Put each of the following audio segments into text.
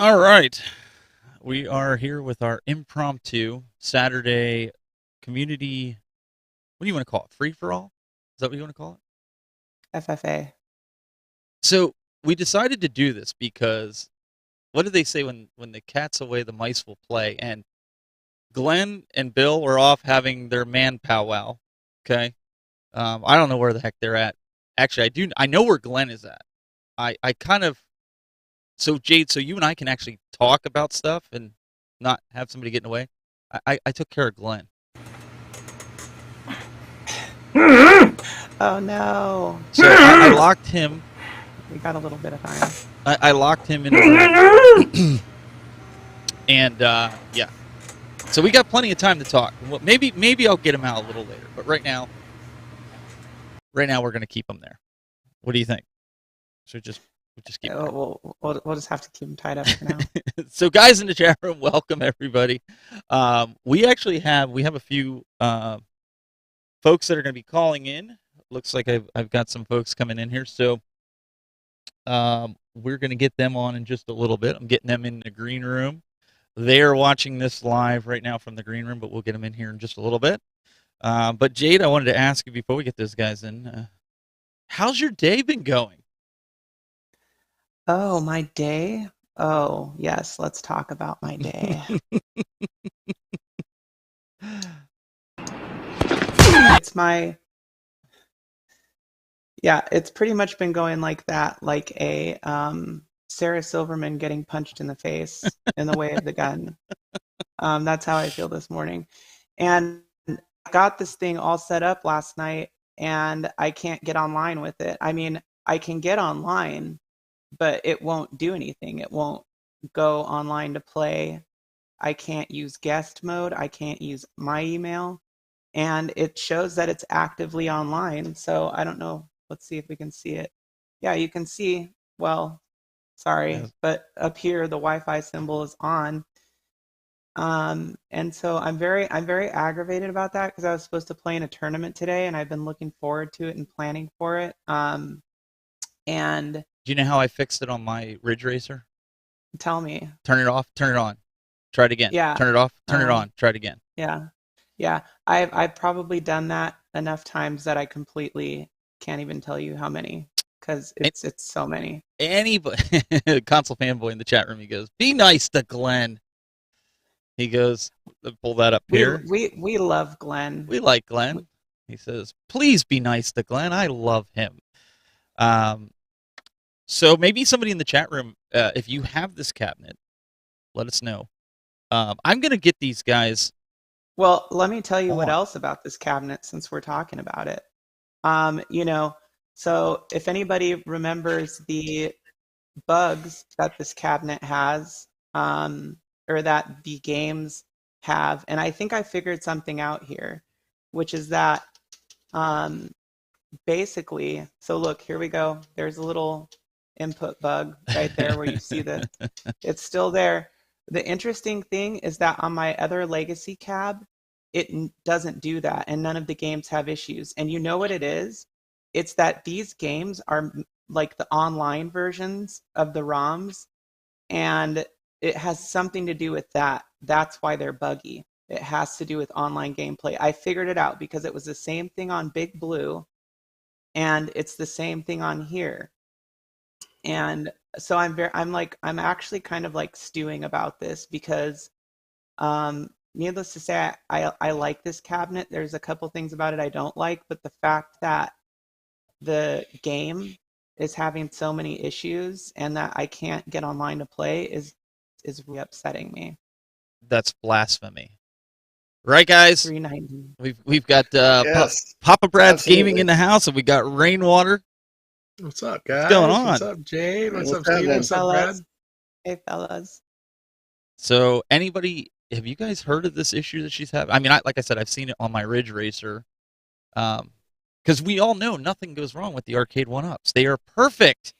All right. We are here with our impromptu Saturday community. What do you want to call it? Free for all? Is that what you want to call it? FFA. So we decided to do this because what do they say when the cat's away, the mice will play? And Glenn and Bill are off having their man powwow. Okay. I don't know where the heck they're at. Actually, I do. I know where Glenn is at. I kind of. So Jade, so you and I can actually talk about stuff and not have somebody getting away. I took care of Glenn. Oh no. So I locked him. We got a little bit of time. I locked him in a room, and yeah. So we got plenty of time to talk. Well, maybe I'll get him out a little later, but right now we're gonna keep him there. What do you think? So we'll just keep him there. We'll just have to keep them tied up for now. So guys in the chat room, welcome everybody. We actually have a few folks that are going to be calling in. Looks like I've got some folks coming in here, so we're going to get them on in just a little bit. I'm getting them in the green room. They're watching this live right now from the green room, but we'll get them in here in just a little bit. But Jade, I wanted to ask you before we get those guys in, how's your day been going? Oh, my day? Oh, yes, let's talk about my day. It's my Yeah, it's pretty much been going like that, like a Sarah Silverman getting punched in the face in the way of the gun. That's how I feel this morning. And I got this thing all set up last night, and I can't get online with it. I mean, I can get online, but it won't do anything. It won't go online to play. I can't use guest mode. I can't use my email. And it shows that it's actively online. So I don't know. Let's see if we can see it. Yeah, you can see, well, sorry, Yes. but up here the Wi-Fi symbol is on. And so I'm very aggravated about that because I was supposed to play in a tournament today and I've been looking forward to it and planning for it. And Do you know how I fixed it on my Ridge Racer? tell me, Turn it off, turn it on, try it again. yeah, Turn it off, turn it uh, on, try it again. yeah, yeah. I've probably done that enough times that I completely can't even tell you how many because it's so many. Anybody, console fanboy in the chat room, he goes, "Be nice to Glenn." He goes, "Pull that up We here. we we love Glenn. We like Glenn." He says, "Please be nice to Glenn. I love him." Um, so maybe somebody in the chat room, if you have this cabinet, let us know. I'm gonna get these guys Well, let me tell you what on. else about this cabinet since we're talking about it. Um, you know, so if anybody remembers the bugs that this cabinet has, or that the games have, and I think I figured something out here, which is that um, basically, so look, here we go. There's a little input bug right there where you see it's still there. The interesting thing is that on my other legacy cab, it doesn't do that, and none of the games have issues. And you know what it is? It's that these games are like the online versions of the ROMs, and it has something to do with that. That's why they're buggy. It has to do with online gameplay. I figured it out because it was the same thing on Big Blue, and it's the same thing on here. And so I'm actually kind of like stewing about this because needless to say, I like this cabinet. There's a couple things about it I don't like, but the fact that the game is having so many issues and that I can't get online to play is really upsetting me. That's blasphemy, right, guys? 390. We've got Yes, Papa Brad's gaming absolutely. in the house, and we got Rainwater. What's up, What's going guys? What's on? up, Jade? What's up, What's Steven? Hey happening? What's up, Brad? fellas. Hey fellas. So, anybody, have you guys heard of this issue that she's having? I mean, like I said, I've seen it on my Ridge Racer. Because we all know nothing goes wrong with the arcade one-ups. They are perfect,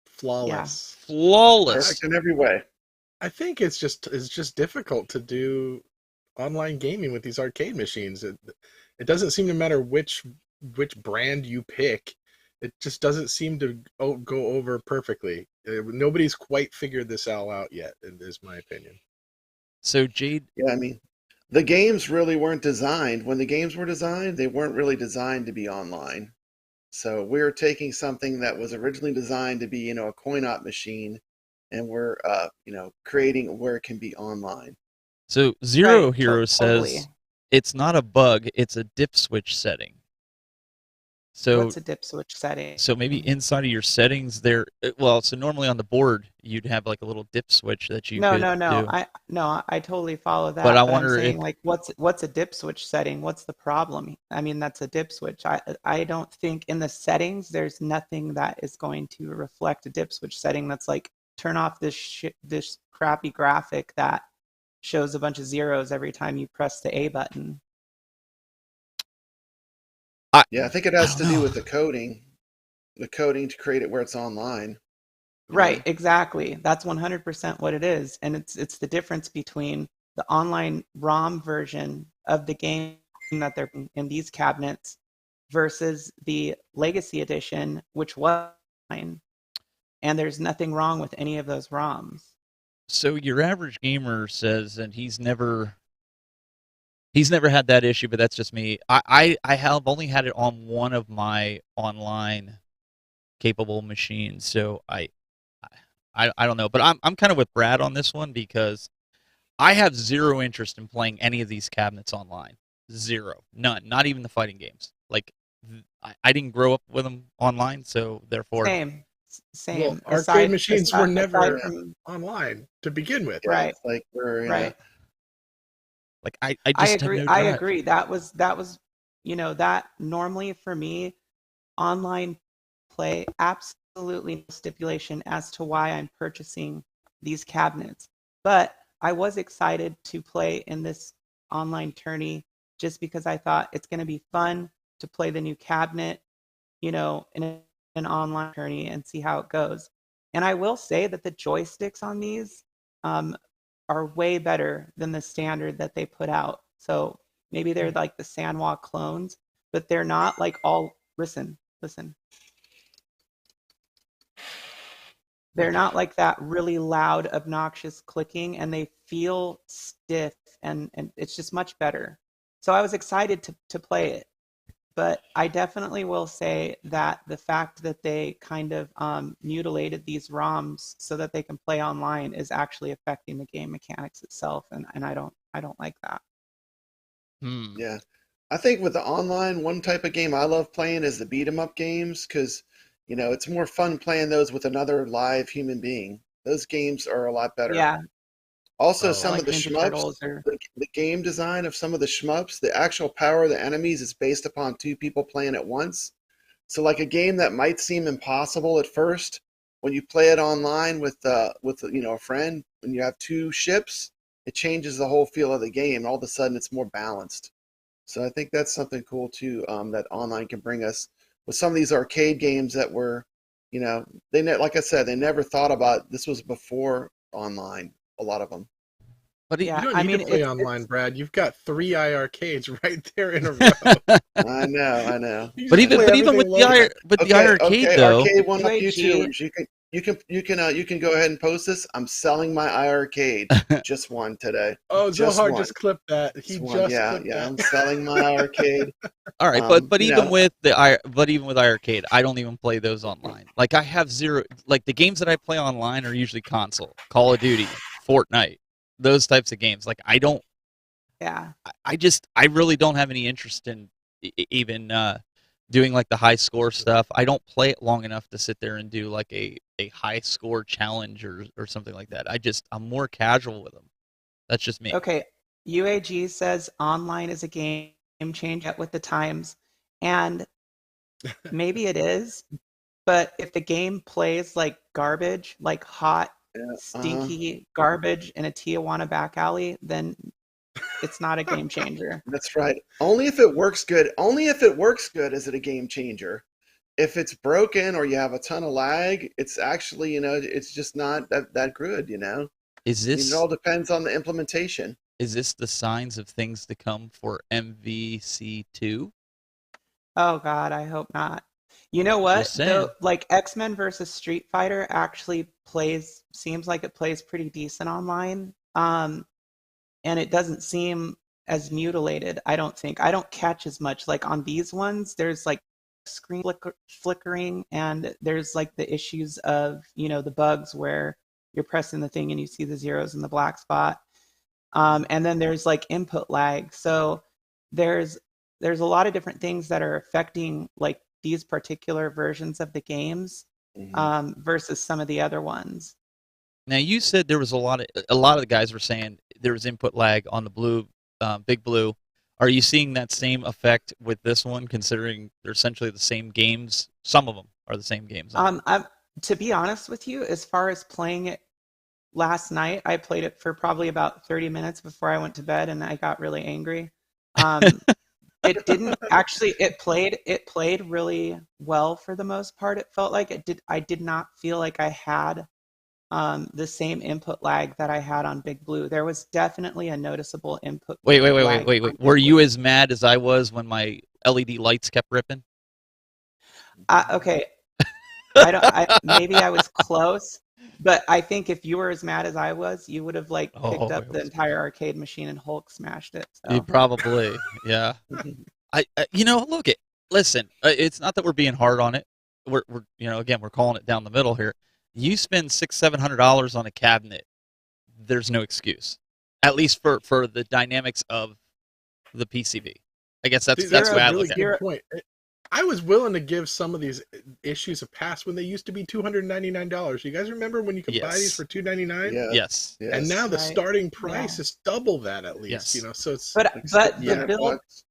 Yeah. Flawless. flawless. Perfect in every way. I think it's just difficult to do online gaming with these arcade machines. It doesn't seem to matter which brand you pick. It just doesn't seem to go over perfectly. Nobody's quite figured this all out yet, is my opinion. So Jade, Yeah, I mean, the games really weren't designed. When the games were designed, they weren't really designed to be online. So we're taking something that was originally designed to be, a coin-op machine, and we're, creating where it can be online. so Zero Right, Hero totally. says it's not a bug, it's a dip switch setting. So What's a dip switch setting? so maybe inside of your settings there, well, so normally on the board you'd have like a little dip switch that you No, could no, no. do. I totally follow But I that, but I'm wonder if saying like what's a dip switch setting? What's the problem? I mean, that's a dip switch. I don't think in the settings there's nothing that is going to reflect a dip switch setting that's like turn off this crappy graphic that shows a bunch of zeros every time you press the A button. I Yeah, I think it I has don't to do know. with the coding to create it where it's online, you Right, know? exactly. That's 100% what it is. And it's the difference between the online ROM version of the game that they're in these cabinets versus the Legacy Edition, which was online. And there's nothing wrong with any of those ROMs. So your average gamer says, and he's never had that issue, but that's just me. I have only had it on one of my online capable machines, so I don't know, but I'm kind of with Brad on this one because I have zero interest in playing any of these cabinets online. Zero, none, not even the fighting games. Like I didn't grow up with them online, so therefore, Same, Well, same. arcade machines were Aside never Yeah, from online to begin with. yeah, right, it's like yeah. right. like I I just have agree. no I drive. agree. That was, that normally for me, online play, absolutely no stipulation as to why I'm purchasing these cabinets. But I was excited to play in this online tourney just because I thought it's going to be fun to play the new cabinet, in an online tourney and see how it goes. And I will say that the joysticks on these um, are way better than the standard that they put out. So maybe they're like the Sanwa clones, but they're not like all. Listen, listen. They're not like that really loud, obnoxious clicking, and they feel stiff, and it's just much better. So I was excited to play it, but I definitely will say that the fact that they kind of mutilated these ROMs so that they can play online is actually affecting the game mechanics itself, and I don't like that. Hmm. Yeah. I think with the online, one type of game I love playing is the beat 'em up games because, it's more fun playing those with another live human being. Those games are a lot better. Yeah, Also, Oh, some of like the Ninja shmups, Turtles or the game design of some of the shmups, the actual power of the enemies is based upon two people playing at once. So, like a game that might seem impossible at first, when you play it online with a friend, when you have two ships, it changes the whole feel of the game. All of a sudden, it's more balanced. So I think that's something cool too, that online can bring us with some of these arcade games that were, like I said, they never thought about this was before online. A lot of them. but You yeah. don't I need to mean, play online, it's Brad. You've got three iArcades right there in a row. I know, I know, You but just I even play but know. even with everything the locally. Okay, iArcade okay, though, arcade one up, you UAG. tubers. You can go ahead and post this. I'm selling my iArcade. Just one today. Oh, Just Zohar one. just clipped that. He Just one. just Yeah, clipped yeah. that. I'm selling my iArcade. all right, but You even know, with but even with iArcade, I don't even play those online. Like I have zero. Like the games that I play online are usually console, Call of Duty, Fortnite, those types of games. Like I don't. Yeah. I really don't have any interest in even doing like the high score stuff. I don't play it long enough to sit there and do like a high score challenge or something like that. I'm more casual with them. That's just me. Okay. UAG says online is a game changer with the times, and maybe it is, but if the game plays like garbage, like hot, yeah, stinky garbage in a Tijuana back alley, then it's not a game changer. that's right. Only if it works good. Only if it works good is it a game changer. If it's broken or you have a ton of lag, it's actually, it's just not that good. Is I mean, it all this depends on the implementation. is this the signs of things to come for MVC2? Oh God, I hope not. You know what? Just Though, saying. like X-Men versus Street Fighter actually seems like it plays pretty decent online. And it doesn't seem as mutilated, I don't think. I don't catch as much. Like on these ones, there's like flickering, and there's like the issues of, the bugs where you're pressing the thing and you see the zeros in the black spot. And then there's like input lag. So there's there's a lot of different things that are affecting like these particular versions of the games Hmm. versus some of the other ones. Now you said there was a lot of the guys were saying there was input lag on the blue, Big Blue. Are you seeing that same effect with this one, considering they're essentially the same games? Some of them are the same games on it. I'm To be honest with you, as far as playing it last night, I played it for probably about 30 minutes before I went to bed, and I got really angry. Um, it didn't actually. It played really well for the most part. It felt like it did. I did not feel like I had the same input lag that I had on Big Blue. There was definitely a noticeable input Wait, wait, wait, wait, lag wait, on wait. Big Were you Blue. as mad as I was when my LED lights kept ripping? Okay, I don't. Maybe I was close, but I think if you were as mad as I was, you would have like picked Oh, up it the was. entire arcade machine and Hulk smashed it. You So. probably, yeah. Look it. Listen, it's not that we're being hard on it. Again, we're calling it down the middle here. You spend $700 on a cabinet, there's no excuse. At least for the dynamics of the PCB. I guess See, that's that's the a way Zero, I really look at it. good zero. point. I was willing to give some of these issues a pass when they used to be $299. You guys remember when you could buy these Yes. for $299? Yeah. Yes. And now Yes. the Right. starting Yeah. price is double that at least, Yes. so it's But Like but the sixty Yeah. nine build, bucks.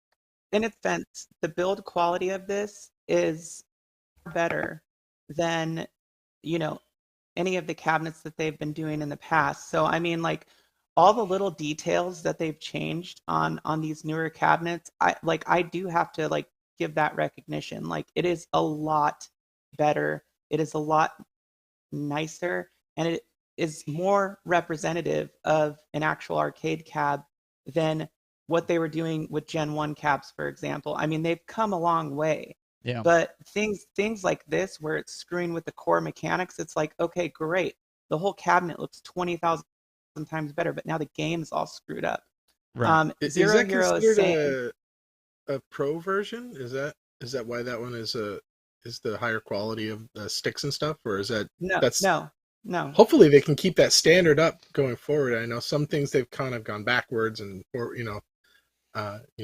in its sense, the build quality of this is better than, you know, any of the cabinets that they've been doing in the past. So I mean, like all the little details that they've changed on these newer cabinets, I do have to like give that recognition. Like it is a lot better. It is a lot nicer, and it is more representative of an actual arcade cab than what they were doing with Gen 1 cabs, for example. I mean, they've come a long way. Yeah. But things like this where it's screwing with the core mechanics, it's like, okay, great. The whole cabinet looks 20,000 times better, but now the game is all screwed up. Right. is Zero that Hero is considered saying, a pro version? Is that why that one is the higher quality of the sticks and stuff, or is that no, that's no, no. hopefully they can keep that standard up going forward. I know some things they've kind of gone backwards or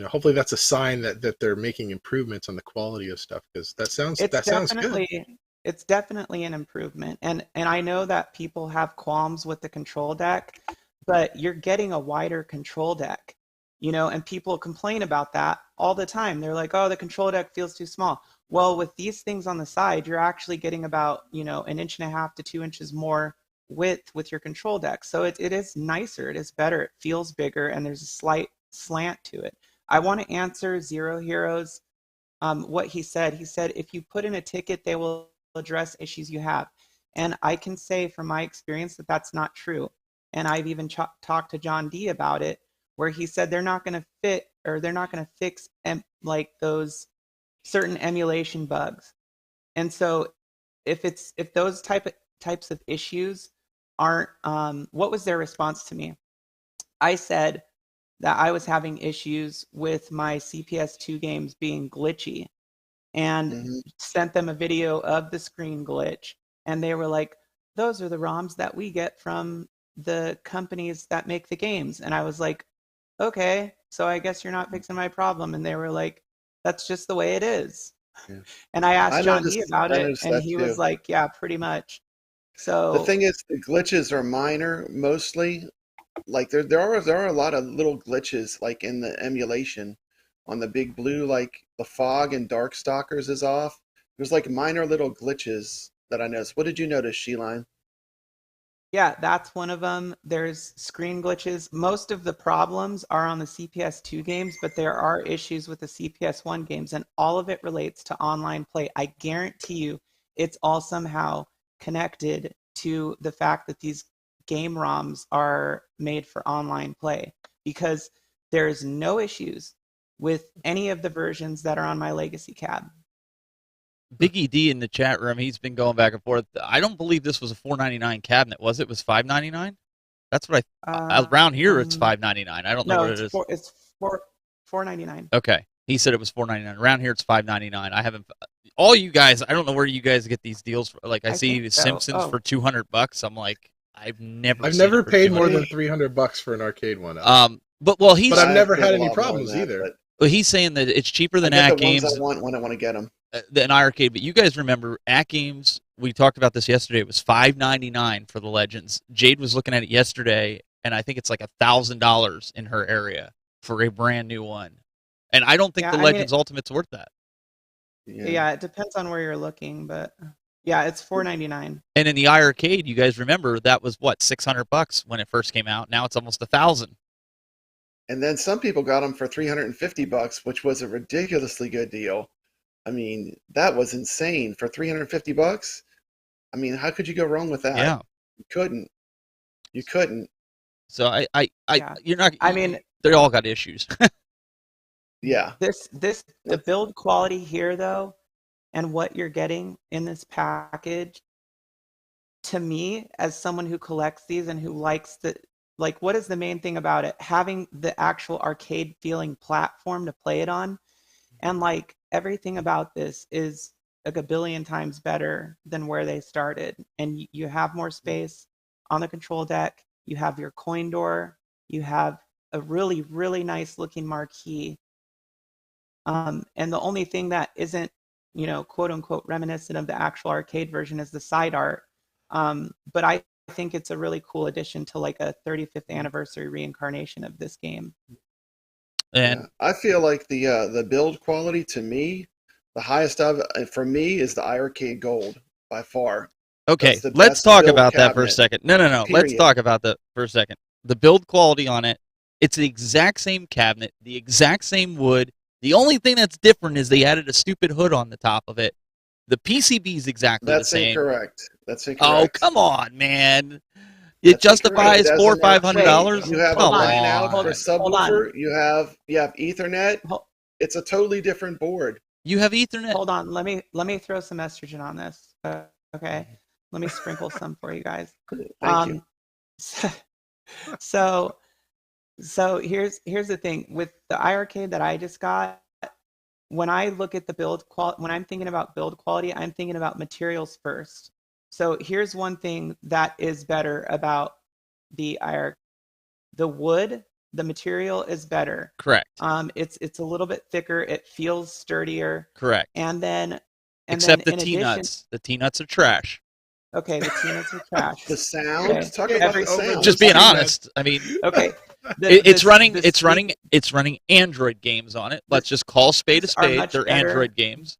hopefully that's a sign that they're making improvements on the quality of stuff, because It's that sounds good. definitely an improvement. And I know that people have qualms with the control deck, but you're getting a wider control deck, and people complain about that all the time. They're like, "Oh, the control deck feels too small." Well, with these things on the side, you're actually getting about, an inch and a half to 2 inches more width with your control deck. So it is nicer, it is better, it feels bigger, and there's a slight slant to it. I want to answer Zero Heroes what he said. He said, if you put in a ticket, they will address issues you have. And I can say from my experience that that's not true. And I've even talked to John D about it, where he said they're not going to fit or they're not going to fix like those certain emulation bugs. And so if those types of issues aren't, what was their response to me? I said that I was having issues with my CPS2 games being glitchy, and Hmm. sent them a video of the screen glitch. And they were like, those are the ROMs that we get from the companies that make the games. And I was like, okay, so I guess you're not fixing my problem. And they were like, that's just the way it is. Yeah. And I I asked John D noticed. about I it, noticed and that he was too. like, yeah, pretty much. The So thing is, the glitches are minor mostly. Like there are a lot of little glitches like in the emulation on the Big Blue, like the fog and Darkstalkers is off. There's like minor little glitches that I noticed. What did you notice, Sheline? yeah, that's one of them. There's screen glitches. Most of the problems are on the CPS2 games, but there are issues with the CPS1 games, and all of it relates to online play. I guarantee you it's all somehow connected to the fact that these game ROMs are made for online play, because there's no issues with any of the versions that are on my legacy cab. Big ED in the chat room, he's been going back and forth. I don't believe this was a $4.99 cabinet, was it? It was $5.99? That's what around here it's $5.99. I don't know No, what it is. it's $4.99. Okay. He said it was $4.99. Around here it's $5.99. I haven't all you guys, I don't know where you guys get these deals for. Like I see so. Simpsons for $200. I'm like, I've never paid more than $200. $300 for an arcade one. But I've never had any problems either. But he's saying that it's cheaper than I At get the ones Games. I want when I want to get them. Than arcade, but you guys remember At Games? We talked about this yesterday. It was $5.99 for the Legends. Jade was looking at it yesterday, and I think it's like $1,000 in her area for a brand new one. And I don't think the Legends Ultimate's worth that. Yeah, it depends on where you're looking, but yeah, it's $4.99. And in the iArcade, you guys remember that was what, $600 when it first came out. Now it's almost $1,000. And then some people got them for $350, which was a ridiculously good deal. I mean, that was insane for $350. I mean, how could you go wrong with that? Yeah, you couldn't. You couldn't. So you're not. I mean, they all got issues. Yeah. The build quality here, though, and what you're getting in this package, to me, as someone who collects these and who likes what is the main thing about it? Having the actual arcade feeling platform to play it on, and like everything about this is like a billion times better than where they started. And you have more space on the control deck. You have your coin door. You have a really, really nice looking marquee. And the only thing that isn't, quote unquote, reminiscent of the actual arcade version is the side art. But I think it's a really cool addition to like a 35th anniversary reincarnation of this game. And yeah, I feel like the build quality, to me, the highest of it for me is the iArcade Gold by far. Okay, let's talk about that for a second. No. Period. Let's talk about that for a second. The build quality on it, it's the exact same cabinet, the exact same wood. The only thing that's different is they added a stupid hood on the top of it. The PCB is exactly the same. That's incorrect. Oh, come on, man. It justifies $400 or $500. You have a line out for subwoofer. You have Ethernet. It's a totally different board. You have Ethernet. Hold on. Let me throw some estrogen on this. Okay. Let me sprinkle some for you guys. Thank you. So here's the thing with the iArcade that I just got. When I look at the build quality, when I'm thinking about build quality, I'm thinking about materials first. So here's one thing that is better about the iArcade. The wood, the material is better. Correct. It's a little bit thicker. It feels sturdier. Correct. Except the T-nuts. The T-nuts are trash. Okay, the T-nuts are trash. The sound. Okay. Talk about the sound. Just being honest. I mean. Okay. It's running Android games on it. Let's just call spade a spade. They're Android games.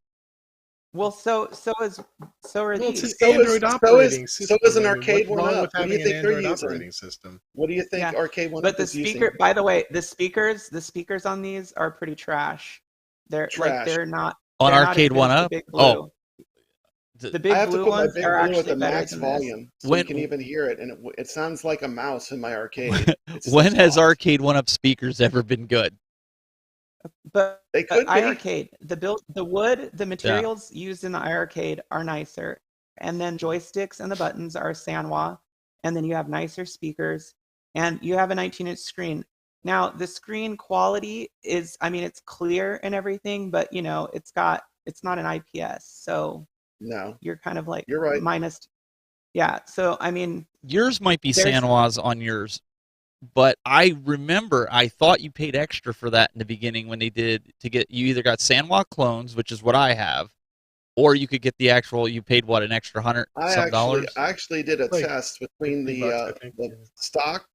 Well, so are these. So is an arcade one up. What do you think they're using? System. What do you think arcade one up is using? But by the way, the speakers on these are pretty trash. They're not on arcade one up. Oh, the big blue ones are actually with the better max than volume, so you can even hear it, and it sounds like a mouse in my arcade. When has arcade one up speakers ever been good? But they could be. iArcade, the wood, the materials used in the iArcade are nicer, and then joysticks and the buttons are Sanwa, and then you have nicer speakers, and you have a 19-inch screen. Now the screen quality is, I mean, it's clear and everything, but it's not an IPS, so. No, you're kind of like you're right. Minus, yeah. So I mean, yours might be Sanwas on yours, but I remember I thought you paid extra for that in the beginning when they did you either got Sanwa clones, which is what I have, or you could get the actual. You paid what, an extra $100 some? I actually did a test between the stock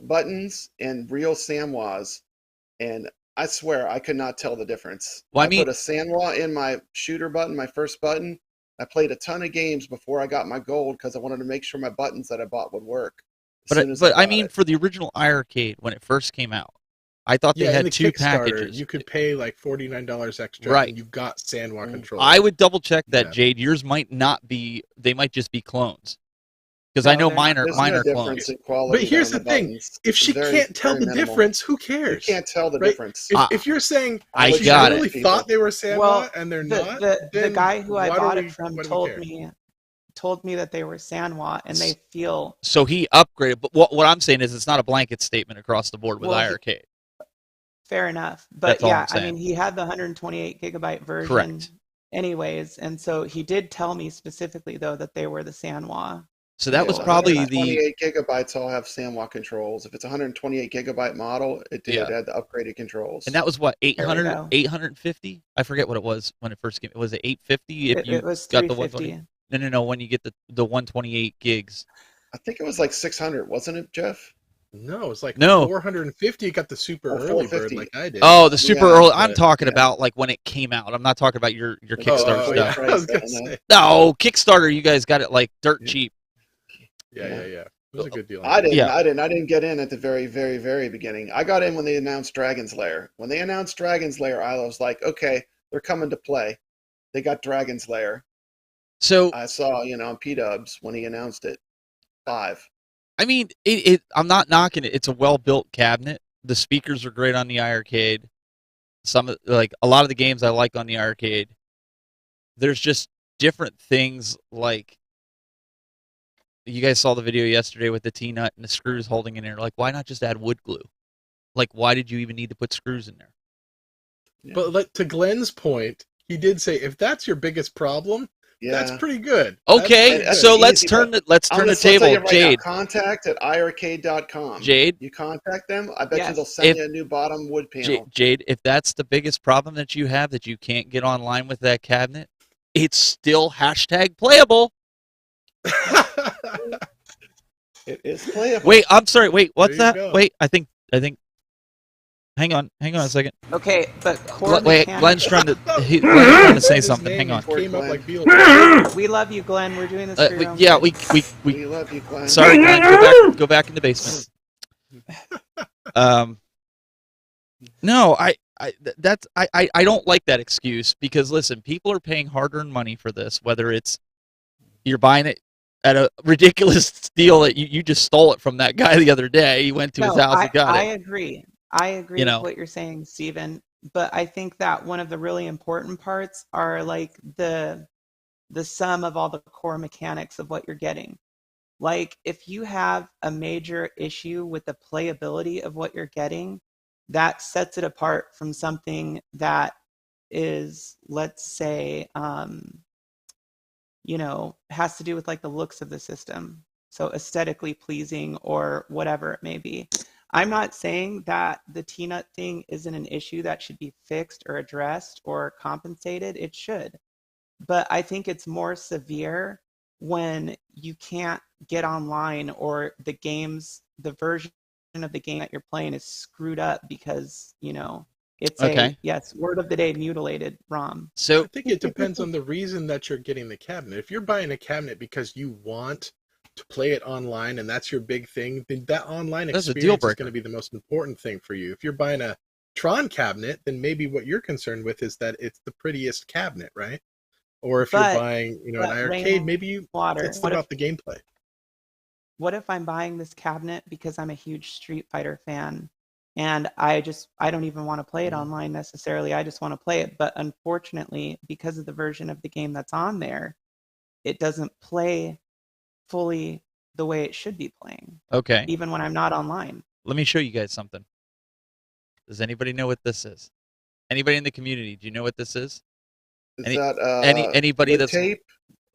buttons and real Sanwas, and I swear I could not tell the difference. Well, I put a Sanwa in my shooter button, my first button. I played a ton of games before I got my gold because I wanted to make sure my buttons that I bought would work. But I mean, for the original iArcade when it first came out, I thought they had two packages. You could pay like $49 extra, right? And you got Sanwa controls. I would double check that, Jade. Yours might not be. They might just be clones. Because No, I know they're not. There's mine no are difference clones. in quality. But here's on the thing: buttons. if she Very, can't tell very the minimal. difference, who You cares? can't tell the Right? difference. If you're saying I she got really it. thought they were Sandwa Well, and they're the not, the then guy who I why do bought we- it from why do we told care? me that they were Sanwa, and they feel So he upgraded. But what I'm saying is it's not a blanket statement across the board with well. iArcade. Fair enough, but That's all yeah, I'm I saying. mean, he had the 128 gigabyte version, Correct. anyways, and so he did tell me specifically though that they were the Sanwa. So that was controllers, probably but- the 128 gigabytes all have SAMWA controls. If it's a 128 gigabyte model, it did. Yeah. It had the upgraded controls. and that was what There we 800 go. 850. I forget what it was when it first came. Was it 850 if you It was got the 120? 350. No. When you get the 128 gigs. I think it was like 600, wasn't it, Jeff? No, it's like No. 450. You got the super Oh, early bird 450. like I did. Oh, the super Yeah, early. I'm but- talking yeah. about like when it came out. I'm not talking about your Oh, Kickstarter oh, stuff. yeah. I was gonna I know. say. No, Kickstarter. You guys got it like dirt Yeah. cheap. Yeah. It was a good deal. I didn't. Yeah. I didn't get in at the very, very, very beginning. I got in when they announced Dragon's Lair. When they announced Dragon's Lair, I was like, okay, they're coming to play. They got Dragon's Lair. So I saw, on P-Dubs when he announced it. 5. I mean, it. I'm not knocking it. It's a well-built cabinet. The speakers are great on the iArcade. A lot of the games I like on the arcade. There's just different things like you guys saw the video yesterday with the T-nut and the screws holding in there. Like, why not just add wood glue? Like, why did you even need to put screws in there? But to Glenn's point, he did say if that's your biggest problem, Yeah. that's pretty good. Okay, That's so easy, let's but turn I'm the just gonna tell table. you right now, Jade, contact at iarcade.com. Jade, You contact them, I bet you Yes. they'll send If- you a new bottom wood panel. Jade, if that's the biggest problem that you have, that you can't get online with that cabinet, it's still #playable. It is playable. Wait, I'm sorry. Wait, what's There you that? go. Wait, I think. Hang on a second. Okay, but core Wait, mechanics. Glenn's trying to say His something. name Hang on. Came up Glenn. like Beetlejuice. We love you, Glenn. We're doing this for your own Yeah, good. we. We love you, Glenn. Sorry, Glenn. Go back in the basement. No, I don't like that excuse because listen, people are paying hard-earned money for this. Whether it's you're buying it at a ridiculous deal that you just stole it from that guy the other day. He went to his house and got I it. agree. I agree You with know. what you're saying, Steven. But I think that one of the really important parts are like the sum of all the core mechanics of what you're getting. Like if you have a major issue with the playability of what you're getting, that sets it apart from something that is, let's say, has to do with like the looks of the system. So aesthetically pleasing or whatever it may be. I'm not saying that the T-nut thing isn't an issue that should be fixed or addressed or compensated. It should. But I think it's more severe when you can't get online or the version of the game that you're playing is screwed up because, it's Okay. word of the day, mutilated ROM. So I think it depends on the reason that you're getting the cabinet. If you're buying a cabinet because you want to play it online and that's your big thing, then that online That's a experience deal is breaker. going to be the most important thing for you. If you're buying a Tron cabinet, then maybe what you're concerned with is that it's the prettiest cabinet, right? Or if But- you're buying, an but arcade, Rain maybe Water. it's about the gameplay. What if I'm buying this cabinet because I'm a huge Street Fighter fan and I don't even want to play it online necessarily. I just want to play it. But unfortunately, because of the version of the game that's on there, it doesn't play fully the way it should be playing, okay, even when I'm not online. let me show you guys something. Does anybody know what this is? Anybody in the community? Do you know what this is? Is Any- that anybody the that's tape?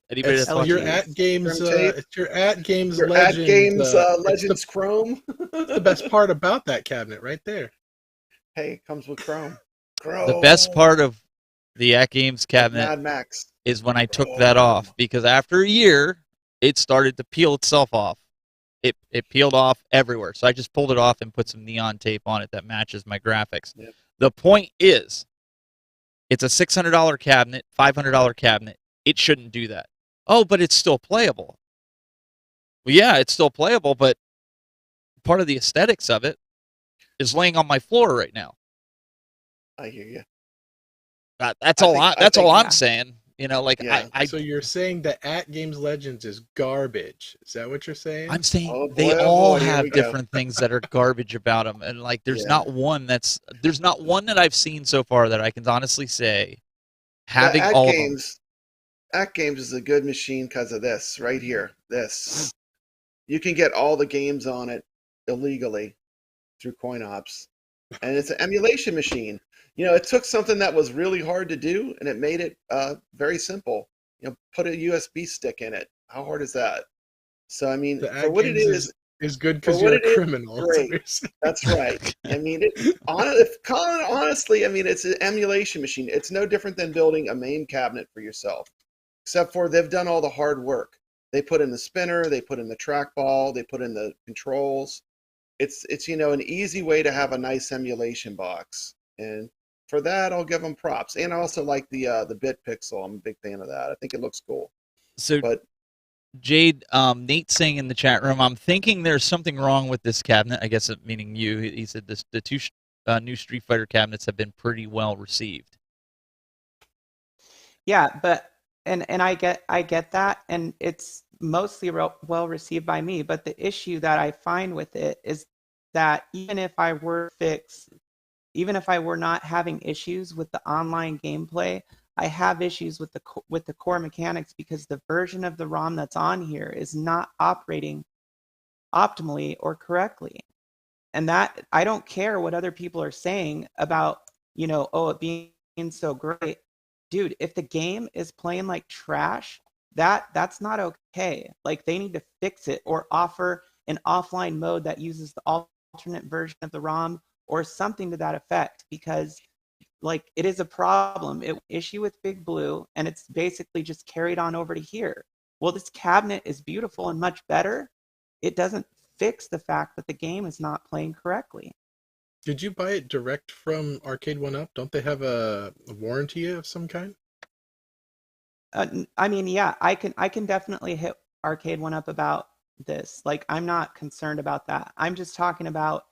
anybody It's that's LG. watching? your at games, Trim tape. it's your at games Your legends. Ad Games it's Legends Chrome? the best part about that cabinet right there. Hey, it comes with Chrome. Chrome. The best part of the At Games Like cabinet Mad Max. is when I took that off because after a year, it started to peel itself off. It peeled off everywhere. So I just pulled it off and put some neon tape on it that matches my graphics. Yep. The point is, it's a $600 cabinet, $500 cabinet. It shouldn't do that. Oh, but it's still playable. Well, yeah, it's still playable, but part of the aesthetics of it is laying on my floor right now. I hear you. That's I all. think- I That's all think- I'm saying. You know, like Yeah. So you're saying that at Games Legends is garbage? Is that what you're saying? I'm saying Oh they boy, oh all boy, here we have go. different things that are garbage about them, and like Yeah. there's not one that I've seen so far that I can honestly say But having all of them. At Games is a good machine because of this right here. This. You can get all the games on it illegally through CoinOps. And it's an emulation machine. You know, it took something that was really hard to do and it made it very simple. You know, put a USB stick in it. How hard is that? So I mean, The for at what it Games is good for because what you're a it is, criminal. That's what great. you're saying. That's right. I mean, if Colin, honestly, I mean, it's an emulation machine. It's no different than building a main cabinet for yourself, except for they've done all the hard work. They put in the spinner, they put in the trackball, they put in the controls. It's you know an easy way to have a nice emulation box, and for that I'll give them props. And I also like the bit pixel. I'm a big fan of that. I think it looks cool. So But Jade, Nate's saying in the chat room, I'm thinking there's something wrong with this cabinet. I guess meaning you. He said the two new Street Fighter cabinets have been pretty well received. Yeah, but and I get that, and it's mostly well received by me. But the issue that I find with it is that even if I were not having issues with the online gameplay, I have issues with the core mechanics because the version of the ROM that's on here is not operating optimally or correctly. And that I don't care what other people are saying about, oh, it being so great. Dude, if the game is playing like trash, that's not okay. Like they need to fix it or offer an offline mode that uses the alternate version of the ROM or something to that effect, because like it is a problem. Issue with Big Blue, and it's basically just carried on over to here. Well, this cabinet is beautiful and much better. It doesn't fix the fact that the game is not playing correctly. Did you buy it direct from Arcade 1-Up? Don't they have a warranty of some kind? I mean, yeah, I can definitely hit Arcade 1-Up about this. Like, I'm not concerned about that. I'm just talking about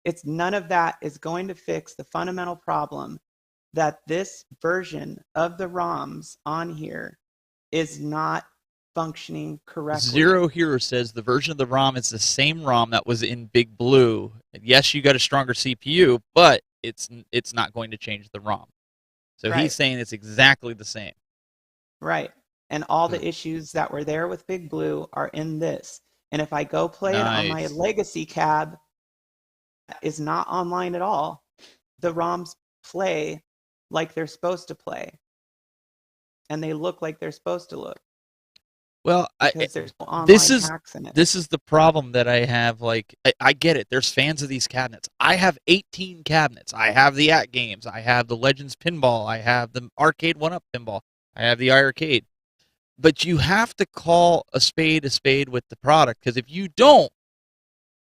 it's none of that is going to fix the fundamental problem that this version of the ROMs on here is not functioning correctly. Zero Hero says the version of the ROM is the same ROM that was in Big Blue. Yes, you got a stronger CPU, but it's not going to change the ROM. So Right. he's saying it's exactly the same. Right. And all the issues that were there with Big Blue are in this. And if I go play it on my Nice. legacy cab, that is not online at all. The ROMs play like they're supposed to play. And they look like they're supposed to look. Well, Because there's no online hacks in it. this is the problem that I have. Like, I get it. There's fans of these cabinets. I have 18 cabinets. I have the At Games. I have the Legends Pinball. I have the Arcade 1-Up Pinball. I have the iArcade. But you have to call a spade with the product, because if you don't,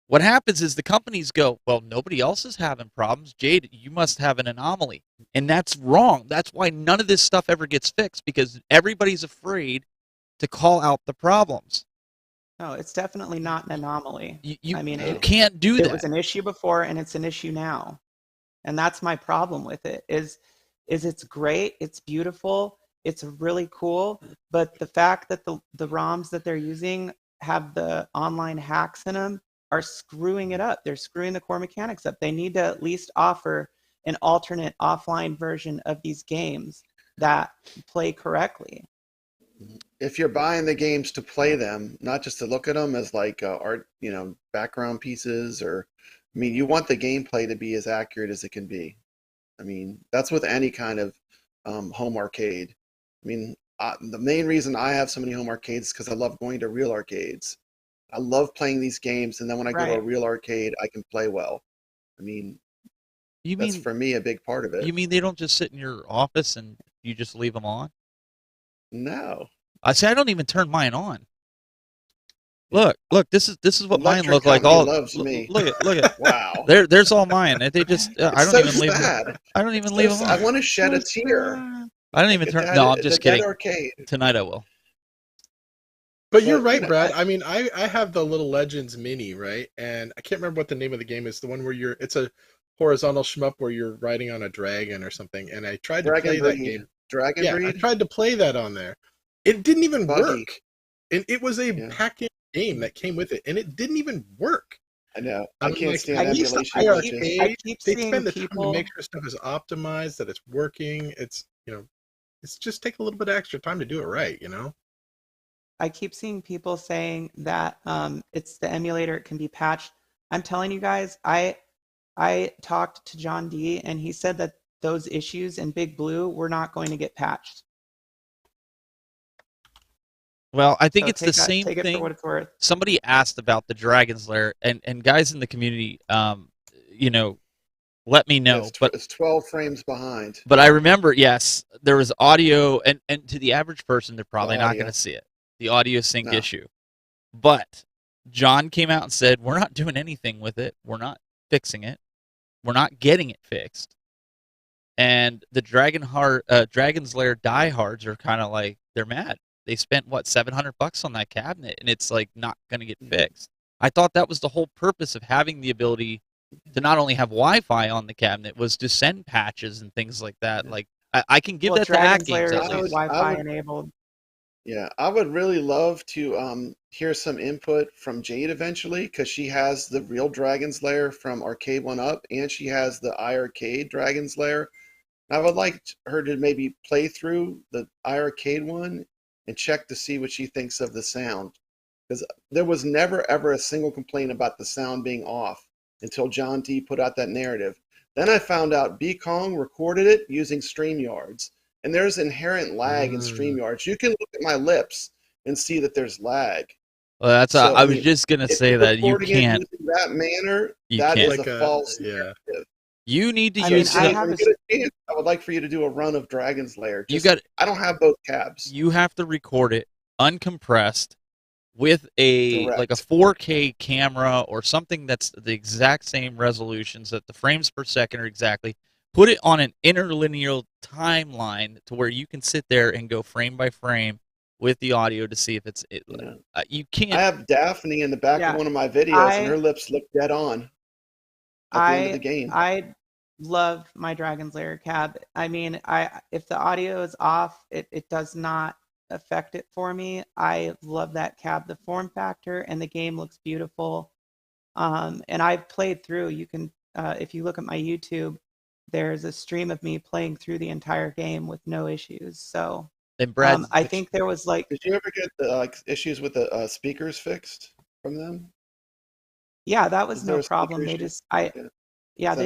what happens is the companies go, well, nobody else is having problems. Jade, you must have an anomaly. And that's wrong. That's why none of this stuff ever gets fixed, because everybody's afraid to call out the problems. No, it's definitely not an anomaly. You it can't do that. It was an issue before and it's an issue now. And that's my problem with it is it's great, it's beautiful, it's really cool, but the fact that the ROMs that they're using have the online hacks in them are screwing it up. They're screwing the core mechanics up. They need to at least offer an alternate offline version of these games that play correctly. if you're buying the games to play them, not just to look at them as like art, background pieces, or I mean, you want the gameplay to be as accurate as it can be. I mean, that's with any kind of home arcade. I mean, the main reason I have so many home arcades is because I love going to real arcades. I love playing these games, and then when I go to a real arcade, I can play well. I mean, that's for me a big part of it. You mean they don't just sit in your office and you just leave them on? No. I say I don't even turn mine on. Look! This is what mine look like. Loves me. Look at. Wow. There's all mine. They just I don't even leave them. I don't even leave them on. I want to shed a tear. I don't even turn. No, I'm just kidding. Arcade. Tonight I will. But you're right, Brad. I mean, I have the little Legends Mini, right? And I can't remember what the name of the game is. The one where it's a horizontal shmup where you're riding on a dragon or something. And I tried to play that game. Dragon Yeah, I Breed? tried to play that on there. It didn't even Buggy. work. And it was a Yeah. packed-in game that came with it, and it didn't even work. I know. I I'm can't like, stand at least the emulation glitches. I arcade, keep they seeing spend the time to people. make sure stuff is optimized, that it's working. It's, it's just take a little bit of extra time to do it right, I keep seeing people saying that it's the emulator, it can be patched. I'm telling you guys, I talked to John D, and he said that those issues in Big Blue were not going to get patched. Well, I think So it's the same take it for thing. what it's worth. Somebody asked about the Dragon's Lair, and guys in the community, let me know. It's 12 frames behind. But I remember, yes, there was audio, and to the average person, they're probably not going to see it. The audio sync issue. But John came out and said, we're not doing anything with it. We're not fixing it. We're not getting it fixed. And the Dragon's Lair diehards are kind of like, they're mad. They spent, what, $700 on that cabinet, and it's like not going to get fixed. I thought that was the whole purpose of having the ability to not only have Wi-Fi on the cabinet, was to send patches and things like that. Like, I can give that to hack games at least. Wi-Fi enabled. Yeah, I would really love to hear some input from Jade eventually, because she has the real Dragon's Lair from Arcade 1-Up, and she has the iArcade Dragon's Lair. I would like her to maybe play through the iArcade one and check to see what she thinks of the sound. Because there was never, ever a single complaint about the sound being off until John T put out that narrative. Then I found out B Kong recorded it using StreamYards. And there's inherent lag in StreamYards. You can look at my lips and see that there's lag. Well, that's I was just gonna say that you can't. In that manner, that is like a false narrative. You need to use. I would like for you to do a run of Dragon's Lair. I don't have both cabs. You have to record it uncompressed with like a 4K camera or something that's the exact same resolution, so that the frames per second are exactly. Put it on an interlinear timeline to where you can sit there and go frame by frame with the audio to see if it's. You can't. I have Daphne in the back of one of my videos, and her lips look dead on at the end of the game. I love my Dragon's Lair cab. I mean, if the audio is off, it does not affect it for me. I love that cab. The form factor and the game looks beautiful. And I've played through. You can, if you look at my YouTube, there's a stream of me playing through the entire game with no issues. So, and Brad, I think there was like. Did you ever get the issues with the speakers fixed from them? Yeah, that was no problem. They just they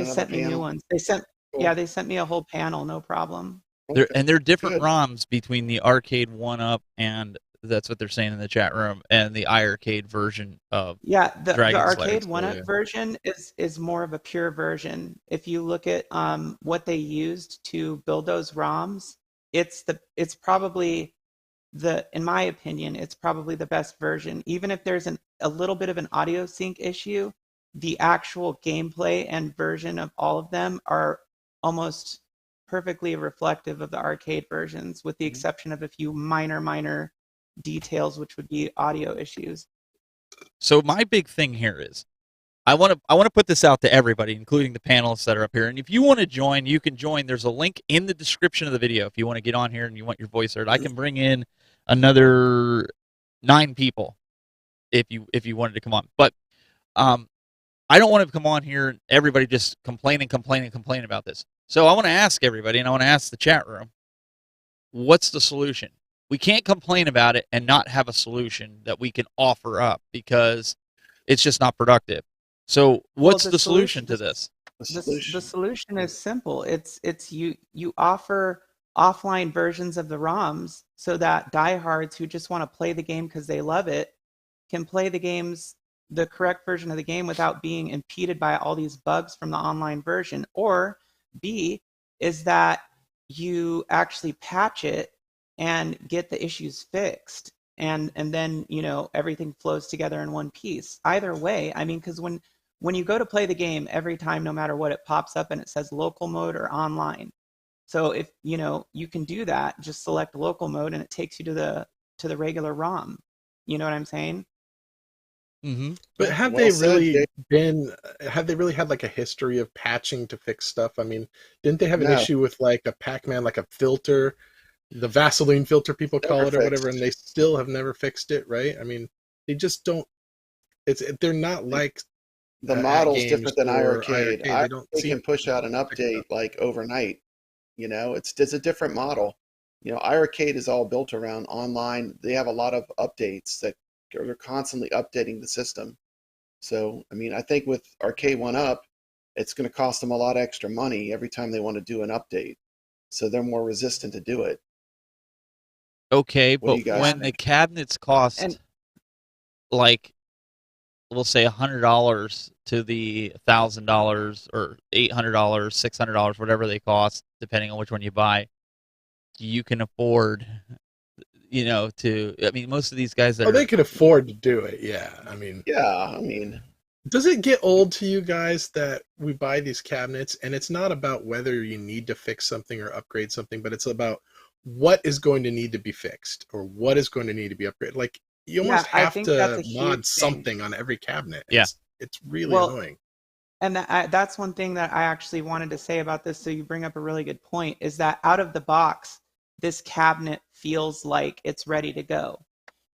sent me new ones. They sent me a whole panel, no problem. They're different ROMs between the Arcade 1-Up and that's what they're saying in the chat room, and the iArcade version of the Arcade 1-Up yeah. version is more of a pure version. If you look at what they used to build those ROMs, it's probably in my opinion, it's probably the best version. Even if there's a little bit of an audio sync issue, the actual gameplay and version of all of them are almost perfectly reflective of the arcade versions, with the exception of a few minor details, which would be audio issues. So my big thing here is I want to put this out to everybody, including the panelists that are up here. And if you want to join, you can join. There's a link in the description of the video if you want to get on here and you want your voice heard. I can bring in another 9 people if you wanted to come on. But I don't want to come on here and everybody just complain about this. So I want to ask everybody, and I want to ask the chat room, what's the solution? We can't complain about it and not have a solution that we can offer up, because it's just not productive. So what's the solution to this? The solution is simple. It's you offer offline versions of the ROMs so that diehards who just want to play the game because they love it can play the correct version of the game without being impeded by all these bugs from the online version. Or B is that you actually patch it and get the issues fixed, and then everything flows together in one piece. Either way, I mean, because when you go to play the game, every time, no matter what, it pops up and it says local mode or online. So if you can do that, just select local mode and it takes you to the regular ROM. You know what I'm saying? Mm-hmm. But have they really had like a history of patching to fix stuff? I mean, didn't they have an issue with like a Pac-Man, like a filter the Vaseline filter people call Never it or whatever, fixed. and they still have never fixed it, right? I mean, they just don't. They're not like The at model's games different than or iArcade. iArcade. They don't iArcade seem can push out an fix update stuff. like overnight. It's a different model. iArcade is all built around online. They have a lot of updates that are constantly updating the system. So, I mean, I think with Arcade One Up, it's going to cost them a lot of extra money every time they want to do an update. So they're more resistant to do it. Okay, What do but you guys when the think? cabinets cost And like, we'll say $100 to the $1,000 or $800, $600, whatever they cost, depending on which one you buy, you can afford, to. I mean, most of these guys that Oh, they are. could afford to do it. Yeah, I mean, Yeah, I mean, does it get old to you guys that we buy these cabinets and it's not about whether you need to fix something or upgrade something, but it's about what is going to need to be fixed or what is going to need to be upgraded? Like you yeah, almost I have think that's to a huge mod thing. something on every cabinet. Yeah. It's really Well, annoying. and that's one thing that I actually wanted to say about this. So you bring up a really good point, is that out of the box, this cabinet feels like it's ready to go.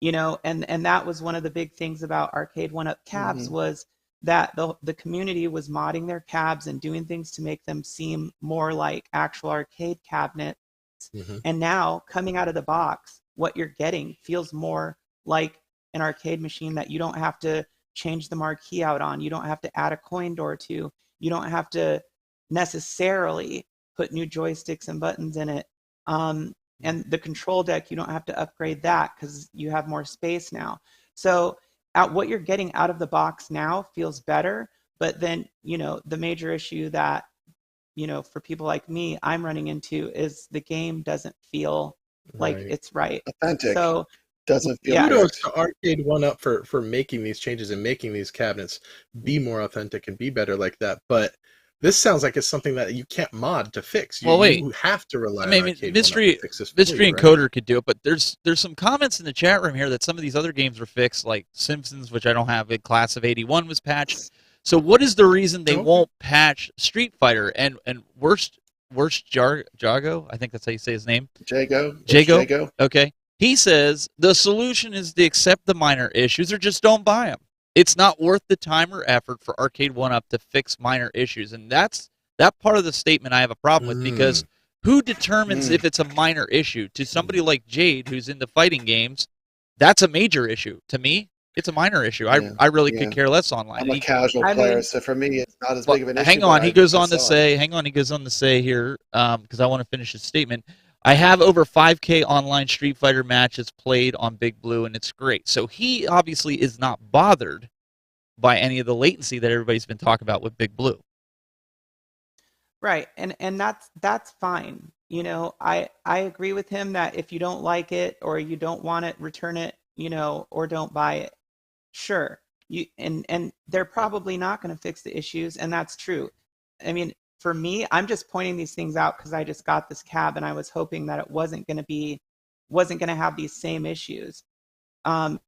And that was one of the big things about Arcade One Up cabs, hmm was that the community was modding their cabs and doing things to make them seem more like actual arcade cabinets. Hmm. And now, coming out of the box, what you're getting feels more like an arcade machine that you don't have to change the marquee out on. You don't have to add a coin door to. You don't have to necessarily put new joysticks and buttons in it. And the control deck, you don't have to upgrade that because you have more space now. So what you're getting out of the box now feels better. But then, the major issue that, for people like me, I'm running into is the game doesn't feel like Right. it's right. authentic. So, Doesn't feel yeah, Kudos correct. to Arcade One Up for making these changes and making these cabinets be more authentic and be better like that. But this sounds like it's something that you can't mod to fix. You Well, wait. you have to I rely on mean, Arcade One Up to mystery, fix this for mystery you, right? encoder could do it, but there's some comments in the chat room here that some of these other games were fixed, like Simpsons, which I don't have. A Class of '81 was patched. So what is the reason they Okay. won't patch Street Fighter and worst Jago? I think that's how you say his name. Jago? What's Jago. Jago? Okay. He says the solution is to accept the minor issues or just don't buy them. It's not worth the time or effort for Arcade One Up to fix minor issues, and that part of the statement I have a problem with, because Mm. who determines Mm. if it's a minor issue? To somebody like Jade, who's into fighting games, that's a major issue. To me, it's a minor issue. I, Yeah, I really could yeah. care less online. I'm And a casual I player, mean, so for me, it's not as well, big of an issue, hang but on. He goes I on to saw it. say, hang on. He goes on to say here, because I want to finish his statement. I have over 5K online Street Fighter matches played on Big Blue, and it's great. So he obviously is not bothered by any of the latency that everybody's been talking about with Big Blue. right. And that's fine. I agree with him that if you don't like it or you don't want it, return it, or don't buy it. Sure. And they're probably not going to fix the issues, and that's true. I mean, for me, I'm just pointing these things out because I just got this cab and I was hoping that it wasn't going to have these same issues. All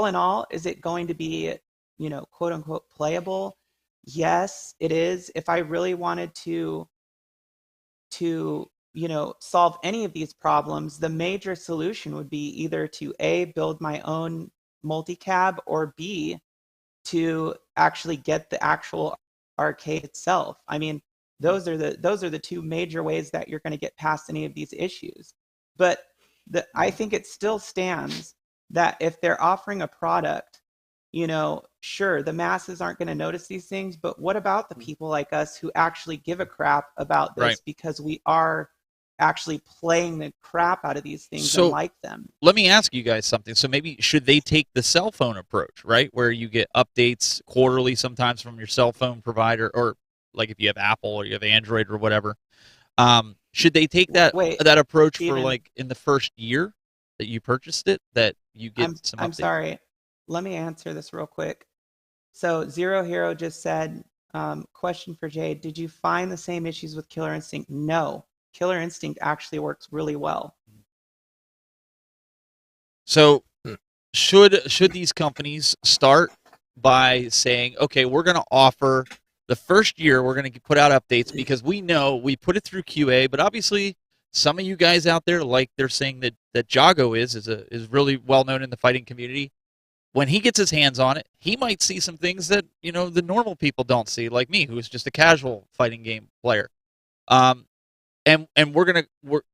in all, is it going to be, quote unquote playable? Yes, it is. If I really wanted to solve any of these problems, the major solution would be either to A, build my own multi-cab, or B, to actually get the actual arcade itself. I mean, those are the two major ways that you're going to get past any of these issues. But I think it still stands that if they're offering a product, sure, the masses aren't going to notice these things, but what about the people like us who actually give a crap about Right. this because we are actually playing the crap out of these things and So like them? let me ask you guys something. So maybe should they take the cell phone approach, right, where you get updates quarterly sometimes from your cell phone provider, or like if you have Apple or you have Android or whatever? Should they take that Wait, that approach for Steven, like in the first year that you purchased it, that you get some I'm updates? sorry. Let me answer this real quick. So Zero Hero just said, question for Jade, did you find the same issues with Killer Instinct? No. Killer Instinct actually works really well. So Hmm. should these companies start by saying, okay, we're going to offer the first year, we're going to put out updates because we know we put it through QA, but obviously some of you guys out there, like they're saying that Jago is really well known in the fighting community. When he gets his hands on it, he might see some things that the normal people don't see, like me, who is just a casual fighting game player. Um, and we're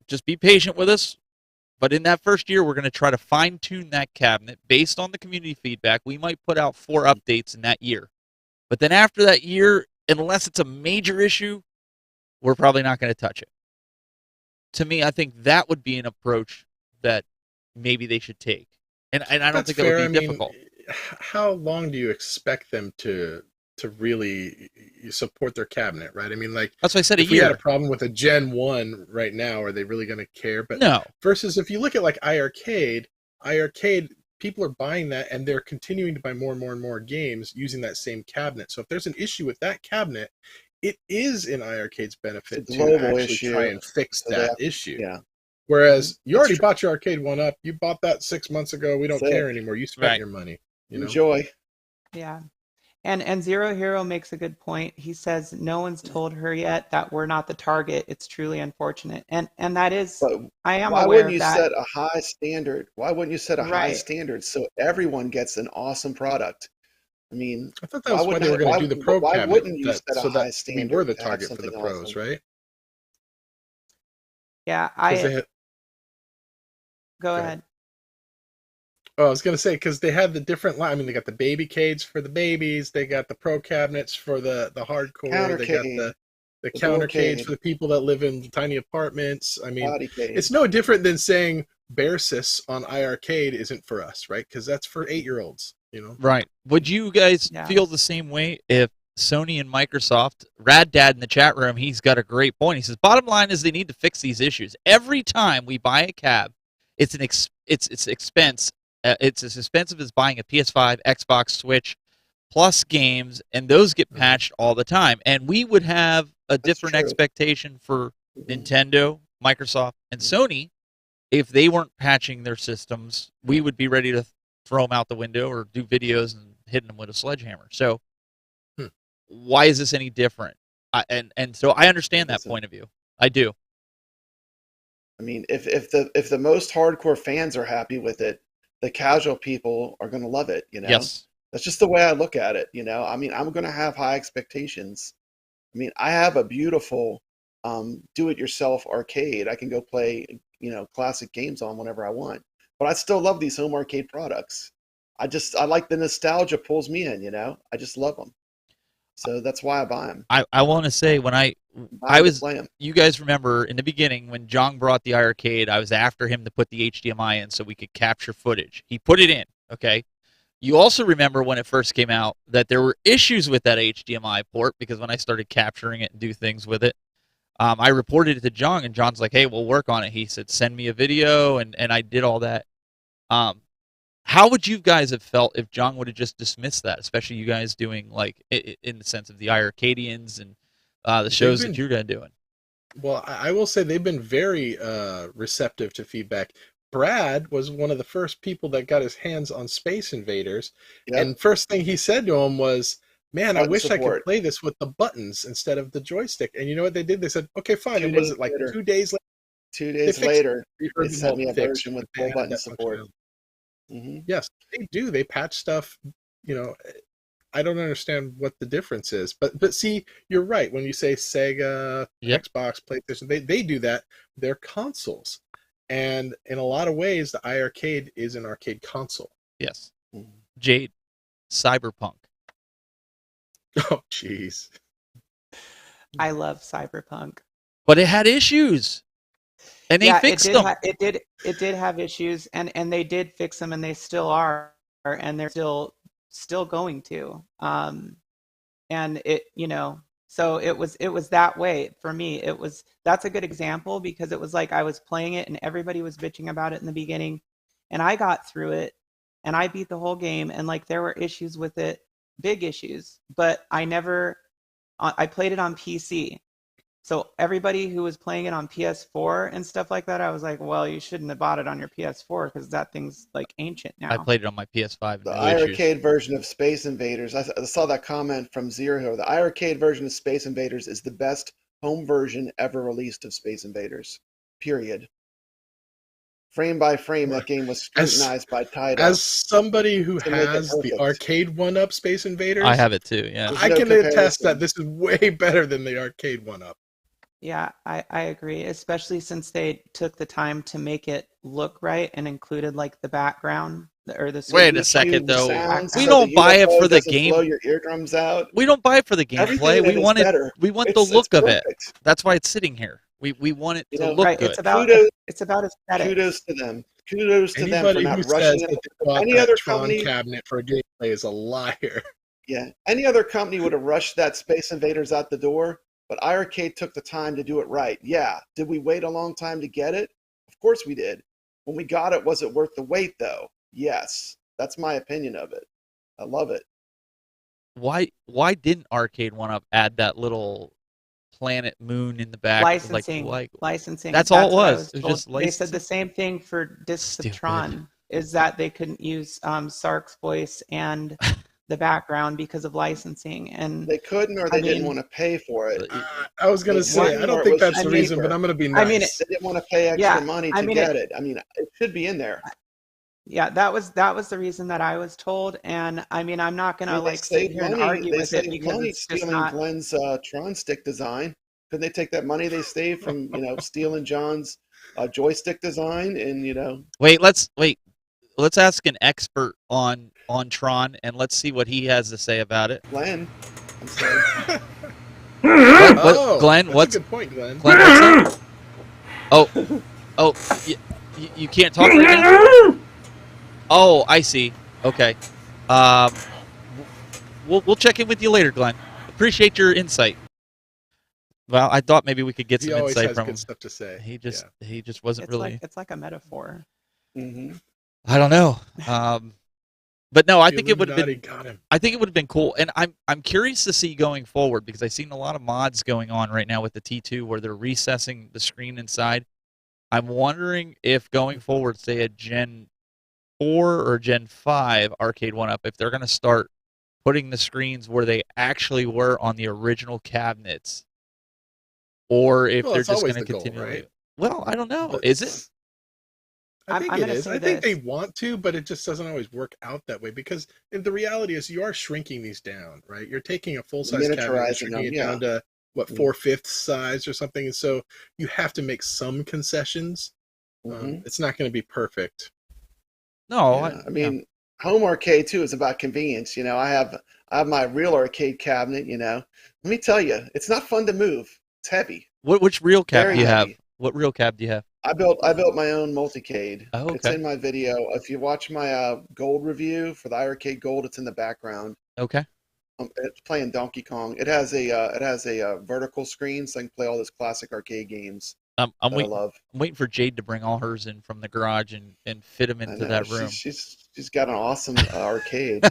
just be patient with us. But in that first year, we're going to try to fine tune that cabinet based on the community feedback. We might put out 4 updates in that year. But then after that year, unless it's a major issue, we're probably not going to touch it. To me, I think that would be an approach that maybe they should take. And I don't That's think that would fair. be difficult. How long do you expect them to really support their cabinet, right? I mean, like, that's why I said a if we had a year. problem with a Gen 1 right now, are they really going to care? But No. versus if you look at like iArcade, people are buying that and they're continuing to buy more and more and more games using that same cabinet. So if there's an issue with that cabinet, it is in iArcade's benefit It's a to global actually issue, try and fix so that issue. Yeah. Whereas you That's already true. bought your arcade one up. You bought that 6 months ago. We don't That's care it. anymore. You spent Right. your money. You know? Enjoy. Yeah. And Zero Hero makes a good point. He says no one's told her yet that we're not the target. It's truly unfortunate. And that is, But I am why aware wouldn't of you that. set a high standard? Why wouldn't you set a high Right. standard so everyone gets an awesome product? I mean, I thought that was why they were going to do the pro why cabinet, wouldn't you set a so high that we were standard the to have target for the something pros, awesome? right? Yeah, Because they had. go Go ahead. ahead. Oh, I was going to say, because they had the different line. I mean, they got the baby cades for the babies. They got the pro cabinets for the hardcore. They got Countercade, the the countercades for dualcade, the people that live in tiny apartments. I mean, bodycade. it's no different than saying Bearsys on iArcade isn't for us, right? Because that's for 8-year-olds, you know? Right. Would you guys Yeah. feel the same way if Sony and Microsoft, Rad Dad in the chat room, he's got a great point. He says, bottom line is they need to fix these issues. Every time we buy a cab, it's expense. It's as expensive as buying a PS5, Xbox, Switch, plus games, and those get patched all the time. And we would have a different true. expectation for Mhm. Nintendo, Microsoft, and Sony. If they weren't patching their systems, we would be ready to throw them out the window or do videos and hitting them with a sledgehammer. So why is this any different? And so I understand that point of view. I do. I mean, if the most hardcore fans are happy with it, the casual people are going to love it. You know, Yes. That's just the way I look at it. You know, I mean, I'm going to have high expectations. I mean, I have a beautiful do-it-yourself arcade. I can go play, classic games on whenever I want. But I still love these home arcade products. I like the nostalgia pulls me in. I just love them. So that's why I buy them. I want to say when I was, you guys remember in the beginning when John brought the iArcade, I was after him to put the HDMI in so we could capture footage. He put it in, okay? You also remember when it first came out that there were issues with that HDMI port because when I started capturing it and do things with it, I reported it to John, and John's like, hey, we'll work on it. He said, send me a video, and I did all that. How would you guys have felt if John would have just dismissed that, especially you guys doing, like, in the sense of the iArcadians and the shows that you're doing? Well, I will say they've been very receptive to feedback. Brad was one of the first people that got his hands on Space Invaders, and first thing he said to him was, man, I wish I could play this with the buttons instead of the joystick. And you know what they did? They said, okay, fine. And was it like 2 days later? 2 days later, they sent me a version with full button support. Yes, they do. They patch stuff. I don't understand what the difference is, but see, you're right when you say Sega, Xbox, PlayStation. They do that. They're consoles, and in a lot of ways, the iArcade is an arcade console. Yes. Jade, Cyberpunk. Oh, jeez. I love Cyberpunk, but it had issues. And they fixed them. It did have issues, and they did fix them, and they still are, and they're still going to. And it, so it was that way for me. That's a good example because it was like I was playing it, and everybody was bitching about it in the beginning, and I got through it, and I beat the whole game, and like there were issues with it, big issues, but I played it on PC. So everybody who was playing it on PS4 and stuff like that, I was like, well, you shouldn't have bought it on your PS4 because that thing's like ancient now. I played it on my PS5. The iArcade version of Space Invaders, I saw that comment from Zero. The iArcade version of Space Invaders is the best home version ever released of Space Invaders. Period. Frame by frame, that game was scrutinized by Taito As somebody who to make it has the perfect. arcade 1-up Space Invaders, I have it too. Yeah. There's I no can attest comparison. that this is way better than the arcade 1-up. Yeah, I agree, especially since they took the time to make it look right and included like the background or the Wait screen a second, The though. sounds, We so don't the buy it UFO for the doesn't blow game. your eardrums out. We don't buy it for the gameplay. Everything We in it is want it. better. We want the It's look of it. perfect. That's why it's sitting here. We want it You to know, look right. good. It's about aesthetics. Kudos to them. Kudos to them for Anybody who not says rushing that it. they bought Any that other Tron company, cabinet for a gameplay is a liar. yeah, any other company would have rushed that Space Invaders out the door, but iArcade took the time to do it right. Yeah. Did we wait a long time to get it? Of course we did. When we got it, was it worth the wait, though? Yes. That's my opinion of it. I love it. Why didn't Arcade 1-up add that little planet moon in the back? Licensing. That's all it what I was. It was told. just They said licensing. the same thing for Discs of Stupid. Tron, is that they couldn't use Sark's voice and the background because of licensing, and They couldn't, or they didn't want to pay for it. I was going to say, I don't think that's the reason, but I'm going to be nice. They didn't want to pay extra money to get it. I mean, it should be in there. Yeah, that was the reason that I was told, and I mean, I'm not gonna sit here and argue with it because it's just not. Glenn's Tron stick design. Couldn't they take that money they saved from stealing John's joystick design and Wait, let's ask an expert on Tron and let's see what he has to say about it. Glenn, I'm sorry. Glenn, what's a good point, Glenn? Glenn, what's that? Oh, you can't talk right now. Oh, I see. Okay. We'll check in with you later, Glenn. Appreciate your insight. Well, I thought maybe we could get some insight from him. Good stuff to say. He just wasn't really. It's like a metaphor. Mm-hmm. I don't know. But no, I think it would have been. Got him. I think it would have been cool, and I'm curious to see going forward because I've seen a lot of mods going on right now with the T2 where they're recessing the screen inside. I'm wondering if going forward, say a Gen 4 or Gen 5 Arcade 1-up, if they're going to start putting the screens where they actually were on the original cabinets, or if they're just going to continue. Right? Well, I don't know. Is it? I think it is. I think they want to, but it just doesn't always work out that way because the reality is you are shrinking these down, right? You're taking a full-size cabinet and shrinking it down to, 4/5 size or something, and so you have to make some concessions. It's not going to be perfect. No, I mean, home arcade too is about convenience. I have my real arcade cabinet. Let me tell you, it's not fun to move. It's heavy. Which real cab do you have? Heavy. What real cab do you have? I built my own multicade. Oh, okay. It's in my video. If you watch my gold review for the iArcade Gold, it's in the background. Okay. It's playing Donkey Kong. It has a vertical screen, so I can play all those classic arcade games. I'm waiting. I love. I'm waiting for Jade to bring all hers in from the garage and fit them into that room. She's got an awesome arcade.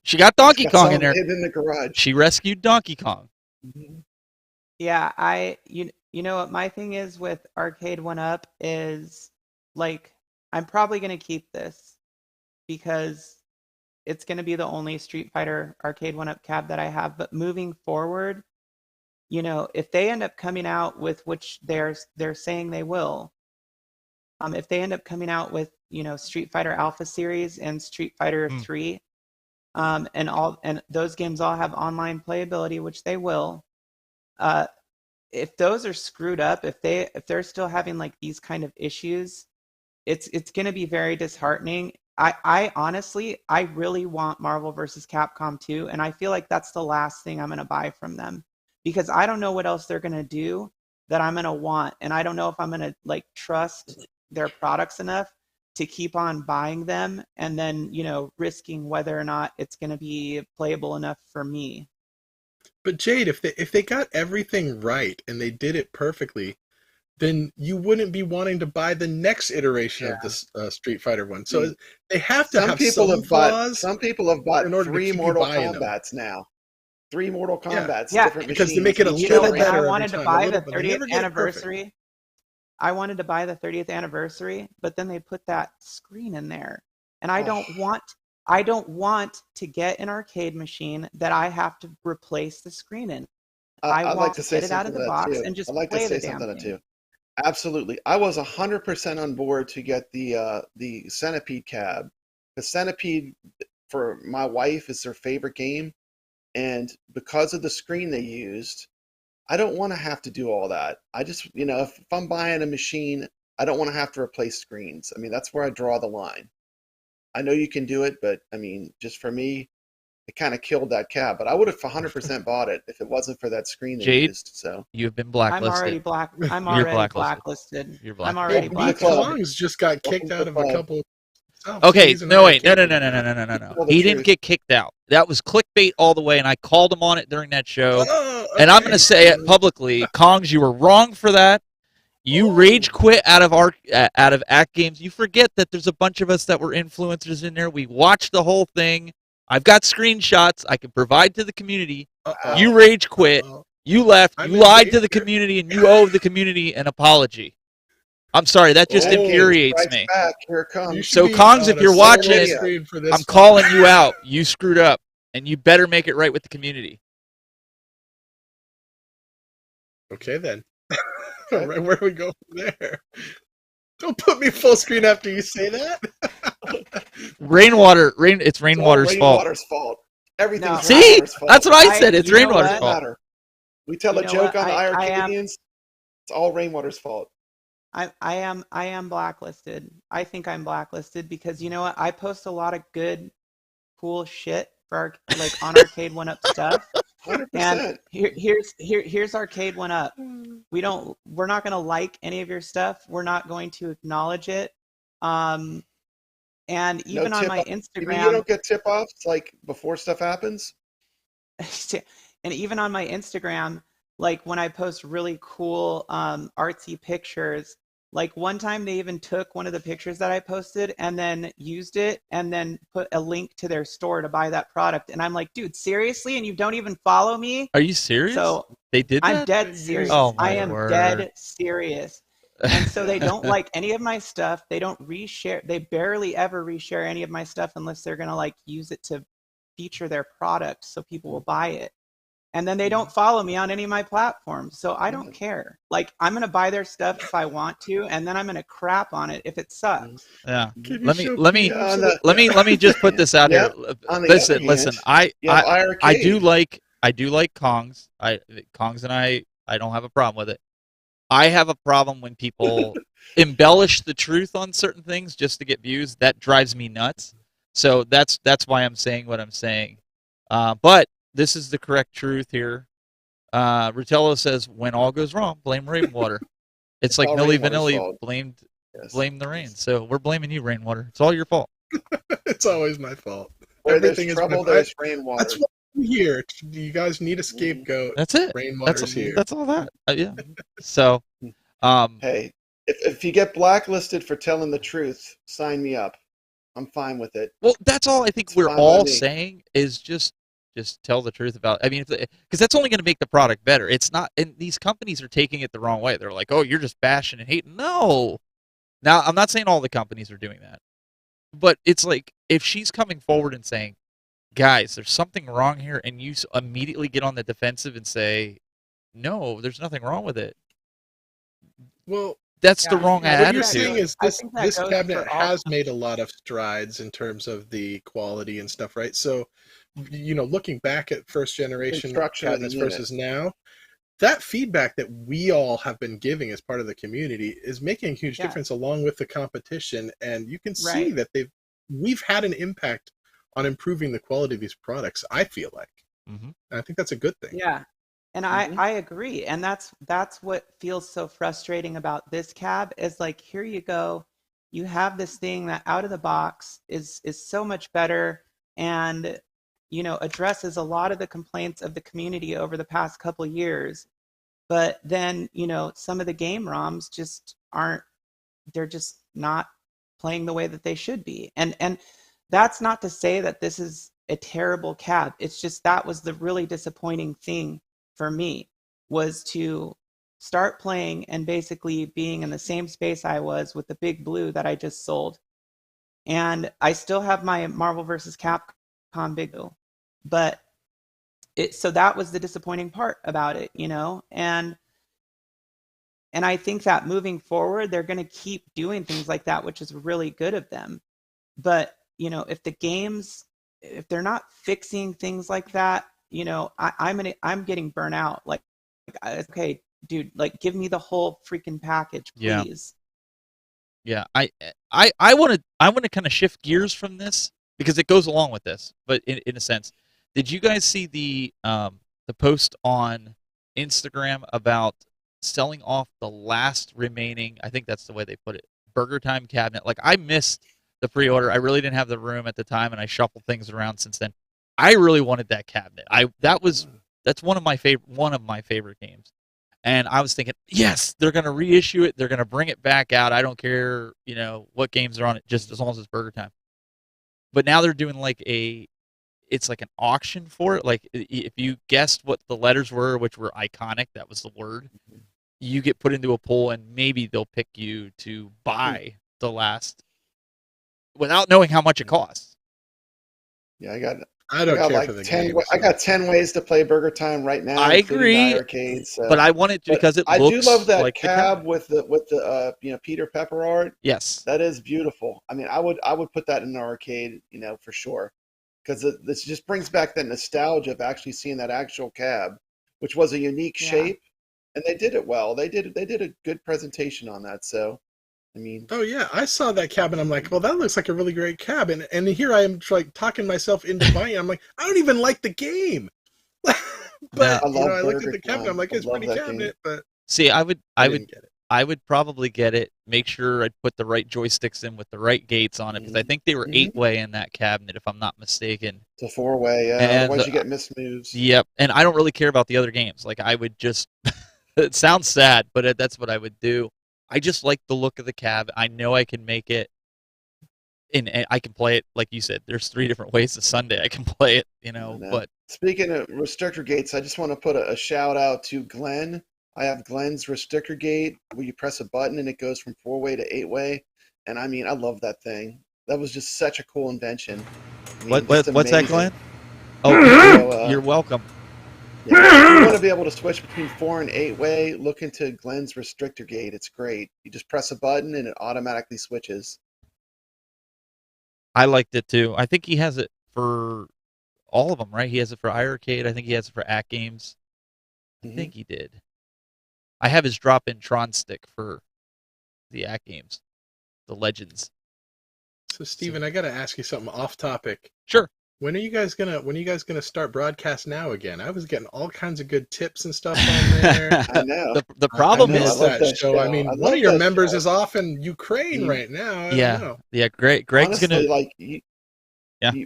She got Donkey Kong in there. In the garage. She rescued Donkey Kong. Mm-hmm. Yeah, you know what my thing is with Arcade 1-up is like I'm probably gonna keep this because it's gonna be the only Street Fighter Arcade 1-up cab that I have. But moving forward, if they end up coming out with, which they're saying they will, if they end up coming out with Street Fighter Alpha Series and Street Fighter 3, and those games all have online playability, which they will. If those are screwed up, if they're still having like these kind of issues, it's going to be very disheartening. I honestly, I really want Marvel vs. Capcom 2, and I feel like that's the last thing I'm going to buy from them because I don't know what else they're going to do that I'm going to want, and I don't know if I'm going to like trust their products enough to keep on buying them and then risking whether or not it's going to be playable enough for me. But Jade, if they got everything right and they did it perfectly, then you wouldn't be wanting to buy the next iteration of this Street Fighter one. So they have to have some flaws. Some people have bought 3 Mortal Kombats now. 3 Mortal Kombats. Yeah, different because machines. they make it a little better. I wanted to buy the 30th anniversary. I wanted to buy the 30th anniversary, but then they put that screen in there, and I don't want to get an arcade machine that I have to replace the screen in. I want to get it out of the box and just play the damn thing. Absolutely. I was 100% on board to get the Centipede cab. The Centipede for my wife is their favorite game, and because of the screen they used, I don't want to have to do all that. I just, if I'm buying a machine, I don't want to have to replace screens. I mean, that's where I draw the line. I know you can do it, but I mean, just for me, it kind of killed that cab. But I would have 100% bought it if it wasn't for that screen they Jade, used. So, you have been I'm already blacklisted. black. I'm You're already blacklisted. blacklisted. You're I'm blacklisted. already welcome to the Pete club. blacklisted. Kongs just got Welcome kicked to out the of a club. couple. Okay, He's an no, wait, no, arcade. no, no, no, no, no, no, no, no. Tell the He didn't truth. get kicked out. That was clickbait all the way, and I called him on it during that show. Oh, And I'm okay. going to say it publicly, Kongs, you were wrong for that. You rage quit out of Act Games. You forget that there's a bunch of us that were influencers in there. We watched the whole thing. I've got screenshots I can provide to the community. Uh-oh. You rage quit. Uh-oh. You left. I'm You in lied to the danger. community, and you owe the community an apology. I'm sorry. That just Oh. infuriates Strikes me. back. Here it You comes. should So, be Kongs, if on a you're silent watching, screen for this I'm one. calling you out. You screwed up, and you better make it right with the community. Okay, then. Right, where do we go from there? Don't put me full screen after you say that. It's Rainwater's fault. Rainwater's fault. Everything's No, See? Rainwater's fault. That's what I said. It's you know Rainwater's what? Doesn't fault. matter. We tell You a know joke what? on the I am Arcadians. It's all Rainwater's fault. I am blacklisted. I think I'm blacklisted because you know what? I post a lot of good, cool shit for like on Arcade One Up stuff. And 100%. here's Arcade One Up. We're not gonna like any of your stuff. We're not going to acknowledge it. And No even on tip my off. You mean you Instagram, don't get tip offs like before stuff happens? and even on my Instagram, like when I post really cool artsy pictures, like one time they even took one of the pictures that I posted and then used it and then put a link to their store to buy that product. And I'm like, dude, seriously? And you don't even follow me? Are you serious? So They did I'm that? dead serious. Oh, I my am word. dead serious. And so they don't like any of my stuff. They don't reshare. They barely ever reshare any of my stuff unless they're going to like use it to feature their product so people will buy it. And then they don't follow me on any of my platforms. So I don't care. Like I'm going to buy their stuff if I want to, and then I'm going to crap on it if it sucks. Yeah. Can you Let me show let me Pete On some of the- let me just put this out Yeah. here. On the Listen, other listen. hand, you have I do iArcade. like Kongs. Kongs and I don't have a problem with it. I have a problem when people embellish the truth on certain things just to get views. That drives me nuts. So that's why I'm saying what I'm saying. But this is the correct truth here. Rutello says, "When all goes wrong, blame Rainwater." It's like all Milli Rainwater's Vanilli fault. Yes. blamed the rain. So we're blaming you, Rainwater. It's all your fault. It's always my fault. Where Everything there's is trouble, my there's fault. rainwater. That's why I'm here. You guys need a scapegoat. That's it. Rainwater's here. That's all that. Yeah. So, Hey, if you get blacklisted for telling the truth, sign me up. I'm fine with it. well, that's all I think It's we're fine by all me. saying is just tell the truth about. I mean, because that's only going to make the product better. It's not, and these companies are taking it the wrong way. They're like, "Oh, you're just bashing and hating." No. Now, I'm not saying all the companies are doing that, but it's like if she's coming forward and saying, "Guys, there's something wrong here," and you immediately get on the defensive and say, "No, there's nothing wrong with it." Well, That's the Yeah, wrong I what think you're that attitude. saying goes- is I this think that this goes cabinet for all has made a lot of strides in terms of the quality and stuff, right? So, looking back at first generation Construction of the cabinets unit. versus now, that feedback that we all have been giving as part of the community is making a huge Yeah. difference along with the competition, and you can see Right. that we've had an impact on improving the quality of these products. I feel like, hmm and I think that's a good thing. Yeah. And Mhm. I agree. And that's what feels so frustrating about this cab is like, here you go. You have this thing that out of the box is so much better and addresses a lot of the complaints of the community over the past couple years. But then, some of the game ROMs just aren't, they're just not playing the way that they should be. And that's not to say that this is a terrible cab. It's just that was the really disappointing thing for me was to start playing and basically being in the same space I was with the big blue that I just sold. And I still have my Marvel vs. Capcom big blue, but so that was the disappointing part about it, and And I think that moving forward, they're going to keep doing things like that, which is really good of them. But, if the games, if they're not fixing things like that, I'm getting burnt out. Like, okay, dude, like give me the whole freaking package, Yeah. please. Yeah, I want to kind of shift gears from this because it goes along with this, but in a sense, did you guys see the post on Instagram about selling off the last remaining? I think that's the way they put it. Burger Time cabinet. Like I missed the pre-order. I really didn't have the room at the time, and I shuffled things around since then. I really wanted that cabinet. That's one of my favorite games. And I was thinking, yes, they're going to reissue it. They're going to bring it back out. I don't care, what games are on it, just as long as it's Burger Time. But now they're doing it's like an auction for it. Like if you guessed what the letters were, which were iconic, that was the word, you get put into a poll and maybe they'll pick you to buy the last without knowing how much it costs. Yeah, I don't care for the game. I got 10 ways to play Burger Time right now. I agree, arcade, so. but I want it because I do love that like cab with the Peter Pepper art. Yes, that is beautiful. I mean, I would put that in an arcade, for sure, because this just brings back that nostalgia of actually seeing that actual cab, which was a unique shape, and they did it well. They did a good presentation on that. So, I mean, oh yeah, I saw that cab and I'm like, well, that looks like a really great cab, and here I am like talking myself into buying it. I'm like, I don't even like the game, but I looked at the cabinet. I'm like, it's pretty cabinet, but see, I would get it. I would probably get it. Make sure I'd put the right joysticks in with the right gates on it because I think they were 8-way in that cabinet, if I'm not mistaken. It's a 4-way, yeah. And otherwise you get missed moves. Yep, and I don't really care about the other games. Like I would just, it sounds sad, but that's what I would do. I just like the look of the cab. I know I can make it, and I can play it like you said. There's 3 different ways to Sunday I can play it, But speaking of restrictor gates, I just want to put a shout out to Glenn. I have Glenn's restrictor gate where you press a button and it goes from 4-way to 8-way, and I mean I love that thing. That was just such a cool invention. I mean, what's that, Glenn? Oh, you're welcome. Yeah, if you want to be able to switch between 4 and 8-way, look into Glenn's restrictor gate. It's great. You just press a button and it automatically switches. I liked it too. I think he has it for all of them, right? He has it for iArcade. I think he has it for Act Games. I think he did. I have his drop-in Tron stick for the Act Games, the Legends. So, Steven, I got to ask you something off topic. Sure. When are you guys gonna start Broadcast Now again? I was getting all kinds of good tips and stuff on there. I know. The problem is that show. I mean, one of your members is off in Ukraine right now. I don't know. Yeah. Greg's honestly, gonna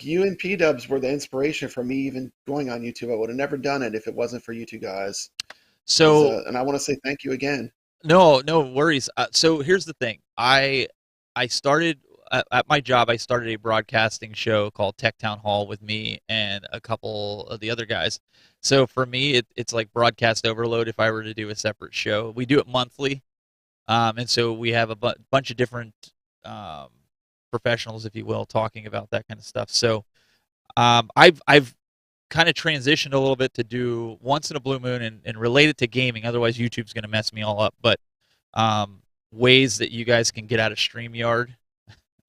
you and P Dubs were the inspiration for me even going on YouTube. I would have never done it if it wasn't for you two guys. So, and I want to say thank you again. No worries. So here's the thing. I started at my job. I started a broadcasting show called Tech Town Hall with me and a couple of the other guys. So for me, it's like broadcast overload. If I were to do a separate show, we do it monthly, and so we have a bunch of different professionals, if you will, talking about that kind of stuff. So I've kind of transitioned a little bit to do once in a blue moon and relate it to gaming. Otherwise, YouTube's going to mess me all up. But ways that you guys can get out of StreamYard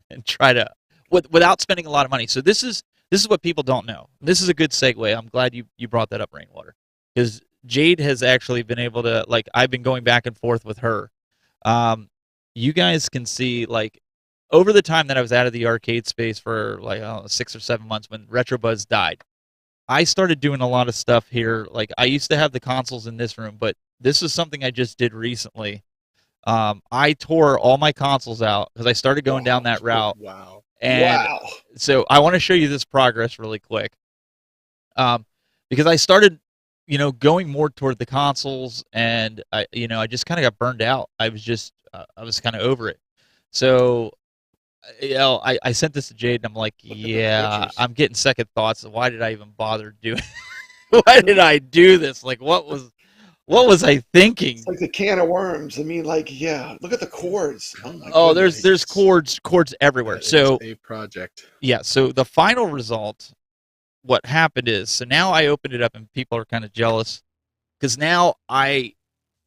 and try to without spending a lot of money. So this is what people don't know. This is a good segue. I'm glad you brought that up, Rainwater, because Jayde has actually been able to, like, I've been going back and forth with her. You guys can see, like, over the time that I was out of the arcade space for like 6 or 7 months when RetroBuzz died, I started doing a lot of stuff here. Like, I used to have the consoles in this room, but this is something I just did recently. I tore all my consoles out because I started going down that route. Wow. And so I want to show you this progress really quick. Because I started, going more toward the consoles, and I just kind of got burned out. I was kind of over it. So, I sent this to Jayde, and I'm like, yeah, I'm getting second thoughts. Why did I even bother doing? Why did I do this? Like, what was I thinking? It's like the can of worms. I mean, like, yeah, look at the cords. Oh, there's cords everywhere. So a project. Yeah. So the final result, what happened is, so now I opened it up and people are kind of jealous because now I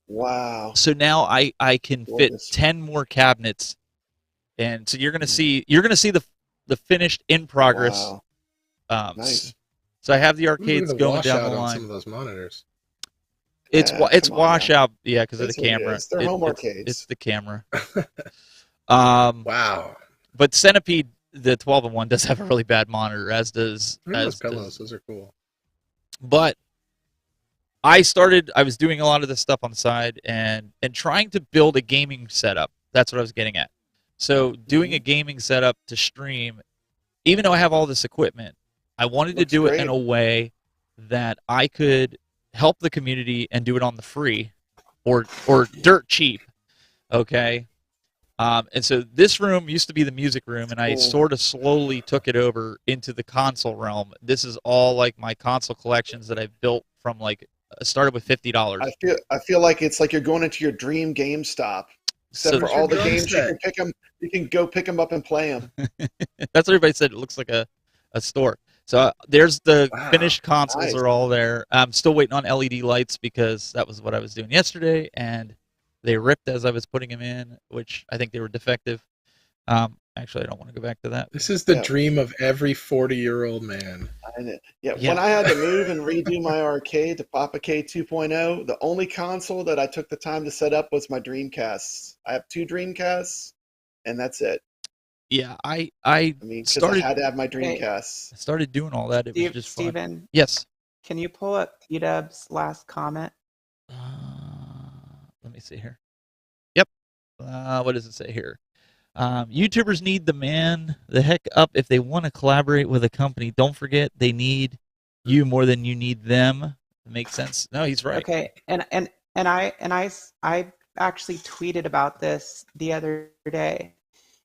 Wow. So now I can fit Gorgeous. 10 more cabinets, and so you're gonna see the finished in progress. Wow. Um, s- Nice. so I have the Ooh, look at arcades the going down the washout on some line. of those monitors. It's Come on now. washout, yeah, because of the It's what it camera. is. They're home It's arcades. the camera. Um, Wow. but Centipede, the 12-in-1 does have a really bad monitor, as does Look at those pillows. Those are cool. But I was doing a lot of this stuff on the side and trying to build a gaming setup. That's what I was getting at. So doing Hmm. a gaming setup to stream, even though I have all this equipment, I wanted to Looks do it in great. a way that I could help the community and do it on the free or dirt cheap. Okay. And so this room used to be the music room, and I Cool. sort of slowly took it over into the console realm. This is all like my console collections that I've built from like started with $50. I feel like it's like you're going into your dream GameStop. Except So for Where's your all the drum games you set? can pick them, you can go pick them up and play them. that's what everybody said. It looks like a store. So there's the Wow. finished consoles Nice. are all there. I'm still waiting on LED lights because that was what I was doing yesterday, and they ripped as I was putting them in, which I think they were defective. Actually, I don't want to go back to that. This is the Yeah. dream of every 40-year-old man. Yeah, Yeah. when I had to move and redo my arcade to Papa K 2.0, the only console that I took the time to set up was my Dreamcasts. I have two Dreamcasts, and that's it. Yeah, I I mean, because I started had to have my Hey, Dreamcasts. started doing all that. It was just fun. Steven, Yes. can you pull up P-Dub's last comment? Let me see here. Yep. What does it say here? YouTubers need the heck up if they want to collaborate with a company. Don't forget they need you more than you need them. Makes sense. No, he's right. Okay, and I actually tweeted about this the other day,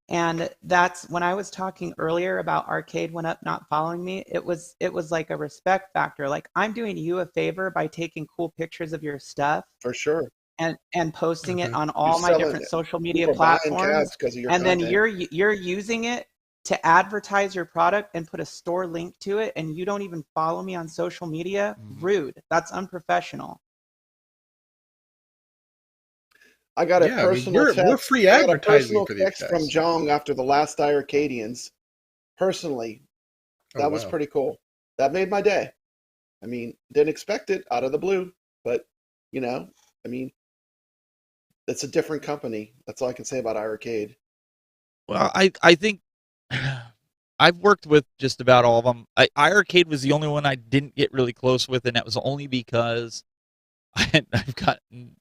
and that's when I was talking earlier about Arcade Went Up not following me. It was like a respect factor. Like, I'm doing you a favor by taking cool pictures of your stuff For sure. and posting it Hmm. on You're all my selling different it. social media People are buying cabs platforms, because of your and then content. you're using it to advertise your product and put a store link to it, and you don't even follow me on social media. Mhm. Rude. That's unprofessional. I got a Yeah, I mean, personal we're text. free I got a advertising personal for these text from guys. Jong after the last Arcadians. Personally, Oh, that was wow. pretty cool. That made my day. I mean, didn't expect it out of the blue, but you know, I mean, it's a different company. That's all I can say about iArcade. Well, I think I've worked with just about all of them. iArcade was the only one I didn't get really close with, and that was only because I've gotten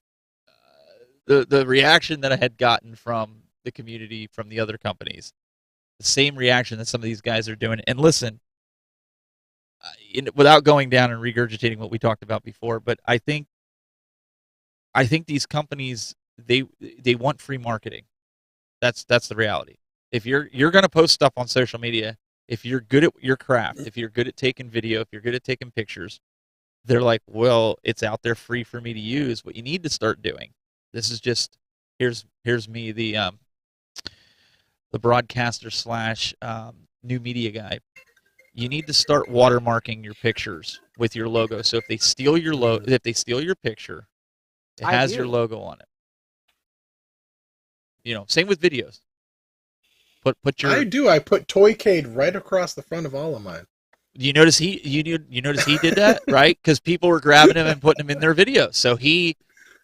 the reaction that I had gotten from the community from the other companies. The same reaction that some of these guys are doing. And listen, without going down and regurgitating what we talked about before, but I think these companies they want free marketing. That's the reality. If you're going to post stuff on social media, if you're good at your craft, if you're good at taking video, if you're good at taking pictures, they're like, well, it's out there free for me to use. What you need to start doing. This is just here's me the broadcaster slash new media guy. You need to start watermarking your pictures with your logo. So if they steal Mm. if they steal your picture, it I has your do. logo on it. Same with videos. Put I your. do. I put Toycade right across the front of all of mine. You notice he did that, right? Because people were grabbing him and putting him in their videos. So he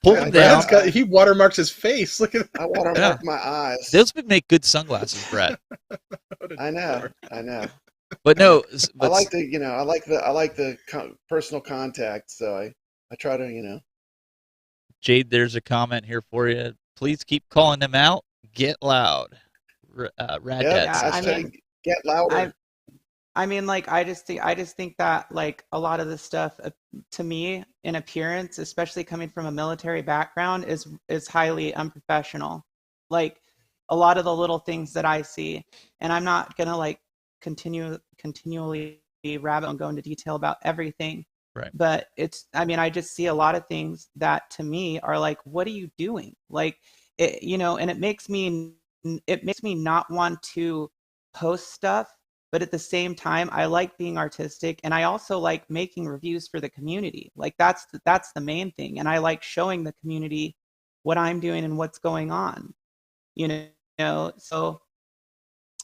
pulled I them did. down. He watermarks his face. Look at I Yeah, watermarked my eyes. those would make good sunglasses, Brett. that. I know. I know. But no, I but like the personal contact. So I try to Jade, there's a comment here for you. Please keep calling them out. Get loud. Rad Yep. Dad Yeah, says I so. mean, Hashtag get louder. I I mean, like, I just think that, like, a lot of the stuff, to me, in appearance, especially coming from a military background, is highly unprofessional. Like, a lot of the little things that I see, and I'm not gonna like continually rabbit and go into detail about everything, Right. but I mean, I just see a lot of things that to me are like, what are you doing? Like, and it makes me not want to post stuff, but at the same time, I like being artistic, and I also like making reviews for the community. Like that's the main thing, and I like showing the community what I'm doing and what's going on. You know, so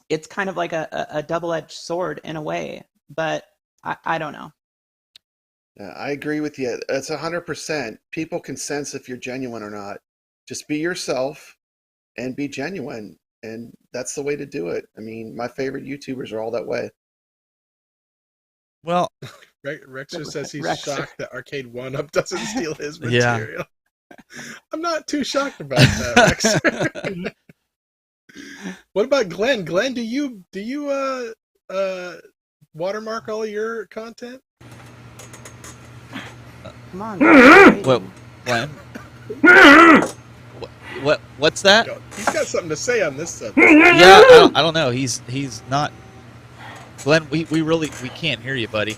it's kind of like a double-edged sword in a way, but I don't know. Yeah, I agree with you. It's 100%. People can sense if you're genuine or not. Just be yourself and be genuine, and that's the way to do it. I mean, my favorite YouTubers are all that way. Well, Rexer says he's Rexer. shocked that Arcade 1-Up doesn't steal his Yeah. material. I'm not too shocked about that, Rexer. What about Glenn? Glenn, do you watermark all of your content? Come on. Guys, what, Glenn? What's that? Yo, he's got something to say on this subject. Yeah, I don't know. He's not. Glenn, we can't hear you, buddy.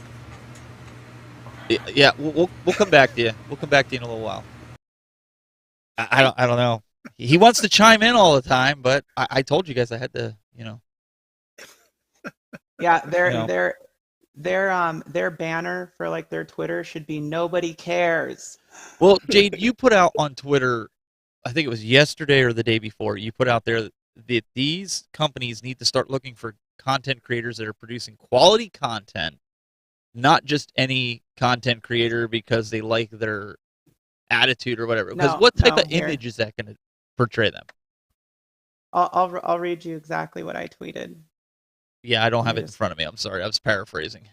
Yeah, we'll come back to you. We'll come back to you in a little while. I don't know. He wants to chime in all the time, but I told you guys I had to, Yeah, No. their banner for like their Twitter should be "Nobody cares." Well, Jade, you put out on Twitter, I think it was yesterday or the day before, you put out there that these companies need to start looking for content creators that are producing quality content, not just any content creator because they like their attitude or whatever. Because No, what type no, of here. image is that going to portray them? I'll read you exactly what I tweeted. Yeah, I don't have Let me it in just- front of me. I'm sorry. I was paraphrasing.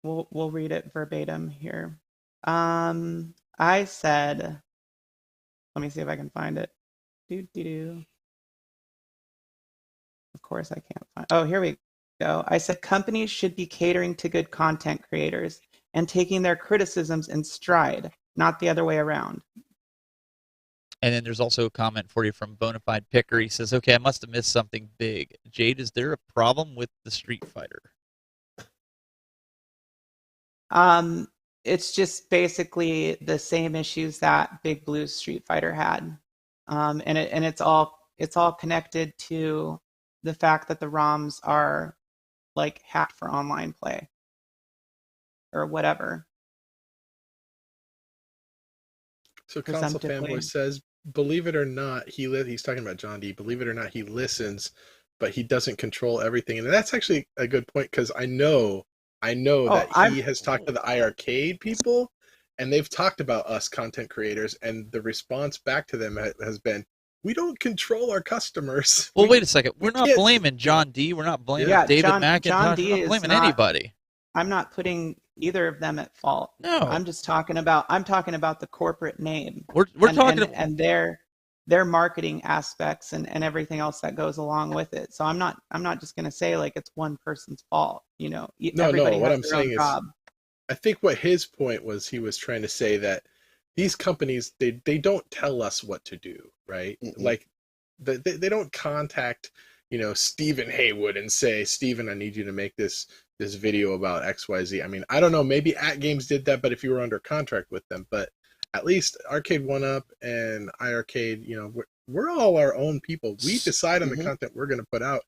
We'll read it verbatim here. I said, let me see if I can find it. Of course I can't find. Oh, here we go. I said companies should be catering to good content creators and taking their criticisms in stride, not the other way around. And then there's also a comment for you from Bonafide Picker. He says, okay, I must have missed something big. Jade, is there a problem with the Street Fighter? It's just basically the same issues that Big Blue's Street Fighter had, and it's all connected to the fact that the ROMs are like hacked for online play or whatever. So Console Presumptively. Fanboy says, believe it or not, he's talking about John D. Believe it or not, he listens, but he doesn't control everything. And that's actually a good point, because I know that he has talked to the iArcade people, and they've talked about us content creators, and the response back to them has been, we don't control our customers. Well, wait a second. We're not can't- blaming John D. We're not blaming Yeah, David John McIntosh. D We're not is blaming not- anybody. I'm not putting either of them at fault. No. I'm talking about the corporate name. We're talking about... and their marketing aspects and everything else that goes along with it. So I'm not just going to say like it's one person's fault, No, everybody what has I'm their saying own is, job. I think what his point was, he was trying to say that these companies, they don't tell us what to do, right? Mm-mm. Like they don't contact, Stephen Haywood and say, Stephen, I need you to make this video about XYZ. I mean, I don't know, maybe AtGames did that, but if you were under contract with them, but at least Arcade 1-Up and iArcade, we're all our own people. We decide on the content we're going to put out.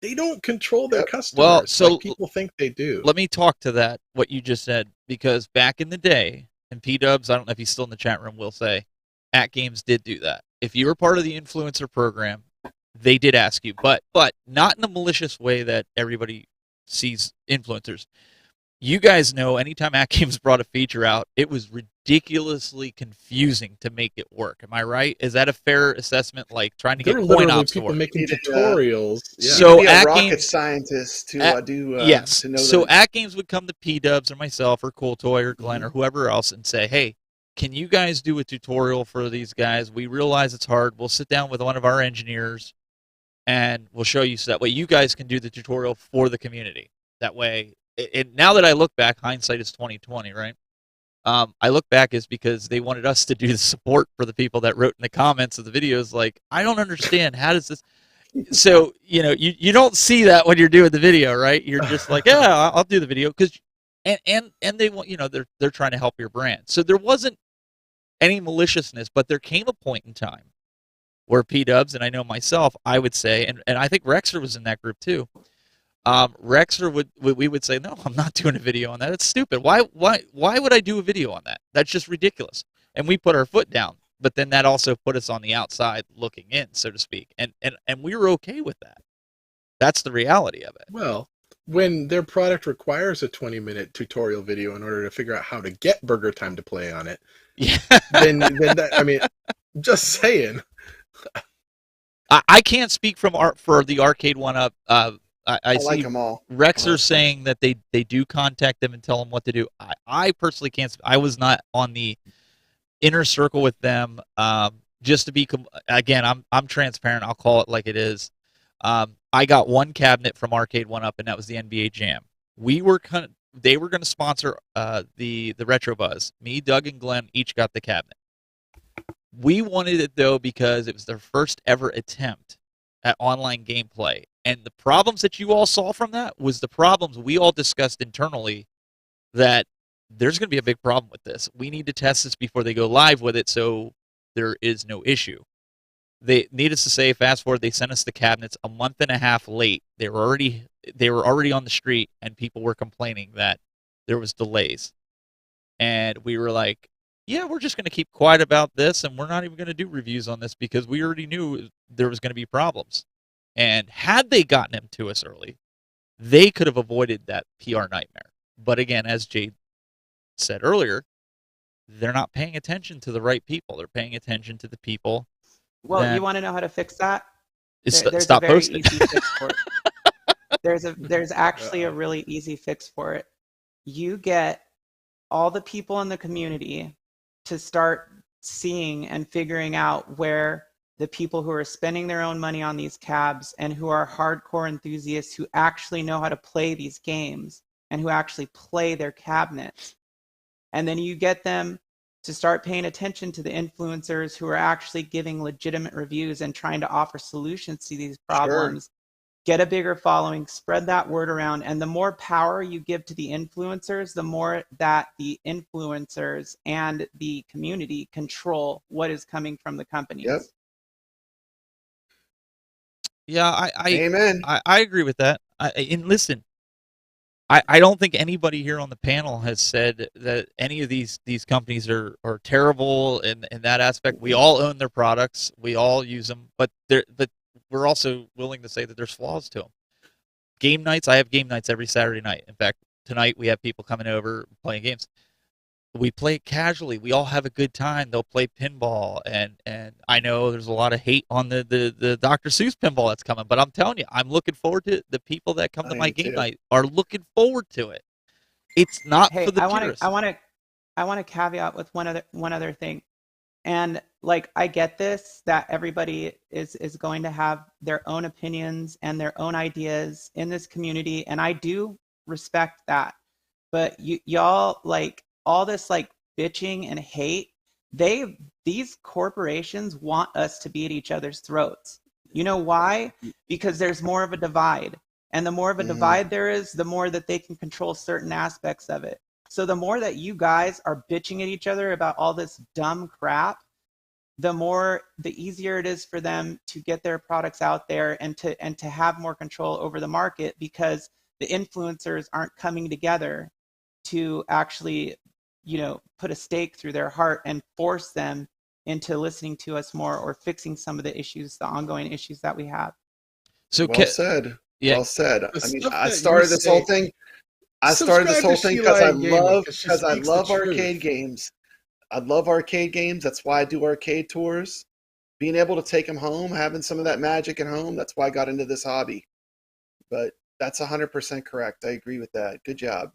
They don't control their customers. Well, so like people think they do. Let me talk to that, what you just said, because back in the day, and P-Dubs, I don't know if he's still in the chat room, will say, AtGames did do that. If you were part of the influencer program, they did ask you, but not in a malicious way that everybody sees influencers. You guys know anytime AtGames brought a feature out, it was ridiculously confusing to make it work. Am I right? Is that a fair assessment? Like trying to There get are coin literally ops to people work? making Needed, tutorials. Yeah. So be a AtGames- rocket scientist to do yes. to know So that. AtGames would come to P-Dubs or myself or Cool Toy or Glenn or whoever else and say, hey, can you guys do a tutorial for these guys? We realize it's hard. We'll sit down with one of our engineers and we'll show you so that way you guys can do the tutorial for the community. That way, now that I look back, hindsight is 20/20, right? I look back is because they wanted us to do the support for the people that wrote in the comments of the videos. Like, I don't understand. How does this? So you don't see that when you're doing the video, right? You're just like, yeah, I'll do the video because, and they want they're trying to help your brand. So there wasn't any maliciousness, but there came a point in time where P-dubs, and I know myself, I would say, and I think Rexer was in that group too. Rexer we would say, no, I'm not doing a video on that. It's stupid. Why would I do a video on that? That's just ridiculous. And we put our foot down. But then that also put us on the outside looking in, so to speak. And we were okay with that. That's the reality of it. Well, when their product requires a 20-minute tutorial video in order to figure out how to get Burger Time to play on it, Yeah. then that, I mean, just saying. I can't speak for the arcade one up. I like see them all. Rexer saying that they do contact them and tell them what to do. I personally can't. I was not on the inner circle with them. Just to be again, I'm transparent. I'll call it like it is. I got one cabinet from Arcade One Up, and that was the NBA Jam. They were going to sponsor the Retro Buzz. Me, Doug, and Glenn each got the cabinet. We wanted it though because it was their first ever attempt at online gameplay, and the problems that you all saw from that was the problems we all discussed internally. That there's going to be a big problem with this. We need to test this before they go live with it, so there is no issue. They needless to say, fast forward, they sent us the cabinets a month and a half late. They were already on the street, and people were complaining that there was delays. And we were like, yeah, we're just going to keep quiet about this, and we're not even going to do reviews on this because we already knew there was going to be problems. And had they gotten them to us early, they could have avoided that PR nightmare. But again, as Jayde said earlier, they're not paying attention to the right people. They're paying attention to the people. Well, you want to know how to fix that? There's Stop a very posting. easy fix for it. There's actually a really easy fix for it. You get all the people in the community to start seeing and figuring out where the people who are spending their own money on these cabs and who are hardcore enthusiasts who actually know how to play these games and who actually play their cabinets. And then you get them to start paying attention to the influencers who are actually giving legitimate reviews and trying to offer solutions to these problems. Sure. Get a bigger following, spread that word around, and the more power you give to the influencers, the more that the influencers and the community control what is coming from the companies. Yep. Yeah, Amen. I agree with that. And listen, I don't think anybody here on the panel has said that any of these companies are terrible in that aspect. We all own their products. We all use them. But we're also willing to say that there's flaws to them. Game nights, I have game nights every Saturday night. In fact, tonight we have people coming over playing games. We play it casually. We all have a good time. They'll play pinball, and I know there's a lot of hate on the Dr. Seuss pinball that's coming, but I'm telling you, I'm looking forward to it. The people that come to my game night are looking forward to it. It's not for the purists. I want to caveat with one other thing, and like I get this that everybody is going to have their own opinions and their own ideas in this community, and I do respect that, but y'all like. All this like bitching and hate, these corporations want us to be at each other's throats. You know why? Because there's more of a divide. And the more of a divide there is, the more that they can control certain aspects of it. So the more that you guys are bitching at each other about all this dumb crap, the easier it is for them to get their products out there and to have more control over the market, because the influencers aren't coming together to actually put a stake through their heart and force them into listening to us more or fixing some of the ongoing issues that we have. So well said. Yeah. Well said. I mean, I started this whole thing because I love arcade games. I love arcade games. That's why I do arcade tours. Being able to take them home, having some of that magic at home, that's why I got into this hobby. But that's 100% correct. I agree with that. Good job.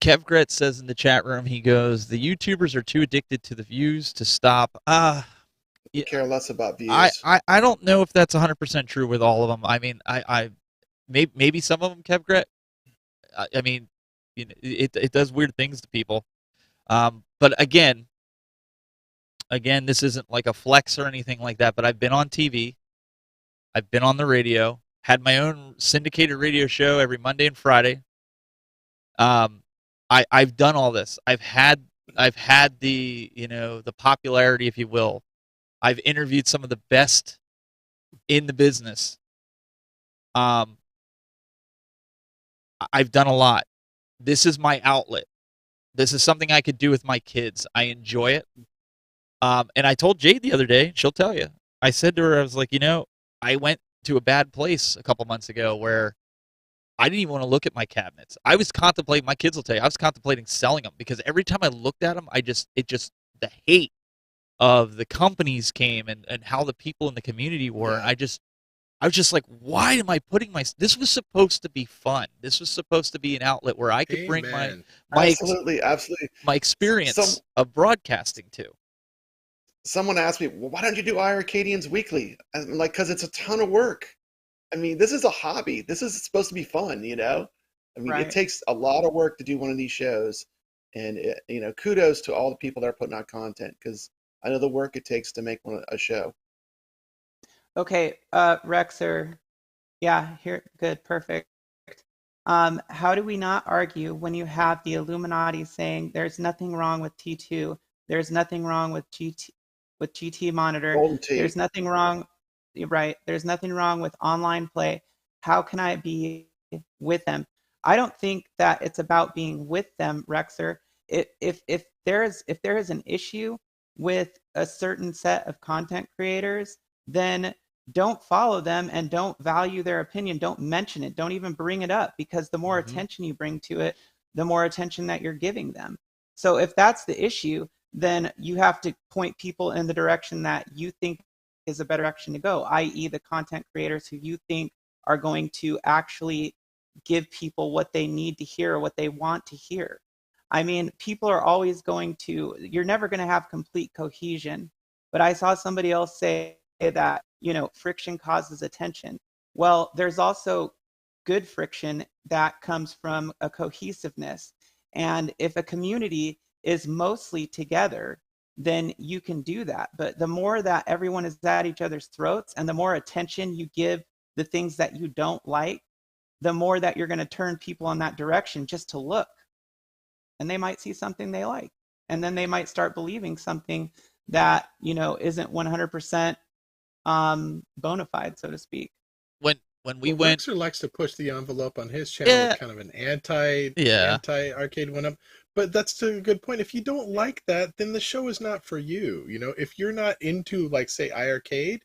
Kevgret says in the chat room, he goes, the YouTubers are too addicted to the views to stop. Care less about views. I don't know if that's 100% true with all of them. I mean, maybe some of them, Kevgret. I mean, it does weird things to people. But again, this isn't like a flex or anything like that, but I've been on TV. I've been on the radio, had my own syndicated radio show every Monday and Friday. I've done all this. I've had the the popularity, if you will, I've interviewed some of the best in the business. Um, I've done a lot. This is my outlet. This is something I could do with my kids. I enjoy it. And I told Jade the other day, she'll tell you. I said to her, I was like, I went to a bad place a couple months ago where I didn't even want to look at my cabinets. I was contemplating, my kids will tell you, I was contemplating selling them because every time I looked at them, the hate of the companies came and how the people in the community were. Yeah. And I was just like, why am I putting this was supposed to be fun. This was supposed to be an outlet where I could bring Amen. absolutely. my experience Some- of broadcasting to. Someone asked me, well, why don't you do iArcadians weekly? I'm like, because it's a ton of work. I mean, this is a hobby. This is supposed to be fun, I mean, Right. it takes a lot of work to do one of these shows. And, kudos to all the people that are putting out content because I know the work it takes to make a show. Okay, Rexer. Yeah, here, good, perfect. How do we not argue when you have the Illuminati saying there's nothing wrong with T2, there's nothing wrong with GT Monitor, Golden Tea. there's nothing wrong, right? There's nothing wrong with online play. How can I be with them? I don't think that it's about being with them, Rexer. If there is an issue with a certain set of content creators, then don't follow them and don't value their opinion. Don't mention it. Don't even bring it up because the more attention you bring to it, the more attention that you're giving them. So if that's the issue, then you have to point people in the direction that you think is a better direction to go, i.e. the content creators who you think are going to actually give people what they need to hear or what they want to hear. I mean, people are always you're never going to have complete cohesion. But I saw somebody else say that, friction causes attention. Well, there's also good friction that comes from a cohesiveness. And if a community is mostly together, then you can do that. But the more that everyone is at each other's throats and the more attention you give the things that you don't like, the more that you're going to turn people in that direction just to look. And they might see something they like. And then they might start believing something that, isn't 100% bona fide, so to speak. When we went, Rexer likes to push the envelope on his channel with kind of an anti-arcade one-up. But that's a good point. If you don't like that, then the show is not for you. If you're not into, like, say, iArcade,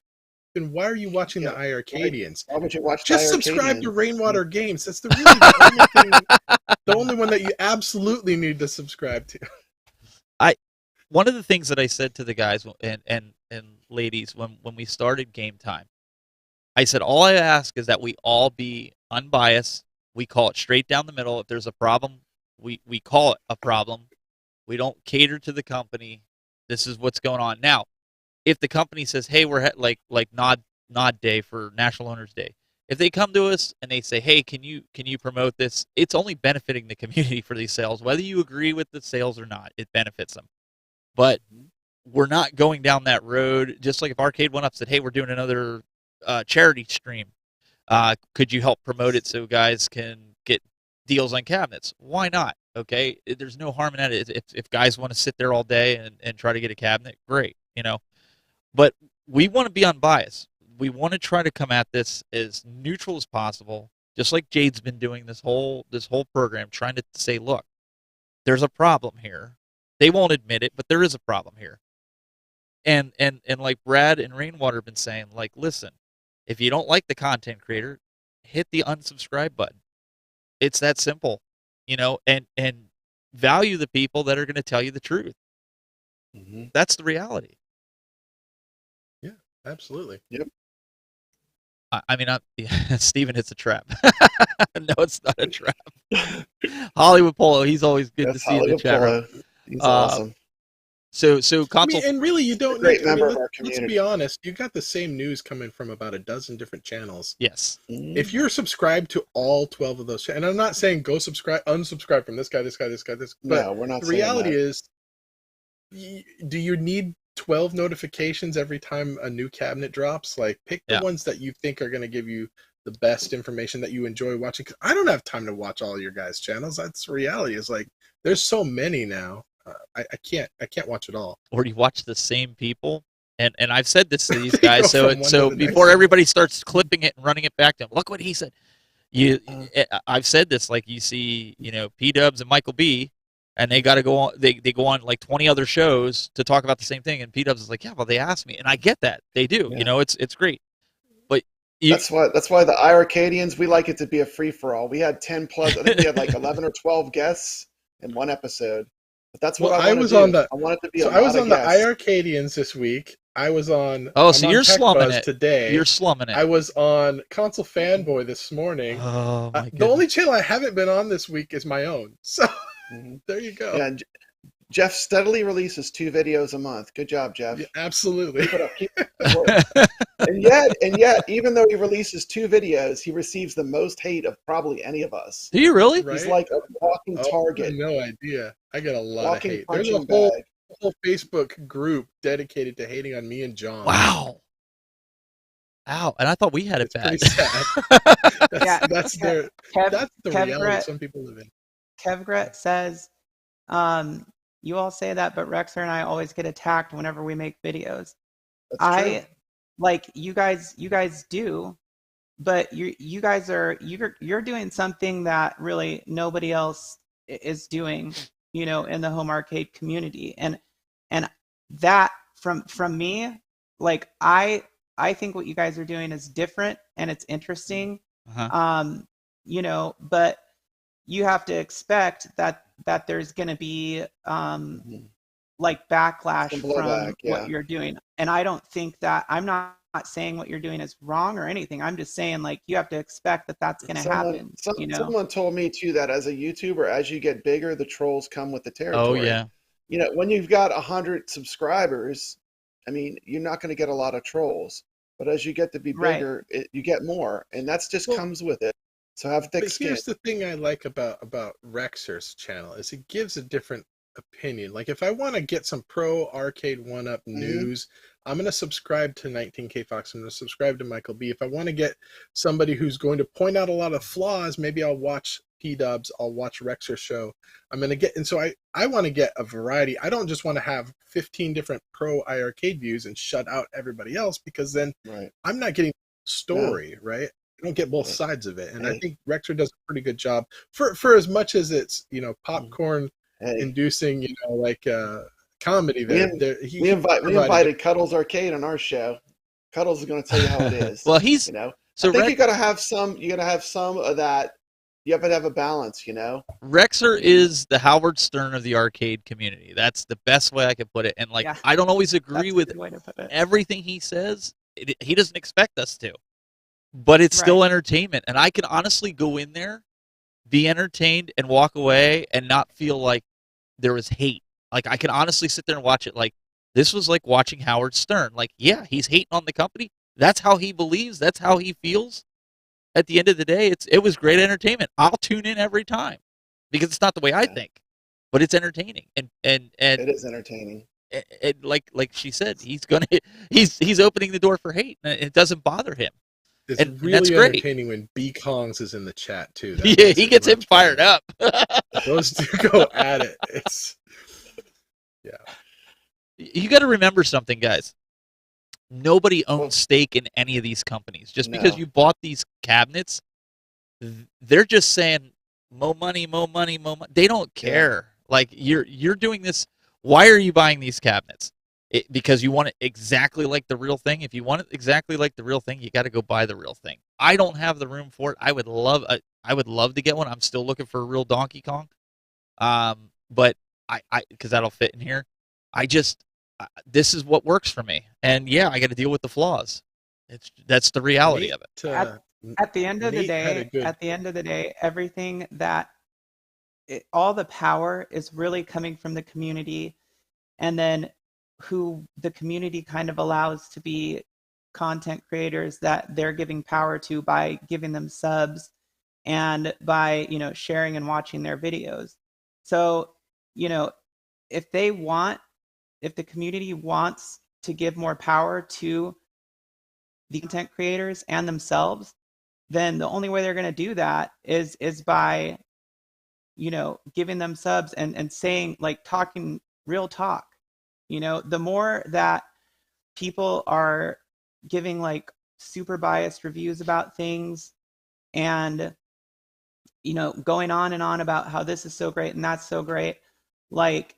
then why are you watching the iArcadians? Why would you watch Just the subscribe to iArcadians? Rainwater Games. That's really the only thing, the only one that you absolutely need to subscribe to. One of the things that I said to the guys and ladies when we started Game Time, I said all I ask is that we all be unbiased. We call it straight down the middle. If there's a problem, we call it a problem. We don't cater to the company. This is what's going on. Now, if the company says, "Hey, we're like nod day for National Owners Day," if they come to us and they say, "Hey, can you promote this?" It's only benefiting the community for these sales. Whether you agree with the sales or not, it benefits them. But we're not going down that road. Just like if Arcade One Up said, "Hey, we're doing another charity stream. Could you help promote it so guys can get deals on cabinets?" Why not? Okay, there's no harm in that. If guys want to sit there all day and try to get a cabinet, great, But we want to be unbiased. We want to try to come at this as neutral as possible, just like Jade's been doing this whole program, trying to say, look, there's a problem here. They won't admit it, but there is a problem here. And like Brad and Rainwater have been saying, like, listen, if you don't like the content creator, hit the unsubscribe button. It's that simple, and value the people that are going to tell you the truth. Mm-hmm. That's the reality. Yeah, absolutely. Yep. I mean, Steven hits a trap. No, it's not a trap. Hollywood Polo, he's always good to see in the chat room. He's awesome. So console. And really, you don't Great need. member of our Let's community. be honest. You got the same news coming from about a dozen different channels. Yes. Mm-hmm. If you're subscribed to all 12 of those, and I'm not saying go unsubscribe from this guy, but No, we're not the saying reality that. is, do you need 12 notifications every time a new cabinet drops? Like, pick the ones that you think are going to give you the best information that you enjoy watching. 'Cause I don't have time to watch all your guys' channels. That's the reality. It's like there's so many now. I can't watch it all. Or do you watch the same people And I've said this to these You go guys, from one to so the next before one. everybody starts clipping it and running it back to them, look what he said. You, Uh, I've said this, like you see, P Dubs and Michael B, and they got to go on. They go on like 20 other shows to talk about the same thing, and P Dubs is like, yeah, well, they asked me, and I get that they do. yeah. It's great, but you, That's why the iArcadians, we like it to be a free for all. We had 10 plus. I think we had like 11 or 12 guests in one episode. But that's what Well, I I want to was on do. the I want it to be a so I was lot of on the guests. iArcadians this week. I'm so on you're Tech slumming Buzz it. today. You're slumming it. I was on Console Fanboy this morning. Oh my The only goodness. channel I haven't been on this week is my own. So Mhm. there you go. Yeah, and Jeff steadily releases 2 videos a month. Good job, Yeah, Jeff. absolutely. Keep it up. Keep it up. And yet, even though he releases 2 videos, he receives the most hate of probably any of us. Do you really? He's Right? like a walking Oh, I target, have no idea. I get a lot of walking hate. There's a punching bag. whole Facebook group dedicated to hating on me and John. Wow. Wow. And I thought we had it It's pretty bad. sad. Yeah, That's Kev, that's the reality Kevgret, some people live in. Kevgret says, you all say that, but Rexer and I always get attacked whenever we make videos. That's true. I like you guys do, but you guys are you're doing something that really nobody else is doing, in the home arcade community. And that from me, like I think what you guys are doing is different and it's interesting. Uh-huh. But you have to expect that there's going to be Mhm. like backlash Some from blowback, yeah. what you're doing. And I don't think that I'm not saying what you're doing is wrong or anything. I'm just saying, like, you have to expect that that's going to happen, Someone told me too that as a YouTuber, as you get bigger, the trolls come with the Oh territory. yeah. When you've got 100 subscribers, I mean, you're not going to get a lot of trolls. But as you get to be Right. bigger, you get more, and that's just Well, comes with it. So have thick But skin. here's the thing I like about Rexer's channel is it gives a different opinion. Like if I want to get some pro arcade one up news, I'm going to subscribe to 19K Fox. I'm going to subscribe to Michael B. If I want to get somebody who's going to point out a lot of flaws, maybe I'll watch P Dubs. I'll watch Rexer's show. I'm going to get, and so I want to get a variety. I don't just want to have 15 different pro iArcade views and shut out everybody else because then Right. I'm not getting story, right? I don't get both Right. sides of it, and I Hey. think Rexer does a pretty good job for as much as it's popcorn Hey, inducing, like comedy. we, we invited Cuddles Arcade on our show. Cuddles is going to tell you how it is. Well, he's I so think Rex, you got to have some. You got to have some of that. You have to have a balance. Rexer is the Howard Stern of the arcade community. That's the best way I can put it. And like, Yeah. I don't always agree That's a with good way to put it. everything he says. He doesn't expect us to, but it's still Right. entertainment. And I can honestly go in there, be entertained, and walk away and not feel like there was hate. Like I can honestly sit there and watch it. Like this was like watching Howard Stern. Like, yeah, he's hating on the company. That's how he believes. That's how he feels. At the end of the day, it was great entertainment. I'll tune in every time because it's not the way I Yeah. think, but it's entertaining. And It is entertaining. like she said, he's opening the door for hate, and it doesn't bother him. It's and really that's great. entertaining when B Kongs is in the chat too. That Yeah, makes he it gets him much fired better. up. Those two go at it. It's You got to remember something, guys. Nobody owns Well, stake in any of these companies. Just because No. you bought these cabinets, they're just saying more money, more money, more money. They don't Yeah. care. Like you're doing this. Why are you buying these cabinets? Because you want it exactly like the real thing. If you want it exactly like the real thing, you got to go buy the real thing. I don't have the room for it. I would love to get one. I'm still looking for a real Donkey Kong. But I because that'll fit in here. This is what works for me. And yeah, I got to deal with the flaws. That's the reality of it. At the end of the Nate had a good- day, everything that all the power is really coming from the community, and then who the community kind of allows to be content creators that they're giving power to by giving them subs and by sharing and watching their videos. So if the community wants to give more power to the content creators and themselves, then the only way they're going to do that is by giving them subs and saying, like, talking real talk. The more that people are giving like super biased reviews about things, and going on and on about how this is so great and that's so great. Like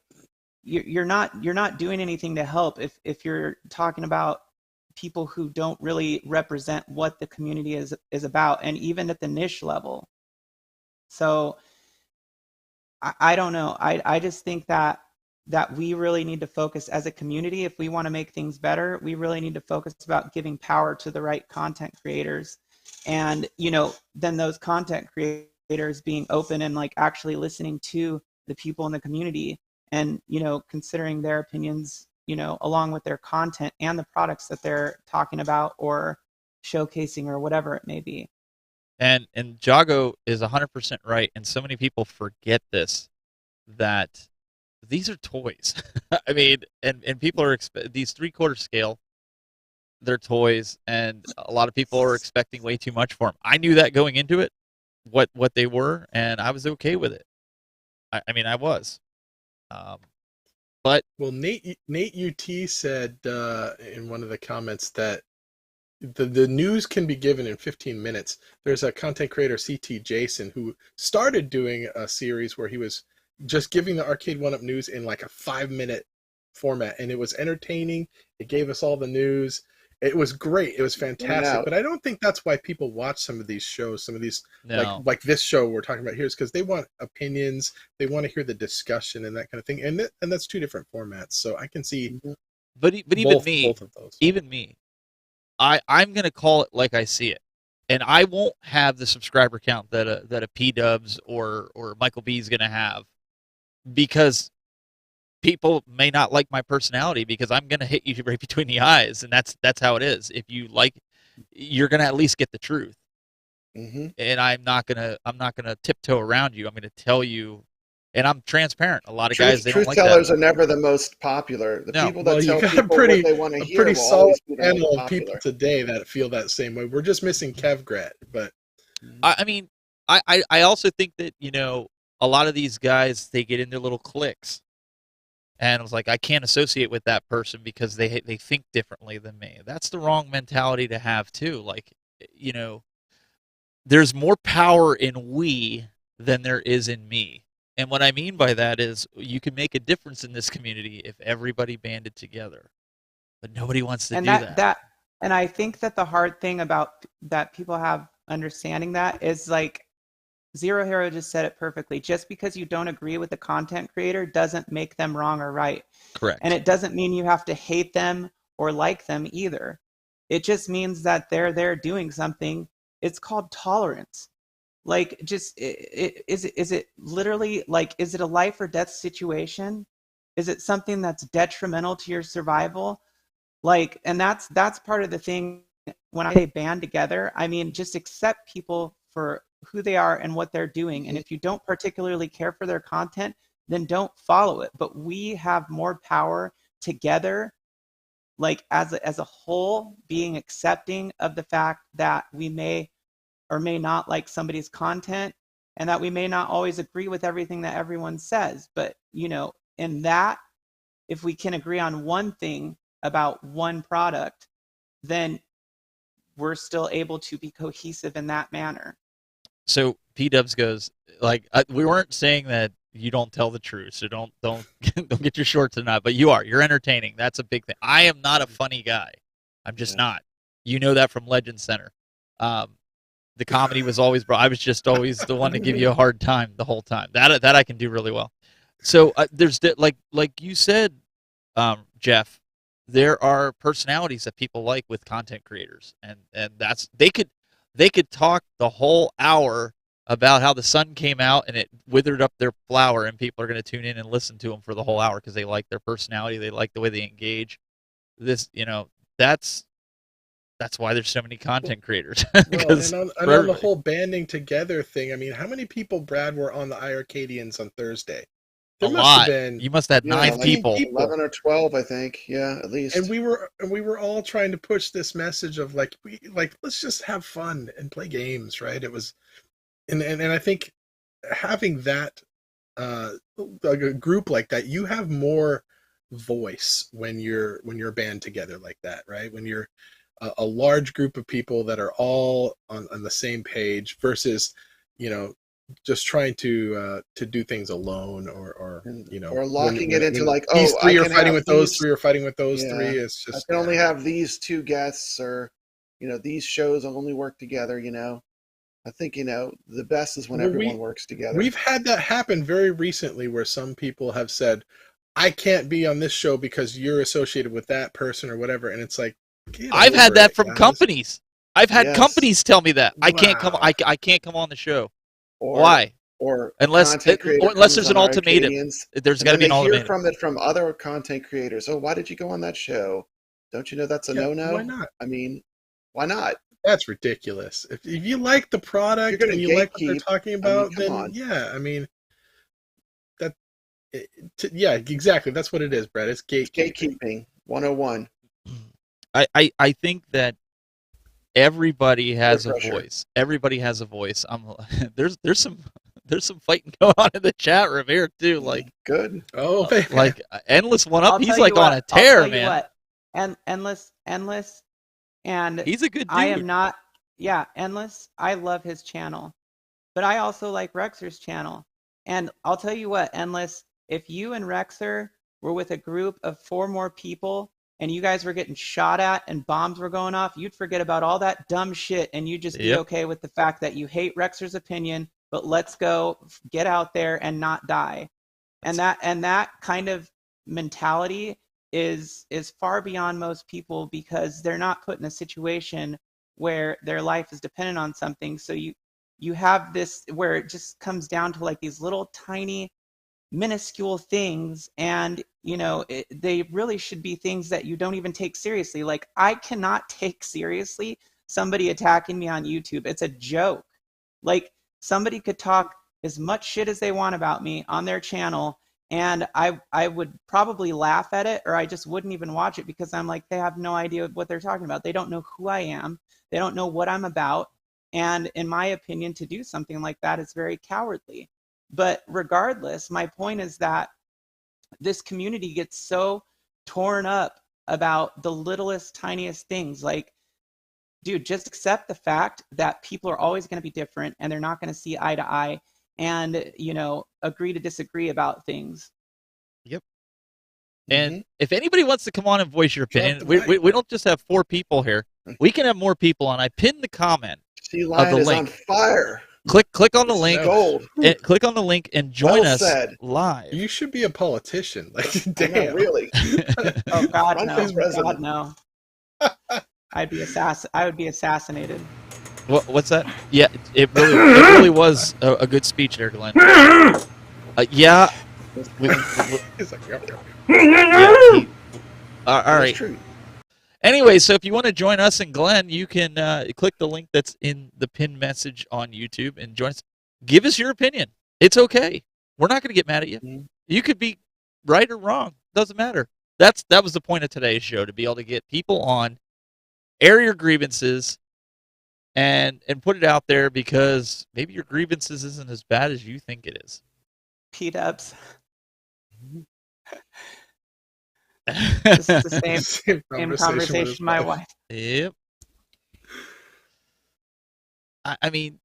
you're not doing anything to help if you're talking about people who don't really represent what the community is about, and even at the niche level. So I don't know. I just think that we really need to focus as a community. If we want to make things better, we really need to focus about giving power to the right content creators, and then those content creators being open and like actually listening to the people in the community, and considering their opinions, along with their content and the products that they're talking about or showcasing or whatever it may be. And Jago is 100% right, and so many people forget this, that these are toys. I mean, and people are these 3/4 scale, they're toys, and a lot of people are expecting way too much for them. I knew that going into it, what they were, and I was okay with it. I mean, I was. But Well, Nate UT said in one of the comments that the news can be given in 15 minutes. There's a content creator, CT Jason, who started doing a series where he was just giving the Arcade 1-Up news in like a 5-minute format, and it was entertaining. It gave us all the news. It was great. It was fantastic. But I don't think that's why people watch some of these shows, some of these no. like this show we're talking about here, is because they want opinions, they want to hear the discussion and that kind of thing. And that's two different formats. So I can see but even me, both of those. Even me, I'm gonna call it like I see it, and I won't have the subscriber count that a P Dubs or Michael B is gonna have, because people may not like my personality, because I'm gonna hit you right between the eyes, and that's how it is. If you like, you're gonna at least get the truth, and I'm not gonna tiptoe around you. I'm gonna tell you, and I'm transparent. A lot of guys, they don't like that. Truth tellers are never the most popular. The people that tell people what they want to hear will always be the most popular. Of people today that feel that same way. We're just missing Kevgrat, but I mean, I also think that a lot of these guys, they get in their little cliques, and I was like, I can't associate with that person because they think differently than me. That's the wrong mentality to have too. Like, there's more power in we than there is in me. And what I mean by that is, you can make a difference in this community if everybody banded together. But nobody wants to do that. And I think that the hard thing about that people have understanding that is, like, Zero Hero just said it perfectly. Just because you don't agree with the content creator doesn't make them wrong or right. Correct. And it doesn't mean you have to hate them or like them either. It just means that they're doing something. It's called tolerance. Like, just is it literally, like, is it a life or death situation? Is it something that's detrimental to your survival? Like, and that's part of the thing when I say band together. I mean, just accept people for who they are and what they're doing. And if you don't particularly care for their content, then don't follow it. But we have more power together, like as a whole, being accepting of the fact that we may or may not like somebody's content, and that we may not always agree with everything that everyone says. But, in that, if we can agree on one thing about one product, then we're still able to be cohesive in that manner. So P-Dubs goes, like, we weren't saying that you don't tell the truth, so don't don't get your shorts in that, but you're entertaining. That's a big thing. I am not a funny guy. I'm just not. You know that from Legend Center. The comedy was always I was just always the one to give you a hard time the whole time. That I can do really well. So there's like you said, Jeff, there are personalities that people like with content creators, and that's they could talk the whole hour about how the sun came out and it withered up their flower, and people are going to tune in and listen to them for the whole hour because they like their personality, they like the way they engage. This, that's why there's so many content creators. Well, and on the whole banding together thing, I mean, how many people, Brad, were on the iArcadians on Thursday? There must have been. You must have had 9 people. 11 or 12, I think. Yeah, at least. And we were all trying to push this message of like let's just have fun and play games, right? It was, and I think having that a group like that, you have more voice when you're a band together like that, right? When you're a large group of people that are all on the same page versus, just trying to do things alone, or or locking it into when like, these oh, I three are can fighting have with those these. three are fighting with those Yeah, three. It's I just can only have these two guests, or these shows only work together. I think the best is when Well, everyone works together. we've had that happen very recently where some people have said, I can't be on this show because you're associated with that person or whatever, and it's like, get I've had over that it, from guys. companies. I've had Yes. companies tell me that I can't come. Wow. I can't come on the show. Or Why? or Unless content creator unless comes there's on an ultimatum. Arcadians, There's and got to then be they an hear ultimatum. from it from other content creators. Oh, why did you go on that show? Don't you know that's a Yeah, no-no? why not? I mean, why not? That's ridiculous. If you like the product gonna and you like what they're gatekeep, talking I mean, about, come then on. yeah, I mean, yeah, exactly. That's what it is, Brett. It's gatekeeping. Gatekeeping 101. I think that everybody has Peer a pressure. voice. Everybody has a voice. there's some fighting going on in the chat room here too. Like Good. Oh, like endless one up. I'll He's tell like you on what, a tear, man. what. Endless, and He's a good dude. I am not. Yeah, Endless. I love his channel, but I also like Rexer's channel. And I'll tell you what, Endless. If you and Rexer were with a group of 4 more people and you guys were getting shot at and bombs were going off, you'd forget about all that dumb shit and you'd just be Yep. okay with the fact that you hate Rexer's opinion, but let's go get out there and not die. And that kind of mentality is far beyond most people because they're not put in a situation where their life is dependent on something. So you have this where it just comes down to like these little tiny minuscule things, and they really should be things that you don't even take seriously. Like, I cannot take seriously somebody attacking me on YouTube. It's a joke. Like, somebody could talk as much shit as they want about me on their channel, and I would probably laugh at it, or I just wouldn't even watch it because I'm like, they have no idea what they're talking about. They don't know who I am. They don't know what I'm about. And in my opinion, to do something like that is very cowardly. But regardless, my point is that this community gets so torn up about the littlest, tiniest things. Like, dude, just accept the fact that people are always going to be different and they're not going to see eye to eye and, agree to disagree about things. Yep. And if anybody wants to come on and voice your opinion, we don't just have 4 people here. We can have more people on. I pinned the comment Sea-Lion of the is link. on fire. Click on the link. Gold. And click on the link and join Well us said. live. You should be a politician. Like, I damn. know, really. Oh God, Run no! for president. God, no! I would be assassinated. What's that? Yeah, it really was a good speech there, Glenn. Yeah. He's like, yep. Yeah, all That's right. true. Anyway, so if you want to join us and Glenn, you can click the link that's in the pinned message on YouTube and join us. Give us your opinion. It's okay. We're not going to get mad at you. Mhm. You could be right or wrong. Doesn't matter. That was the point of today's show, to be able to get people on, air your grievances, and put it out there, because maybe your grievances isn't as bad as you think it is. P-dubs. This is the same conversation with my wife. Yep. I mean,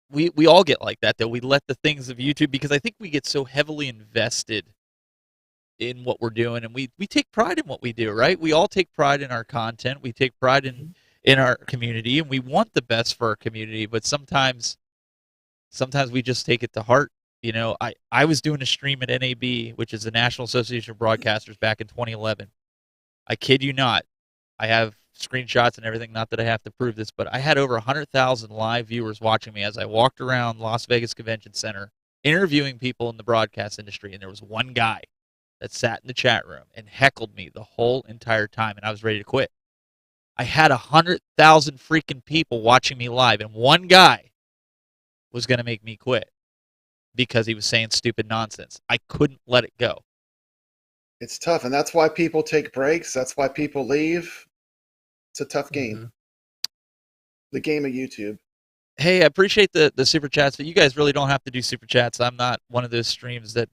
we all get like that, though. We let the things of YouTube, because I think we get so heavily invested in what we're doing, and we take pride in what we do, right? We all take pride in our content. We take pride in our community, and we want the best for our community, but sometimes we just take it to heart. I was doing a stream at NAB, which is the National Association of Broadcasters, back in 2011. I kid you not. I have screenshots and everything, not that I have to prove this, but I had over 100,000 live viewers watching me as I walked around Las Vegas Convention Center interviewing people in the broadcast industry, and there was one guy that sat in the chat room and heckled me the whole entire time, and I was ready to quit. I had 100,000 freaking people watching me live, and one guy was going to make me quit because he was saying stupid nonsense. I couldn't let it go. It's tough, and that's why people take breaks. That's why people leave. It's a tough game. Mm-hmm. The game of YouTube. Hey, I appreciate the super chats, but you guys really don't have to do super chats. I'm not one of those streams that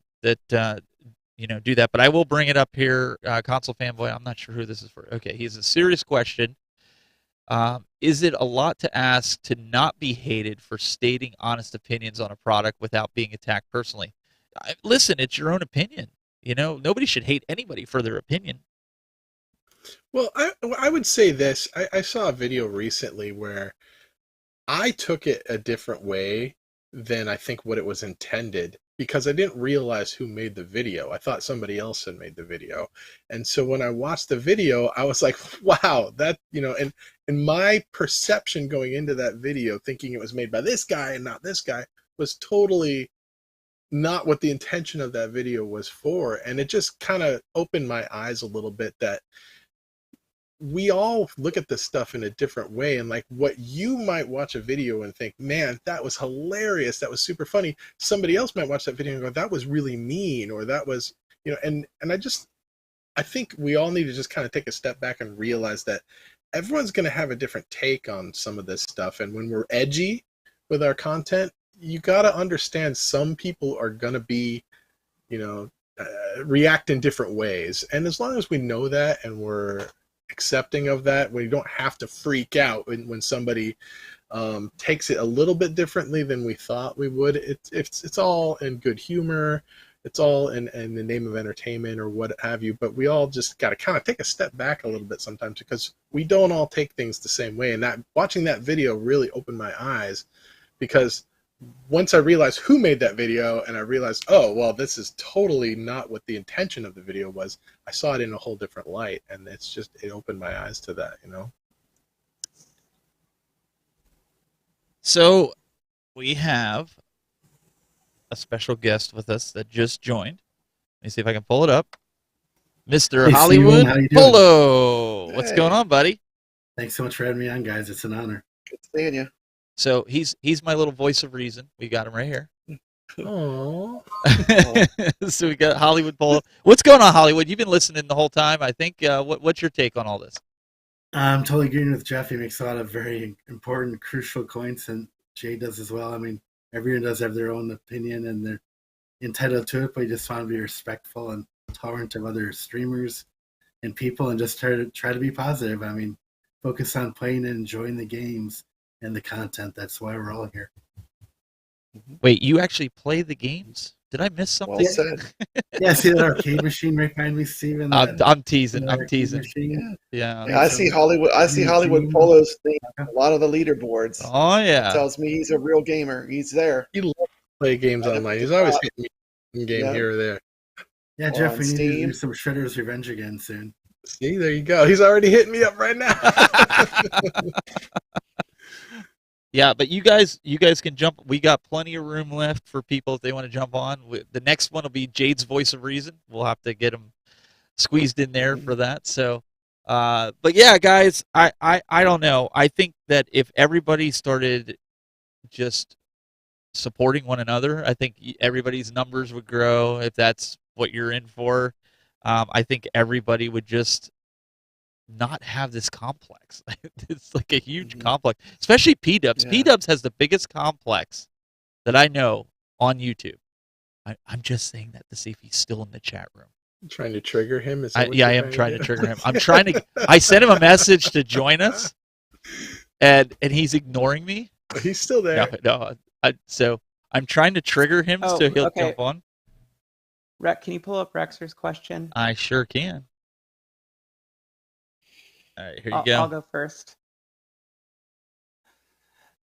do that. But I will bring it up here. Console fanboy. I'm not sure who this is for. Okay, he's a serious question. Is it a lot to ask to not be hated for stating honest opinions on a product without being attacked personally? Listen, it's your own opinion. Nobody should hate anybody for their opinion. Well, I would say this. I saw a video recently where I took it a different way than I think what it was intended, because I didn't realize who made the video. I thought somebody else had made the video. And so when I watched the video, I was like, wow, and my perception going into that video, thinking it was made by this guy and not this guy, was totally not what the intention of that video was for. And it just kind of opened my eyes a little bit that we all look at this stuff in a different way. And like, what you might watch a video and think, man, that was hilarious, that was super funny, somebody else might watch that video and go, that was really mean, or that was, and I think we all need to just kind of take a step back and realize that everyone's going to have a different take on some of this stuff. And when we're edgy with our content, you got to understand some people are going to be, react in different ways. And as long as we know that and we're accepting of that, we don't have to freak out when somebody takes it a little bit differently than we thought we would. It's all in good humor. It's all in the name of entertainment or what have you. But we all just got to kind of take a step back a little bit sometimes, because we don't all take things the same way. And that watching that video really opened my eyes, because once I realized who made that video and I realized, oh, well, this is totally not what the intention of the video was, I saw it in a whole different light. And it opened my eyes to that, So we have a special guest with us that just joined. Let me see if I can pull it up. Mr. Hey, Hollywood Steven, how you doing? Polo. What's Hey. going on, buddy? Thanks so much for having me on, guys. It's an honor. Good seeing you. So he's my little voice of reason. We got him right here. Oh, So we got Hollywood Polo. What's going on, Hollywood? You've been listening the whole time, I think. What's your take on all this? I'm totally agreeing with Jeff. He makes a lot of very important, crucial points, and Jay does as well. I mean, everyone does have their own opinion, and they're entitled to it, but you just want to be respectful and tolerant of other streamers and people, and just try to be positive. I mean, focus on playing and enjoying the games and the content. That's why we're all here. Wait, you actually play the games? Did I miss something? Well said. Yeah, see that arcade machine right behind me, Steven? I'm teasing. That I'm arcade teasing. machine? Yeah. Yeah, I see Hollywood. I see Hollywood Polo's thing on a lot of the leaderboards. Oh yeah. Tells me he's a real gamer. He's there. he loves to play games online. He's always hitting me in game Yeah. here or there. Yeah, Or Jeff, on we need to Steam. do some Shredder's Revenge again soon. See, there you go. He's already hitting me up right now. Yeah, but you guys can jump. We got plenty of room left for people if they want to jump on. The next one will be Jade's voice of reason. We'll have to get him squeezed in there for that. So, but yeah, guys, I don't know. I think that if everybody started just supporting one another, I think everybody's numbers would grow. If that's what you're in for, I think everybody would just not have this complex. It's like a huge complex, especially P-Dubs. Yeah. P-Dubs has the biggest complex that I know on YouTube. I'm just saying that to see if he's still in the chat room. Trying to trigger him? Is I that what you're am trying to do? trigger him. I'm trying to. I sent him a message to join us, and he's ignoring me. He's still there. No. So I'm trying to trigger him Oh, so he'll okay. jump on. Can you pull up Rexer's question? I sure can. All right, here you I'll go. go first.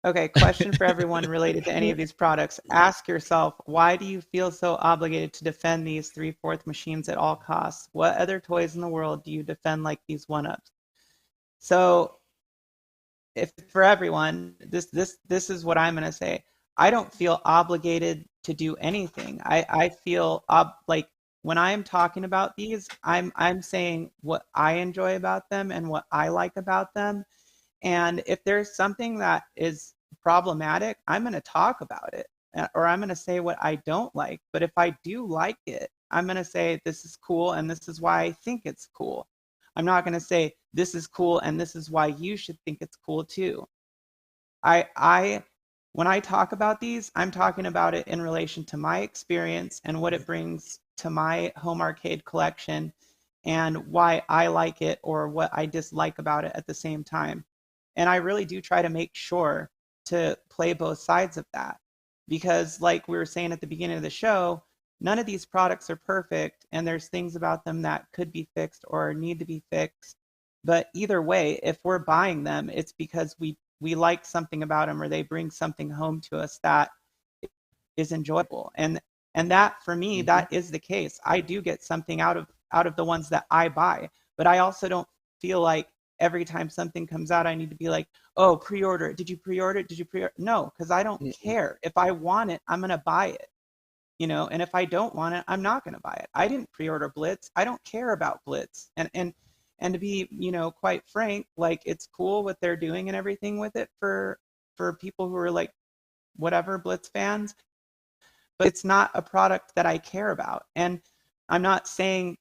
Okay, question for everyone related to any of these products. Ask yourself, why do you feel so obligated to defend these 3/4 machines at all costs? What other toys in the world do you defend like these one-ups? So, if for everyone, this is what I'm going to say. I don't feel obligated to do anything. I feel like when I am talking about these, I'm saying what I enjoy about them and what I like about them. And if there's something that is problematic, I'm going to talk about it, or I'm going to say what I don't like. But if I do like it, I'm going to say this is cool and this is why I think it's cool. I'm not going to say this is cool and this is why you should think it's cool too. When I talk about these, I'm talking about it in relation to my experience and what it brings to my home arcade collection and why I like it or what I dislike about it at the same time. And I really do try to make sure to play both sides of that. Because, like we were saying at the beginning of the show, none of these products are perfect, and there's things about them that could be fixed or need to be fixed. But either way, if we're buying them, it's because we like something about them or they bring something home to us that is enjoyable. And that for me, that is the case. I do get something out of the ones that I buy, but I also don't feel like every time something comes out, I need to be like, oh, pre-order it. Did you pre-order it? Did you pre-order? No, because I don't care. If I want it, I'm going to buy it. You know, and if I don't want it, I'm not going to buy it. I didn't pre-order Blitz. I don't care about Blitz. And to be, you know, quite frank, like it's cool what they're doing and everything with it for people who are like whatever Blitz fans, but it's not a product that I care about. And I'm not saying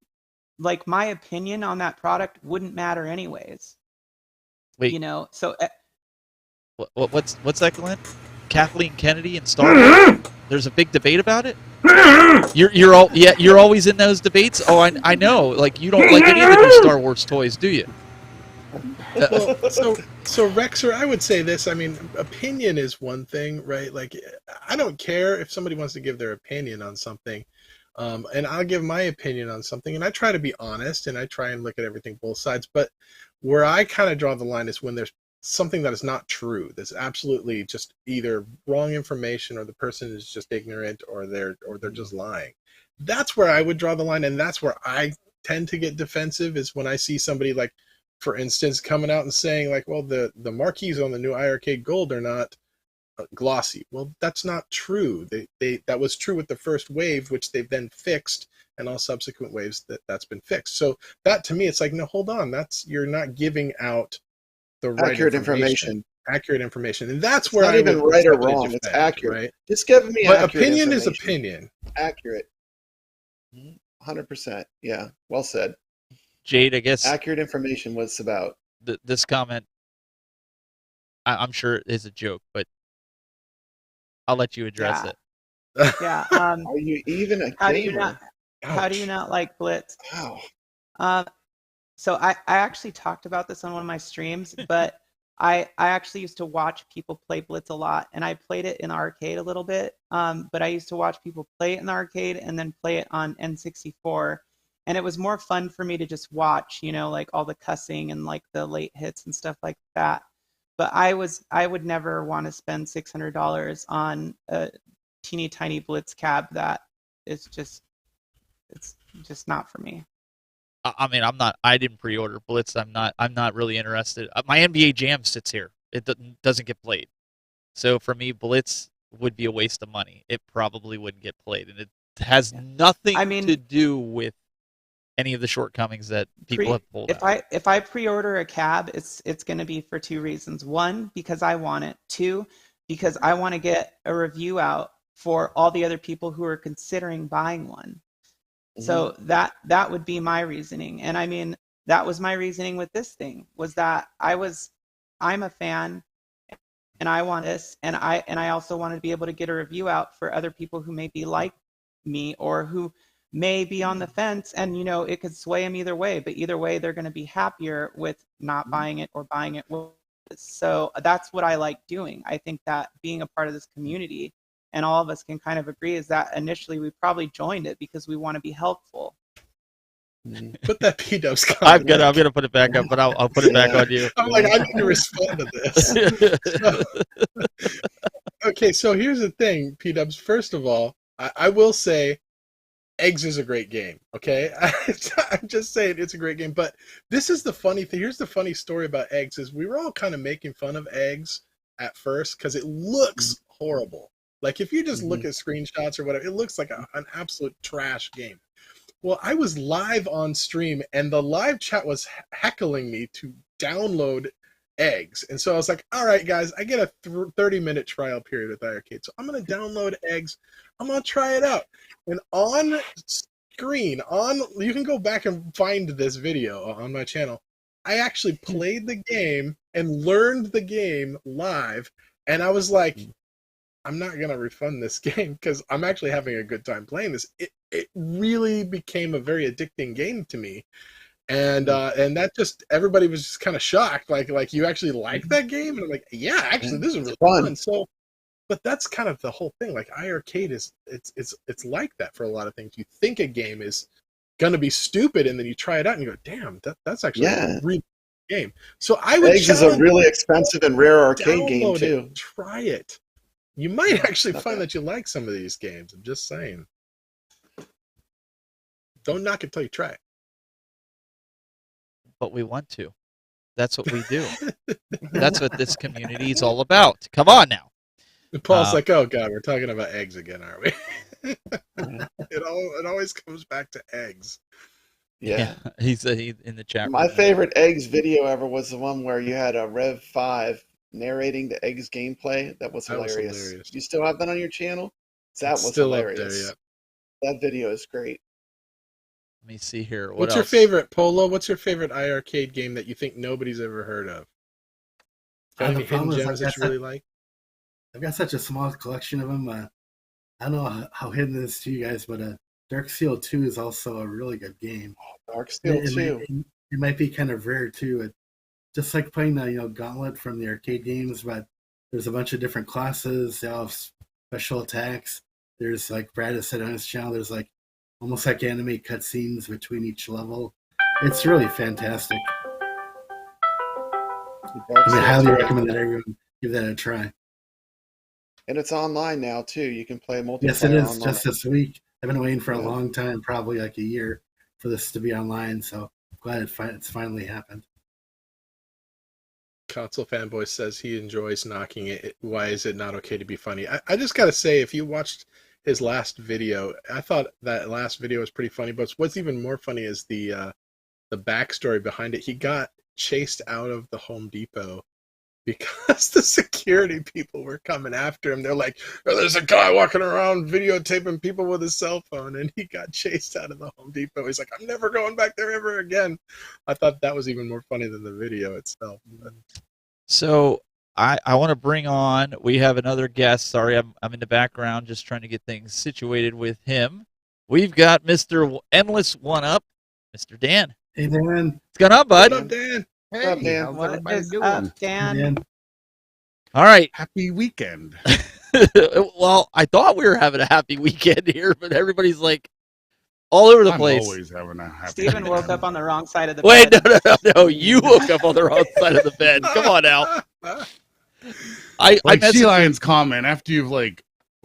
like my opinion on that product wouldn't matter anyways. Wait, you know, so what's that, Glenn? Kathleen Kennedy and Star Wars? There's a big debate about it. You're always in those debates. Oh, I know. Like you don't like any of the new Star Wars toys, do you? Well, so Rexer, I would say this. I mean, opinion is one thing, right? Like, I don't care if somebody wants to give their opinion on something, and I'll give my opinion on something, and I try to be honest, and I try and look at everything both sides. But where I kind of draw the line is when there's something that is not true. That's absolutely just either wrong information, or the person is just ignorant, or they're just lying. That's where I would draw the line, and that's where I tend to get defensive. Is when I see somebody like, for instance, coming out and saying like, well, the marquees on the new iArcade Gold are not glossy. Well, that's not true. That was true with the first wave, which they've then fixed, and all subsequent waves that's been fixed. So that to me, it's like, no, hold on, you're not giving out the right accurate information. Accurate information, and that's It's where not I even right or wrong. It's accurate. Right? Just give me But accurate opinion is information. opinion. Accurate. 100%. Yeah. Well said. Jade, I guess Accurate information was about. this comment, I'm sure it is a joke, but I'll let you address it. Yeah. Are you even a gamer? How do you not like Blitz? Wow. So I actually talked about this on one of my streams, but I actually used to watch people play Blitz a lot, and I played it in the arcade a little bit. But I used to watch people play it in the arcade and then play it on N64. And it was more fun for me to just watch, you know, like all the cussing and like the late hits and stuff like that. But I would never want to spend $600 on a teeny tiny Blitz cab that is it's just not for me. I mean, I didn't pre-order Blitz. I'm not really interested. My NBA Jam sits here. It doesn't get played. So for me, Blitz would be a waste of money. It probably wouldn't get played, and it has nothing to do with any of the shortcomings that people have pulled out. If I pre-order a cab, it's going to be for two reasons. One, because I want it. Two, because I want to get a review out for all the other people who are considering buying one. So that would be my reasoning. And I mean, that was my reasoning with this thing, was that I'm a fan and I want this, and I also want to be able to get a review out for other people who may be like me or who may be on the fence, and you know, it could sway them either way, but either way they're going to be happier with not buying it or buying it. So that's what I like doing. I think that being a part of this community, and all of us can kind of agree, is that initially we probably joined it because we want to be helpful. Put that P-Dubs comment. I'm gonna put it back up, but I'll put it back on you. I'm like, I need to respond to this. Okay, so here's the thing, P-Dubs. First of all, I will say Eggs is a great game, okay? I'm just saying it's a great game. But this is the funny thing. Here's the funny story about Eggs is we were all kind of making fun of Eggs at first because it looks horrible. Like if you just look at screenshots or whatever, it looks like an absolute trash game. Well, I was live on stream and the live chat was heckling me to download Eggs. And so I was like, all right, guys, I get a 30-minute trial period with iArcade. So I'm going to download Eggs. I'm going to try it out. And on screen, you can go back and find this video on my channel. I actually played the game and learned the game live. And I was like, I'm not going to refund this game because I'm actually having a good time playing this. it really became a very addicting game to me. And that just, everybody was just kind of shocked, like you actually like that game? And I'm like, yeah, actually this is really fun. So, but that's kind of the whole thing. Like iArcade it's like that for a lot of things. You think a game is gonna be stupid, and then you try it out and you go, damn, that's actually a really good game. So I would Eggs is a really expensive and rare arcade game too. Try it. You might actually find that you like some of these games. I'm just saying. Don't knock it till you try it. But we want to. That's what we do. That's what this community is all about. Come on now. Paul's like, oh god, we're talking about eggs again, aren't we? It always comes back to eggs. Yeah. He's in the chat room. My favorite eggs video ever was the one where you had a Rev 5 narrating the eggs gameplay. That was hilarious. You still have that on your channel? That was still hilarious. up there, yeah. That video is great. Let me see here. What's your favorite, Polo? What's your favorite iArcade game that you think nobody's ever heard of? Any hidden gems that you really like? I've got such a small collection of them. I don't know how hidden it is to you guys, but Dark Steel 2 is also a really good game. Dark Steel 2. It might be kind of rare too. Just like playing Gauntlet from the arcade games, but there's a bunch of different classes. They all have special attacks. There's, like Brad has said on his channel, there's like almost like anime cutscenes between each level. It's really fantastic. I highly recommend that everyone give that a try. And it's online now too. You can play multiplayer. Yes, it is. Online. Just this week. I've been waiting for a long time, probably like a year, for this to be online. So I'm glad it's finally happened. Console Fanboy says he enjoys knocking it. Why is it not okay to be funny? I just got to say, if you watched his last video, I thought that last video was pretty funny. But what's even more funny is the backstory behind it. He got chased out of the Home Depot because the security people were coming after him. They're like, oh, there's a guy walking around videotaping people with his cell phone, and he got chased out of the Home Depot. He's like, I'm never going back there ever again. I thought that was even more funny than the video itself. So I want to bring on, we have another guest. Sorry, I'm in the background just trying to get things situated with him. We've got Mr. Endless One Up, Mr. Dan. Hey, Dan. What's going on, bud? What up, Dan? Hey, how's everybody doing? Dan? All right. Happy weekend. Well, I thought we were having a happy weekend here, but everybody's like all over the place. I'm always having a happy Steven weekend. woke up on the wrong side of the Wait, bed. no. You woke up on the wrong side of the bed. Come on now. I Shelion's comment, after you've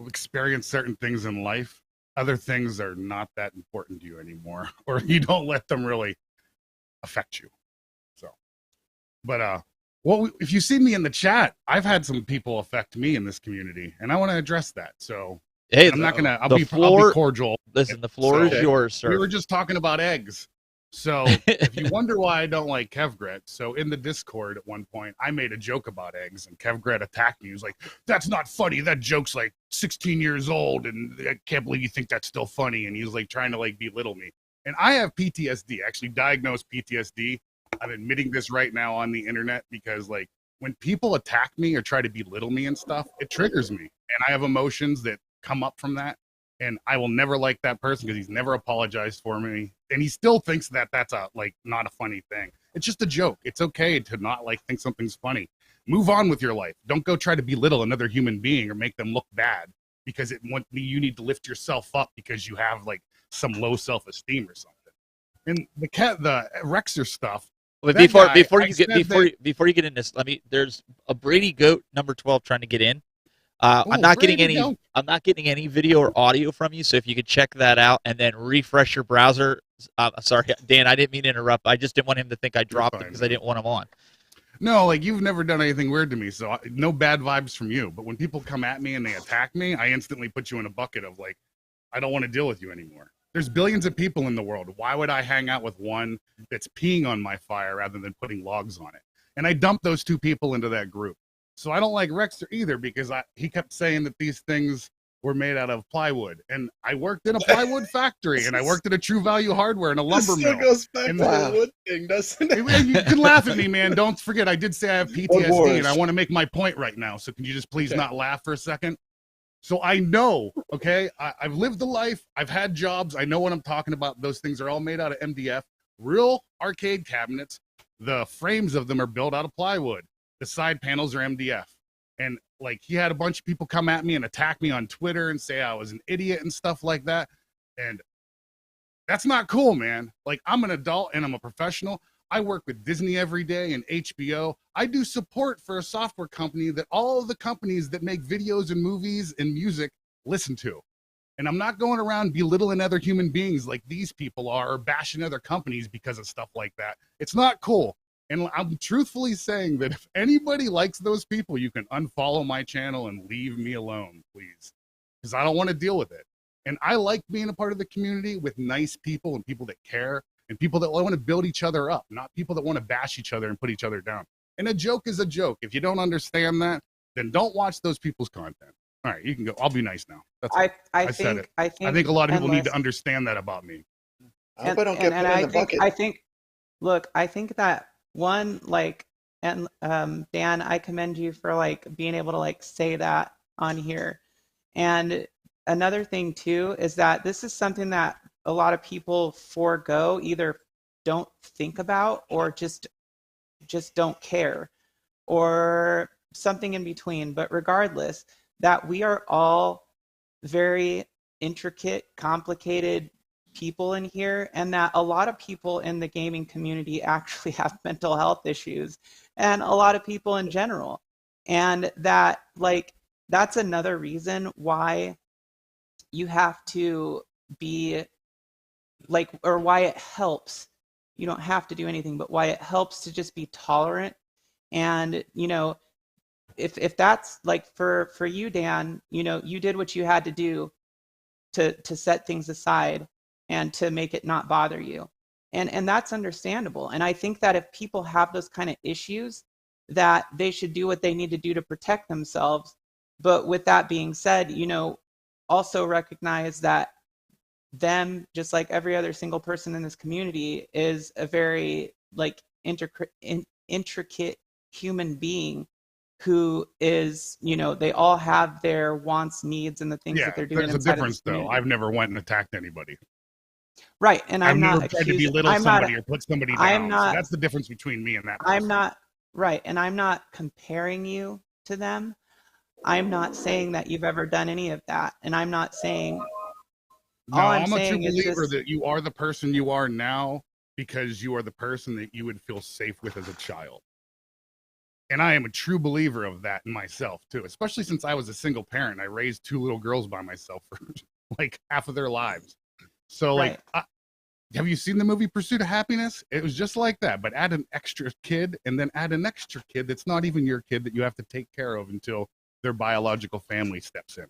experienced certain things in life, other things are not that important to you anymore, or you don't let them really affect you. But if you see me in the chat, I've had some people affect me in this community, and I want to address that. So hey, I'm not gonna. I'll be cordial. Listen, the floor is yours, sir. We were just talking about eggs. So if you wonder why I don't like Kevgret, so in the Discord at one point, I made a joke about eggs, and Kevgret attacked me. He was like, "That's not funny. That joke's 16 years old, and I can't believe you think that's still funny." And he was trying to belittle me. And I have PTSD, actually diagnosed PTSD. I'm admitting this right now on the internet because when people attack me or try to belittle me and stuff, it triggers me. And I have emotions that come up from that. And I will never like that person because he's never apologized for me. And he still thinks that that's not a funny thing. It's just a joke. It's okay to not think something's funny. Move on with your life. Don't go try to belittle another human being or make them look bad because you need to lift yourself up because you have some low self-esteem or something. And the Rexer stuff. But before you get in this, there's a Brady Goat number 12 trying to get in. I'm not getting any video or audio from you, so if you could check that out and then refresh your browser. Sorry, Dan, I didn't mean to interrupt. I just didn't want him to think I dropped him because I didn't want him on. No, you've never done anything weird to me, so no bad vibes from you. But when people come at me and they attack me, I instantly put you in a bucket of I don't want to deal with you anymore. There's billions of people in the world. Why would I hang out with one that's peeing on my fire rather than putting logs on it? And I dumped those two people into that group. So I don't like Rexer either because he kept saying that these things were made out of plywood. And I worked in a plywood factory and I worked at a True Value Hardware and a lumber mill. It goes back to the wood thing, doesn't it? You can laugh at me, man. Don't forget, I did say I have PTSD and I want to make my point right now. So can you just please not laugh for a second? So I know, okay, I've lived the life. I've had jobs. I know what I'm talking about. Those things are all made out of MDF. Real arcade cabinets, the frames of them are built out of plywood. The side panels are MDF. And like he had a bunch of people come at me and attack me on Twitter and say I was an idiot and stuff like that. And that's not cool, man. Like, I'm an adult and I'm a professional. I work with Disney every day and HBO. I do support for a software company that all of the companies that make videos and movies and music listen to. And I'm not going around belittling other human beings like these people are, or bashing other companies because of stuff like that. It's not cool. And I'm truthfully saying that if anybody likes those people, you can unfollow my channel and leave me alone, please. Because I don't want to deal with it. And I like being a part of the community with nice people and people that care and people that want to build each other up, not people that want to bash each other and put each other down. And a joke is a joke. If you don't understand that, then don't watch those people's content. All right, you can go. I'll be nice now. That's it. I said it. I think a lot of people need to understand that about me. I hope I don't get put in the bucket. I think that one, like, and Dan, I commend you for like being able to like say that on here. And another thing too is that this is something that a lot of people forego, either don't think about or just don't care, or something in between. But regardless, that we are all very intricate, complicated people in here, and that a lot of people in the gaming community actually have mental health issues, and a lot of people in general. And that, like, that's another reason why you have to be like, or why it helps. You don't have to do anything, but why it helps to just be tolerant. And, you know, if that's like for you, Dan, you know, you did what you had to do to set things aside and to make it not bother you. And that's understandable. And I think that if people have those kind of issues, that they should do what they need to do to protect themselves. But with that being said, you know, also recognize that them, just like every other single person in this community, is a very like intricate human being who is, you know, they all have their wants, needs, and the things that they're doing. There's a difference, though. I've never went and attacked anybody. Right, and I've never tried to belittle somebody or put somebody down. I'm not, so that's the difference between me and that person. I'm not, right, and I'm not comparing you to them. I'm not saying that you've ever done any of that, and I'm not saying. No, I'm a true believer that you are the person you are now because you are the person that you would feel safe with as a child. And I am a true believer of that in myself, too, especially since I was a single parent. I raised 2 little girls by myself for like half of their lives. So, like, have you seen the movie Pursuit of Happiness? It was just like that, but add an extra kid and then add an extra kid that's not even your kid that you have to take care of until their biological family steps in.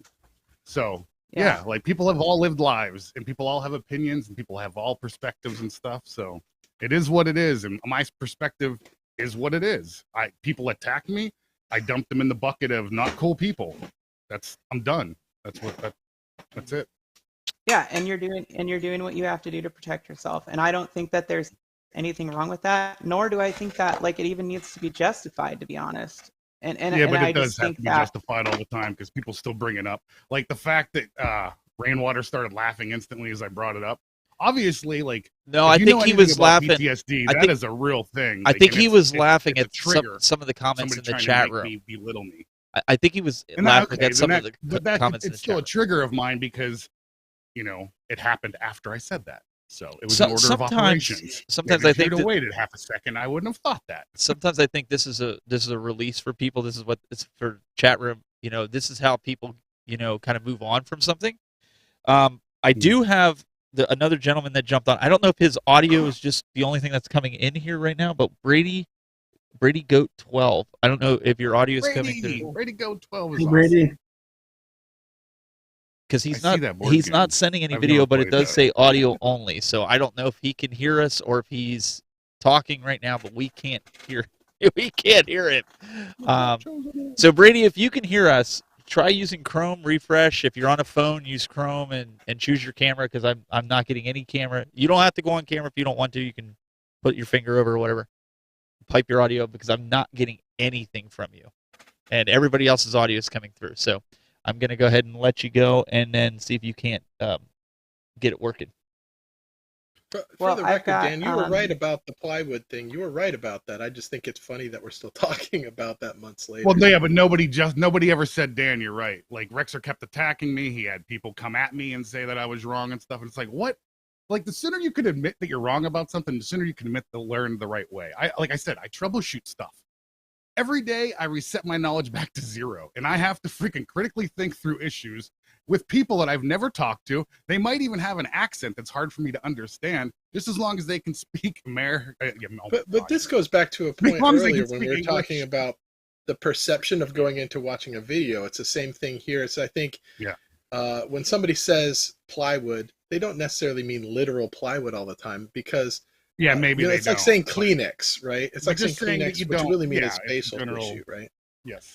So, yeah, like people have all lived lives and people all have opinions and people have all perspectives and stuff. So it is what it is. And my perspective is what it is. People attack me. I dump them in the bucket of not cool people. I'm done. That's it. Yeah, and you're doing what you have to do to protect yourself. And I don't think that there's anything wrong with that, nor do I think that like it even needs to be justified, to be honest. But it does have to be justified all the time because people still bring it up. Like the fact that Rainwater started laughing instantly as I brought it up. Obviously, like, no, I think he was laughing. PTSD, that is a real thing. I think he was laughing at some of the comments in the chat room. Belittle me. I think he was laughing at some of the comments in the chat room. It's still a trigger of mine because, you know, it happened after I said that. So it was an order of operations. Sometimes I think if you'd have waited half a second, I wouldn't have thought that. Sometimes I think this is a release for people. This is what it's for chat room. You know, this is how people, you know, kind of move on from something. I do have another gentleman that jumped on. I don't know if his audio is just the only thing that's coming in here right now, but Brady Goat 12. I don't know if your audio is coming through. Brady Goat 12 is awesome. Because he's not sending any video, but it does say audio only. So I don't know if he can hear us or if he's talking right now, but we can't hear him. So Brady, if you can hear us, try using Chrome, refresh. If you're on a phone, use Chrome and choose your camera, because I'm not getting any camera. You don't have to go on camera if you don't want to. You can put your finger over or whatever. Pipe your audio, because I'm not getting anything from you. And everybody else's audio is coming through. So I'm gonna go ahead and let you go, and then see if you can't get it working. For Well, the I've record, got Dan, you were right about the plywood thing. You were right about that. I just think it's funny that we're still talking about that months later. Well, yeah, but nobody ever said, Dan, you're right. Like Rexer kept attacking me. He had people come at me and say that I was wrong and stuff. And it's like, what? Like the sooner you can admit that you're wrong about something, the sooner you can admit to learn the right way. Like I said, I troubleshoot stuff. Every day I reset my knowledge back to zero, and I have to freaking critically think through issues with people that I've never talked to. They might even have an accent that's hard for me to understand, just as long as they can speak But this goes back to a point earlier when we were talking about the perception of going into watching a video. It's the same thing here. It's, I think, when somebody says plywood, they don't necessarily mean literal plywood all the time, because maybe it's like saying Kleenex, right? It's like saying Kleenex, what you really mean is facial tissue, right? Yes.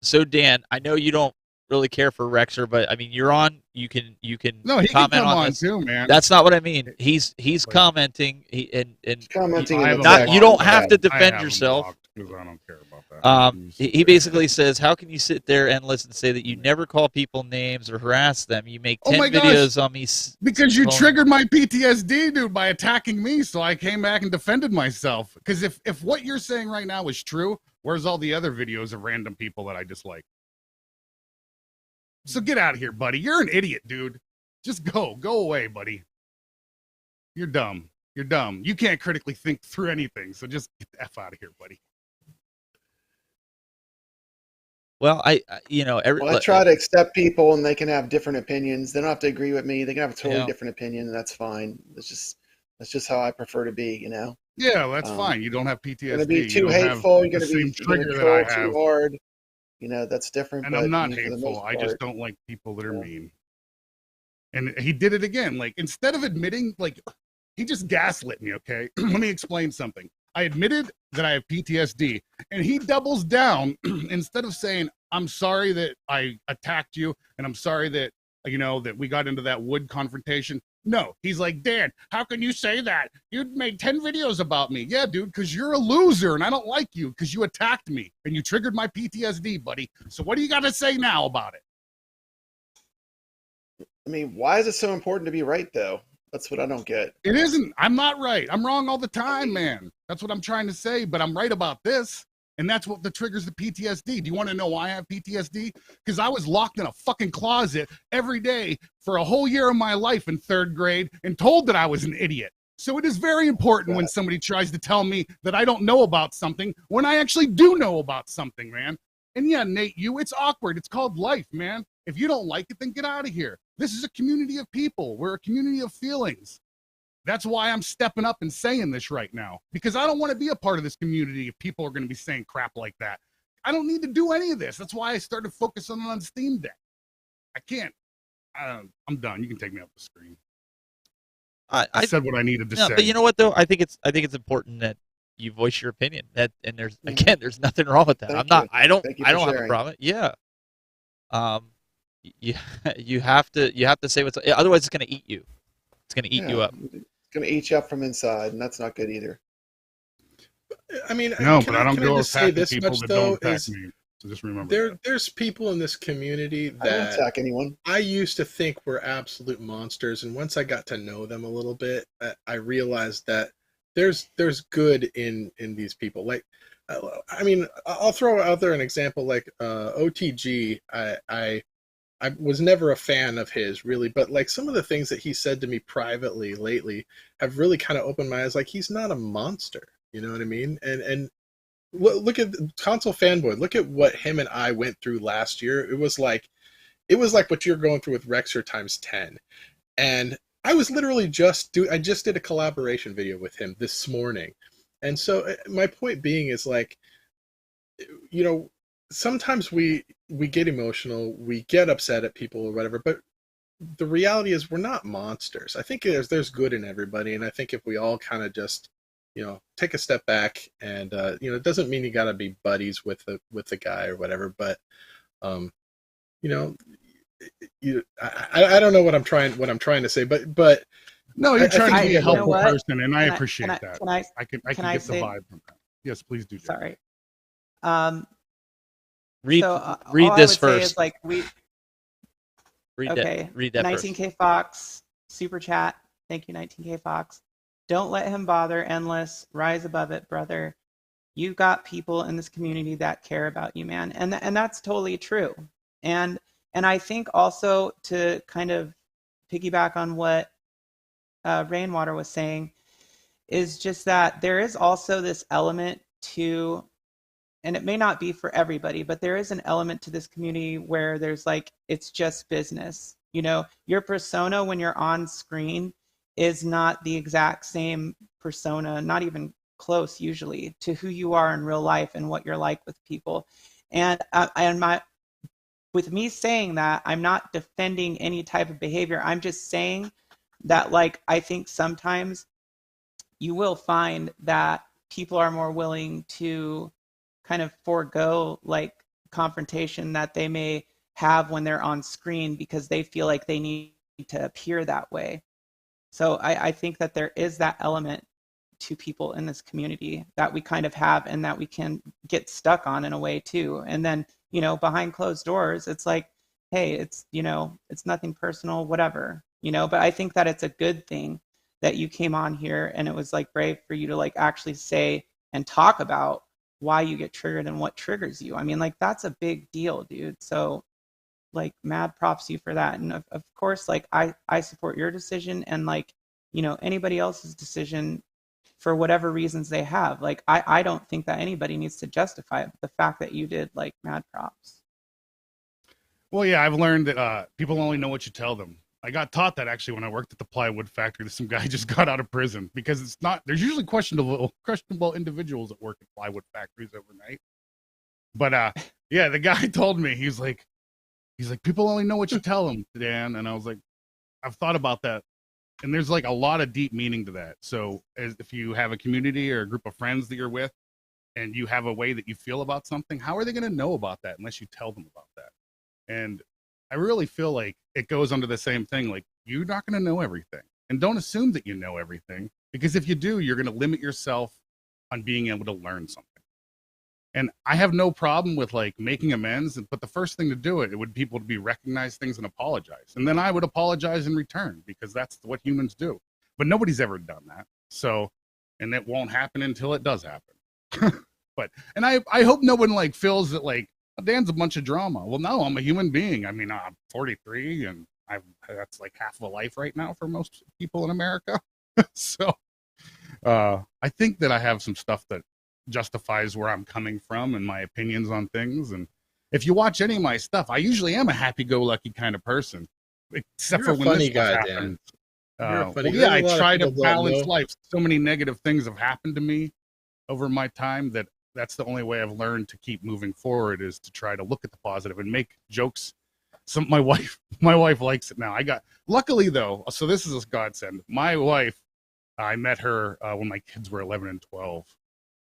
So Dan, I know you don't really care for Rexer, but I mean, you're on. You can no, he comment can come on this too, man. That's not what I mean. He's commenting. He's commenting. You don't have to defend yourself. Because I don't care about that. He basically says, how can you sit there and listen, say that you never call people names or harass them? You make 10 videos on me. Because you triggered my PTSD, dude, by attacking me, so I came back and defended myself. Because if what you're saying right now is true, where's all the other videos of random people that I dislike? So get out of here, buddy. You're an idiot, dude. Just go away, buddy. You're dumb. You can't critically think through anything, so just get the F out of here, buddy. Well, I try to accept people, and they can have different opinions. They don't have to agree with me. They can have a totally different opinion, and that's fine. That's just how I prefer to be, you know. Yeah, that's fine. You don't have PTSD. You're gonna be too hateful. You're gonna troll too hard. You know, that's different. And I'm not hateful. I just don't like people that are mean. And he did it again. Like, instead of admitting, like, he just gaslit me, okay? Let me explain something. I admitted that I have PTSD, and he doubles down. Instead of saying, I'm sorry that I attacked you, and I'm sorry that, that we got into that wood confrontation. No, he's like, Dan, how can you say that? You made 10 videos about me. Yeah, dude, because you're a loser, and I don't like you because you attacked me, and you triggered my PTSD, buddy. So what do you got to say now about it? I mean, why is it so important to be right, though? That's what I don't get. It isn't. I'm not right. I'm wrong all the time, man. That's what I'm trying to say, but I'm right about this. And that's what triggers the PTSD. Do you want to know why I have PTSD? Because I was locked in a fucking closet every day for a whole year of my life in 3rd grade and told that I was an idiot. So it is very important when somebody tries to tell me that I don't know about something when I actually do know about something, man. And yeah, Nate, it's awkward. It's called life, man. If you don't like it, then get out of here. This is a community of people. We're a community of feelings. That's why I'm stepping up and saying this right now, because I don't want to be a part of this community if people are going to be saying crap like that. I don't need to do any of this. That's why I started focusing on Steam Deck. I can't. I'm done. You can take me off the screen. I said what I needed to say. But you know what, though? I think it's important that you voice your opinion. And there's nothing wrong with that. I don't have a problem. Yeah. You have to say what's, otherwise it's going to eat you. It's going to eat you up. It's going to eat you up from inside, and that's not good either. I mean, no, but I don't go attacking people that don't attack me. So just remember there's people in this community that I don't attack anyone. I used to think were absolute monsters, and once I got to know them a little bit, I realized that there's good in these people. Like, I mean, I'll throw out there an example like OTG. I was never a fan of his, really, but like some of the things that he said to me privately lately have really kind of opened my eyes. Like, he's not a monster, you know what I mean? And look at Console Fanboy. Look at what him and I went through last year. It was like what you're going through with Rexer times 10. And I was literally I just did a collaboration video with him this morning. And so my point being is, like, sometimes we get emotional, we get upset at people or whatever, but the reality is we're not monsters. I think there's good in everybody, and I think if we all kind of just take a step back and it doesn't mean you got to be buddies with the guy or whatever, but I don't know what I'm trying to say, but no, you're trying to be a helpful person, and I appreciate that. I can get the vibe from that. Yes, please do. Sorry. Read this first. Is, like, Read that first. 19K Fox, super chat. Thank you, 19K Fox. Don't let him bother. Endless. Rise above it, brother. You got people in this community that care about you, man. And that's totally true. And I think also to kind of piggyback on what Rainwater was saying is just that there is also this element to, and it may not be for everybody, but there is an element to this community where there's like, it's just business. You know, your persona when you're on screen is not the exact same persona, not even close usually, to who you are in real life and what you're like with people. And with me saying that, I'm not defending any type of behavior. I'm just saying that, like, I think sometimes you will find that people are more willing to kind of forego like confrontation that they may have when they're on screen because they feel like they need to appear that way. So I think that there is that element to people in this community that we kind of have and that we can get stuck on in a way too. And then, you know, behind closed doors, it's like, hey, it's, you know, it's nothing personal, whatever, you know, but I think that it's a good thing that you came on here and it was like brave for you to like actually say and talk about why you get triggered and what triggers you. I mean, like, that's a big deal, dude. So like, mad props to you for that. And of course, like, I support your decision and like, you know, anybody else's decision for whatever reasons they have. Like, I don't think that anybody needs to justify it. The fact that you did, like, mad props. Well, yeah, I've learned that people only know what you tell them. I got taught that actually when I worked at the plywood factory. Some guy just got out of prison because it's not. There's usually questionable individuals that work at plywood factories overnight. But yeah, the guy told me he's like people only know what you tell them, Dan. And I was like, I've thought about that, and there's like a lot of deep meaning to that. So if you have a community or a group of friends that you're with, and you have a way that you feel about something, how are they going to know about that unless you tell them about that? And I really feel like it goes under the same thing. Like, you're not going to know everything, and don't assume that you know everything, because if you do, you're going to limit yourself on being able to learn something. And I have no problem with like making amends, but the first thing to do it would people to be recognize things and apologize. And then I would apologize in return, because that's what humans do. But nobody's ever done that. So, and it won't happen until it does happen. And I hope no one like feels that like, Dan's a bunch of drama. Well, no, I'm a human being. I mean, I'm 43 and that's like half of a life right now for most people in America. So I think that I have some stuff that justifies where I'm coming from and my opinions on things. And if you watch any of my stuff, I usually am a happy-go-lucky kind of person, except You're for a when funny this guy, stuff Dan. happens. You're a funny Well, yeah, guy. I A lot of try to people don't balance know. life. So many negative things have happened to me over my time that's the only way I've learned to keep moving forward, is to try to look at the positive and make jokes. My wife likes it now. Luckily though, so this is a godsend. My wife, I met her when my kids were 11 and 12,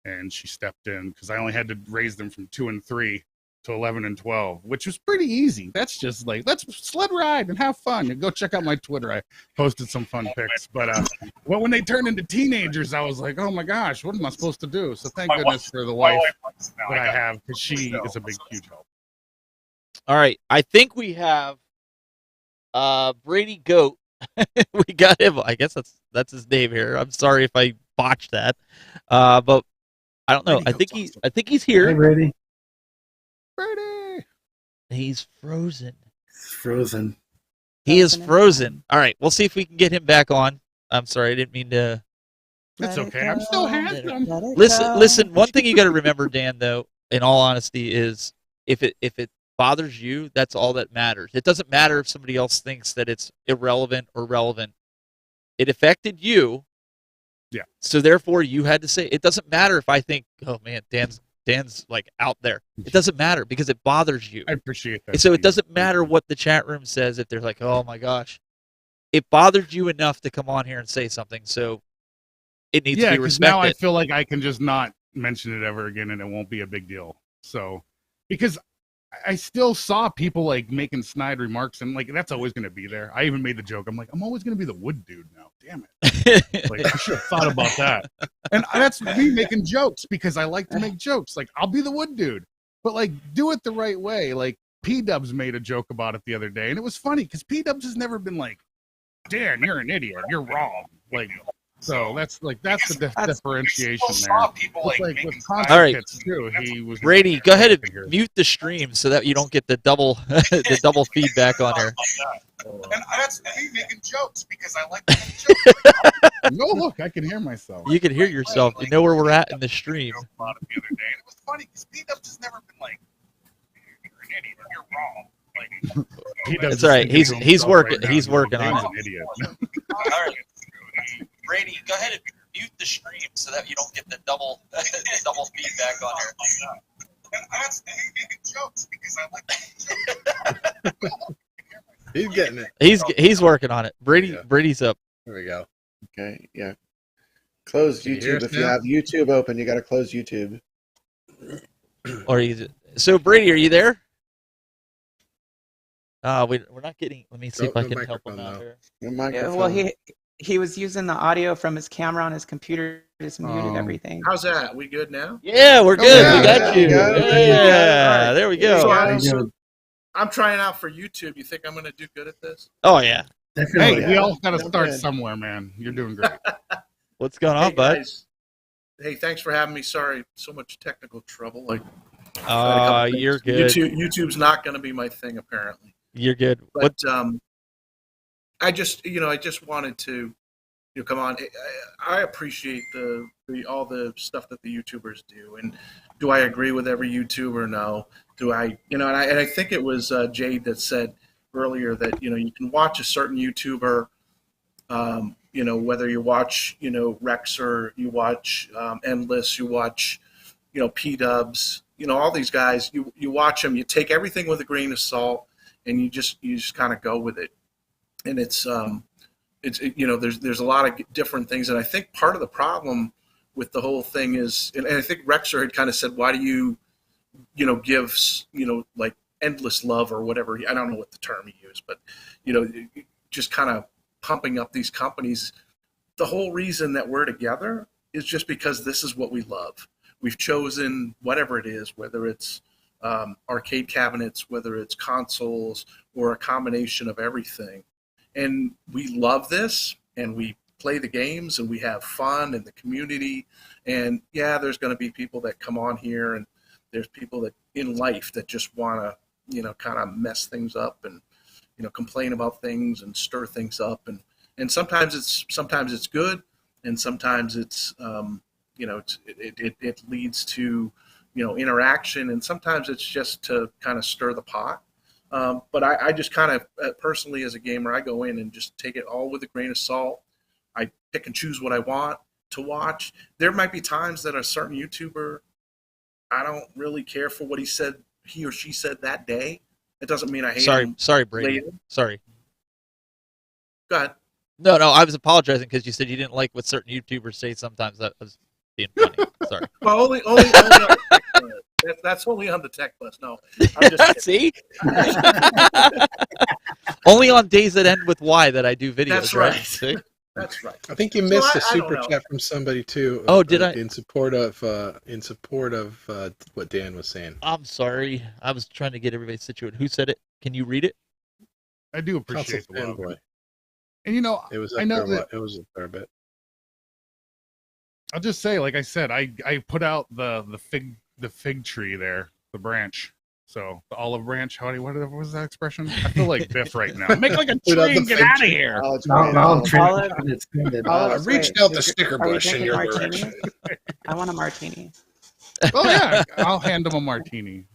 and she stepped in because I only had to raise them from 2 and 3 to 11 and 12, which was pretty easy. That's just like, let's sled ride and have fun. And go check out my Twitter. I posted some fun pics. But well, when they turned into teenagers, I was like, oh my gosh, what am I supposed to do? So thank goodness for the wife that I have, because she is a big, huge help. All right, I think we have Brady Goat. We got him. I guess that's his name here. I'm sorry if I botched that, but I don't know. I think he's here. Hey, Brady. Brady. He's frozen. It's frozen. He is frozen. All right, we'll see if we can get him back on. I'm sorry, I didn't mean to. It's okay. I'm still handsome. Listen. One thing you got to remember, Dan, though, in all honesty, is if it bothers you, that's all that matters. It doesn't matter if somebody else thinks that it's irrelevant or relevant. It affected you. Yeah. So therefore, you had to say. It doesn't matter if I think, oh man, Dan's like out there. It doesn't matter because it bothers you. I appreciate that. So it doesn't matter what the chat room says if they're like, oh my gosh. It bothered you enough to come on here and say something, so it needs to be respected. Now I feel like I can just not mention it ever again and it won't be a big deal. So, because I still saw people like making snide remarks, and like that's always going to be there. I even made the joke. I'm like, I'm always going to be the wood dude now. Damn it. Like, I should have thought about that. And that's me making jokes because I like to make jokes. Like, I'll be the wood dude, but like do it the right way. Like, P-Dubs made a joke about it the other day, and it was funny because P-Dubs has never been like, Dan, you're an idiot, you're wrong. Like, so that's the differentiation there. It's like with All right. Hits too, he was Brady, go ahead and mute the stream so that you don't get the double the double feedback on there. And that's me making jokes because I like making jokes. No, look, I can hear myself. You can hear yourself. You know where we're at in the stream. About it the other day, and it was funny because P-Dubs has never been like, you're an idiot, you're wrong. Like, It's all right. He's working. Right, he's working on it. An idiot. All right. Brady, go ahead and mute the stream so that you don't get the double feedback on there. And that's me making jokes because I like making jokes. He's getting it. He's working on it. Brady's up. There we go. Okay, yeah. Close Can you hear YouTube. us If you now? have YouTube open, you got to close YouTube. So Brady, are you there? We're not getting. Let me see if I No can help him microphone, out though. here. Your Yeah, microphone. well, he was using the audio from his camera on his computer, just muted everything. How's that? We good now? Yeah, we're good. yeah, we got there you. you go. Yeah, there we So, go. I'm trying out for YouTube. You think I'm going to do good at this? Oh yeah. Definitely. Hey, we all got to Jump start in. somewhere, man. You're doing great. What's going on, Hey, bud? guys. Hey, thanks for having me. Sorry, so much technical trouble. Like, I had a couple things. You're good. YouTube's not going to be my thing, apparently. You're good. But I just wanted to, come on. I appreciate all the stuff that the YouTubers do, and do I agree with every YouTuber? No. Do I, and I think it was Jayde that said earlier that you can watch a certain YouTuber, whether you watch Rex or you watch Endless, you watch P-Dubs, all these guys. You watch them, you take everything with a grain of salt, and you just kind of go with it. And it's there's a lot of different things, and I think part of the problem with the whole thing is, and I think Rexer had kind of said, why do you give like endless love or whatever, I don't know what the term he used, but just kind of pumping up these companies. The whole reason that we're together is just because this is what we love. We've chosen whatever it is, whether it's arcade cabinets, whether it's consoles, or a combination of everything. And we love this, and we play the games, and we have fun in the community. And yeah, there's going to be people that come on here, and there's people that in life that just want to, kind of mess things up and, complain about things and stir things up. And sometimes it's good, and sometimes it's, it leads to, interaction, and sometimes it's just to kind of stir the pot. But I just kind of, personally as a gamer, I go in and just take it all with a grain of salt. I pick and choose what I want to watch. There might be times that a certain YouTuber, I don't really care for what he or she said that day. It doesn't mean I hate him. Sorry, Brady. later. Sorry. Go ahead. No, I was apologizing because you said you didn't like what certain YouTubers say sometimes. That was being funny. Sorry. Well, only on the tech buzz. That's only on the tech buzz. No, I'm just See? Only on days that end with Y that I do videos, That's right? right. See? That's right. I think you missed a I don't super know. chat from somebody too. Oh, did I? In support of what Dan was saying. I'm sorry. I was trying to get everybody situated. Who said it? Can you read it? I do Console appreciate the love. fanboy. And It was I up know there. that It was a fair bit. I'll just say, like I said, I put out the fig tree there, the branch. So the olive branch. What was that expression? I feel like Biff right now. Make like a Put out tree the and get fig out of tree. here. Oh, it's No, great. no, Olive- it's good. Olive- I reached wait, out the is- sticker are we bush in drinking your martinis? direction. I want a martini. Oh yeah, I'll hand him a martini.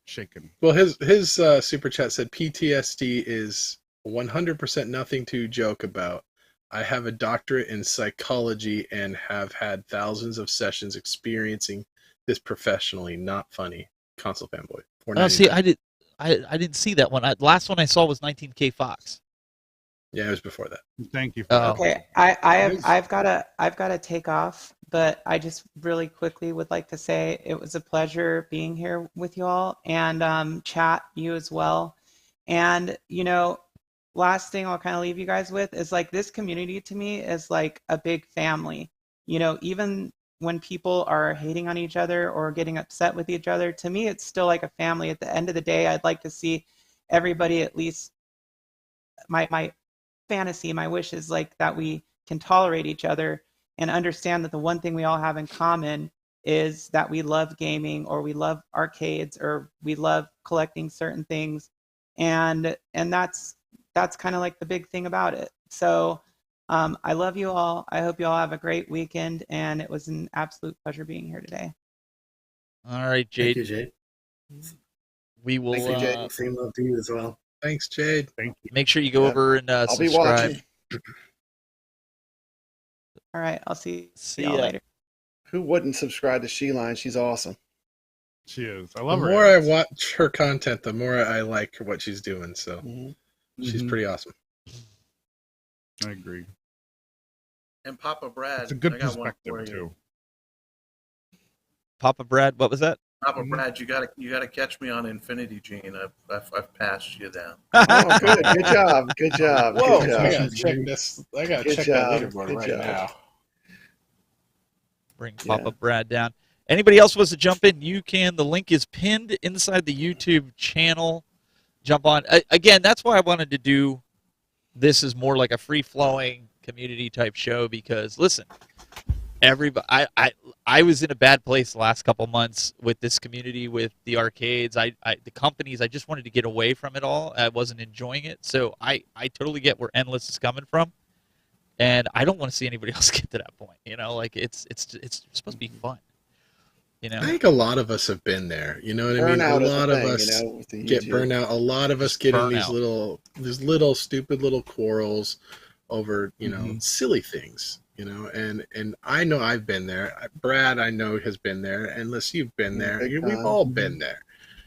Shaken. Well, his super chat said PTSD is 100% nothing to joke about. I have a doctorate in psychology and have had thousands of sessions experiencing this professionally. Not funny. Console fanboy. Oh, see, $4.99. I didn't see that one. Last one I saw was 19K Fox. Yeah, it was before that. Thank you. Oh. Okay, I've got to take off, but I just really quickly would like to say it was a pleasure being here with you all, and chat you as well. And last thing I'll kind of leave you guys with is like this community to me is like a big family. Even when people are hating on each other or getting upset with each other, to me, it's still like a family. At the end of the day, I'd like to see everybody, at least my fantasy, my wish is like that we can tolerate each other and understand that the one thing we all have in common is that we love gaming, or we love arcades, or we love collecting certain things. And that's kind of like the big thing about it. So I love you all. I hope you all have a great weekend, and it was an absolute pleasure being here today. All right, Thank you, Jayde. Jade. We will Thank you, Jayde. Same love to you as well. Thanks, Jade. Thank you. make sure you go Yeah. over and I'll be subscribe. watching. All right, I'll see See y'all ya. later. Who wouldn't subscribe to Shelion? She's awesome. She is. I The love her. more I watch her content, the more I like what she's doing. So Mhm. she's Mhm. pretty awesome. I agree. And Papa Brad, It's a good I got one for perspective you. too. Papa Brad, what was that? Papa Brad, you gotta catch me on Infinity Gene. I've passed you down. Oh, good. Good job. Good job. Whoa! Good I job. gotta check this. I gotta Good check job. that leaderboard Good right job. now. Bring Yeah. Papa Brad down. Anybody else wants to jump in? You can. The link is pinned inside the YouTube channel. Jump on. Again, that's why I wanted to do this is more like a free-flowing community type show, because listen, everybody, I was in a bad place the last couple months with this community, with the arcades, the companies. I just wanted to get away from it all. I wasn't enjoying it, so I totally get where Endless is coming from, and I don't want to see anybody else get to that point. You know, like it's supposed to be fun. You know, I think a lot of us have been there. You know what I mean? A Burnout is lot a of thing, us you know, with the get YouTube. burnout. A lot of us get in these Burnout. little stupid little quarrels over, you know, Mhm. silly things, you know, and I know I've been there. Brad, I know, has been there. Endless, you've been Yeah, there. big We've time. all been there.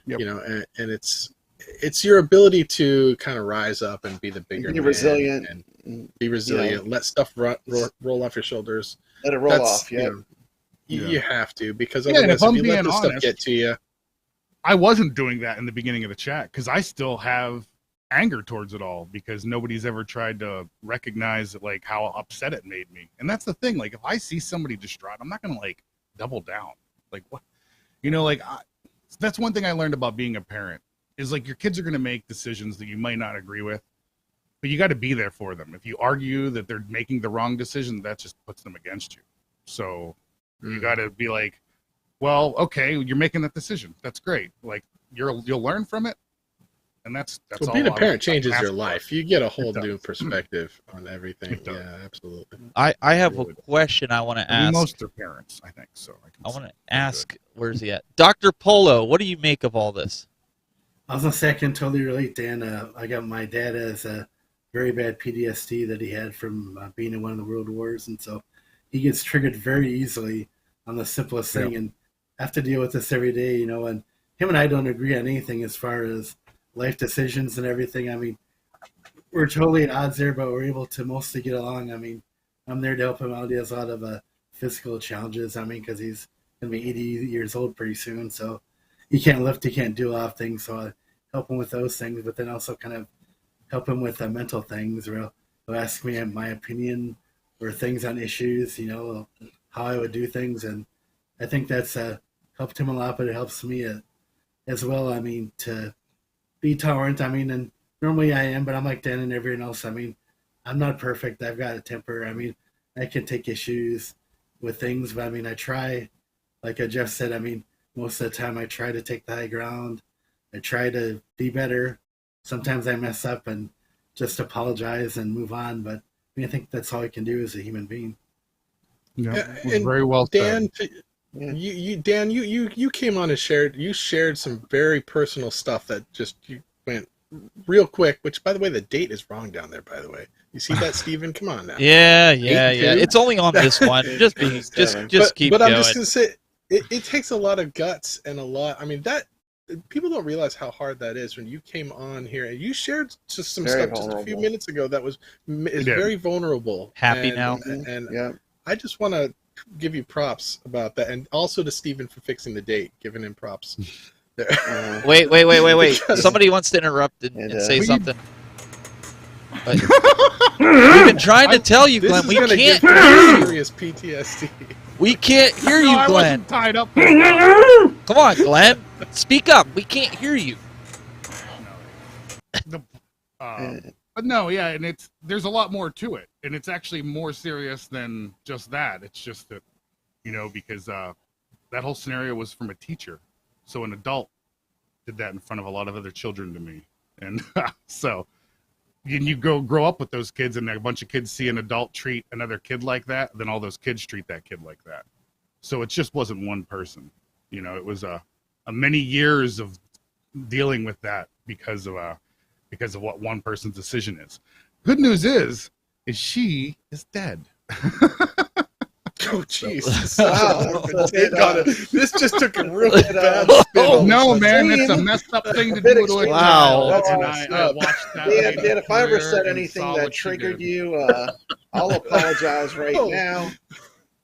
Yep. You know, and it's your ability to kind of rise up and be the bigger Be man resilient. and be resilient. Let stuff roll off your shoulders. Let it roll That's, off. you Yeah. know, Yeah. you have to, because Yeah, and otherwise, if I'm if you let being this stuff honest, get to you, I wasn't doing that in the beginning of the chat because I still have anger towards it all because nobody's ever tried to recognize like how upset it made me. And that's the thing. Like if I see somebody distraught, I'm not gonna like double down. Like what, you know, like that's one thing I learned about being a parent is like your kids are gonna make decisions that you might not agree with, but you got to be there for them. If you argue that they're making the wrong decision, that just puts them against you. So you got to be like, well, okay, you're making that decision. That's great. Like you'll learn from it, and that's well, all. being a I parent can changes ask your for. life. You get a whole It new does. perspective on everything. It does. Yeah, absolutely. I have a Really does. question I want to I mean, ask. most are parents, I think. So I want to ask, where's he at? Dr. Polo, what do you make of all this? I was gonna say I can totally relate, Dan. I got my dad as a very bad PTSD that he had from being in one of the world wars, and so he gets triggered very easily on the simplest thing, and I have to deal with this every day, you know. And him and I don't agree on anything as far as life decisions and everything. I mean, we're totally at odds there, but we're able to mostly get along. I mean, I'm there to help him out. He has a lot of physical challenges. I mean, because he's gonna be 80 years old pretty soon, so he can't lift, he can't do a lot of things. So I help him with those things, but then also kind of help him with mental things. Where he'll ask me my opinion or things on issues, you know, how I would do things, and I think that's helped him a lot. But it helps me as well. I mean, to be tolerant. I mean, and normally I am, but I'm like Dan and everyone else. I mean, I'm not perfect. I've got a temper. I mean, I can take issues with things, but I mean, I try. Like Jeff said, I mean, most of the time I try to take the high ground. I try to be better. Sometimes I mess up and just apologize and move on. But I mean, I think that's all I can do as a human being. Yeah, And very well Dan, said. you came on and shared some very personal stuff that just you went real quick. Which, by the way, the date is wrong down there. By the way, you see that, Steven? Come on now. Yeah. 8-2? It's only on this one. Just keep but going. I'm just gonna say it takes a lot of guts and a lot. I mean, that people don't realize how hard that is when you came on here and you shared just some Very stuff just a few vulnerable. minutes ago that is did. very vulnerable. Happy and, now? and Yeah. I just want to give you props about that, and also to Steven for fixing the date, giving him props. Wait. Because- Somebody wants to interrupt and And, say we- something. But we've been trying to tell you, This Glenn. is We gonna can't. give him serious PTSD. We can't hear No, you, I Glenn. wasn't tied up. For that. Come on, Glenn. Speak up. We can't hear you. No. But no, yeah, and there's a lot more to it, and it's actually more serious than just that. It's just that, because that whole scenario was from a teacher, so an adult did that in front of a lot of other children to me, and so you grow up with those kids, and a bunch of kids see an adult treat another kid like that, then all those kids treat that kid like that. So it just wasn't one person, it was a many years of dealing with that because of what one person's decision is. Good news is she is dead. Oh, jeez. Wow. This just took a really bad spin. Oh, no, man, it's a messed up thing to do to a Wow. child. And I watched that. Dan, if I ever said and anything saw that what she triggered did. you, I'll apologize right now.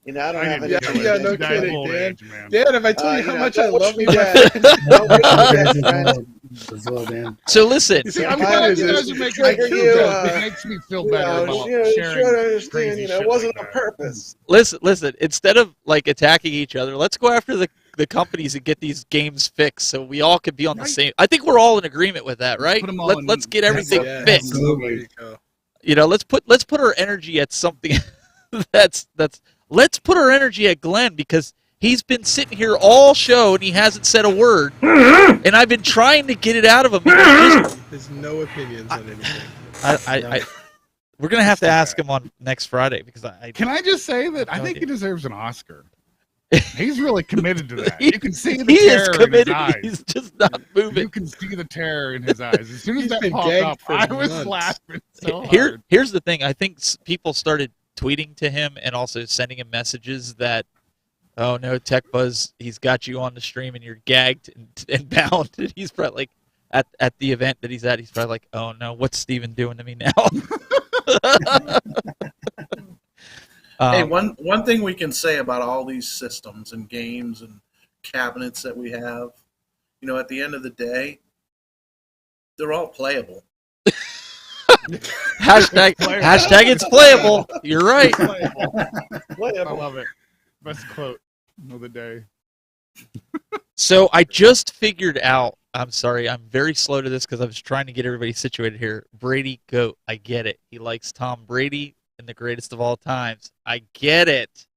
I don't have any. Yeah, no That kidding, old Dan. age, man. Dan, if I tell you how much I don't love wish you, me bad. Don't wish me bad, friend. as well, Dan. So listen. You see, Yeah, I'm if I glad had you to guys are make making trigger me you, feel it makes me feel better about you sharing should understand, crazy it shit wasn't like on that. purpose. Listen. Instead of attacking each other, let's go after the companies and get these games fixed, so we all could be on the Right. same. I think we're all in agreement with that, right? Put 'em all in- Let's get everything Yeah, fixed. absolutely. There you go. Let's put our energy at something that's. Let's put our energy at Glenn, because he's been sitting here all show and he hasn't said a word, and I've been trying to get it out of him. There's no opinions on anything. We're gonna have to ask him on next Friday, because Can I just say that I No think idea. he deserves an Oscar? He's really committed to that. He- You can see the he is terror in his committed. eyes. He's just not moving. You can see the terror in his eyes. As soon as He's that been popped gagged up, for I was months. laughing so hard. Here's the thing. I think people started tweeting to him and also sending him messages that, oh no, TechBuzz, he's got you on the stream and you're gagged and bound. And he's probably like, at the event that he's at, he's probably like, oh no, what's Steven doing to me now? Hey, one thing we can say about all these systems and games and cabinets that we have, at the end of the day, they're all playable. hashtag it's playable. You're right. I love it. Best quote of the day. So I just figured out. I'm sorry, I'm very slow to this because I was trying to get everybody situated here. Brady Goat, I get it. He likes Tom Brady and the greatest of all times. I get it,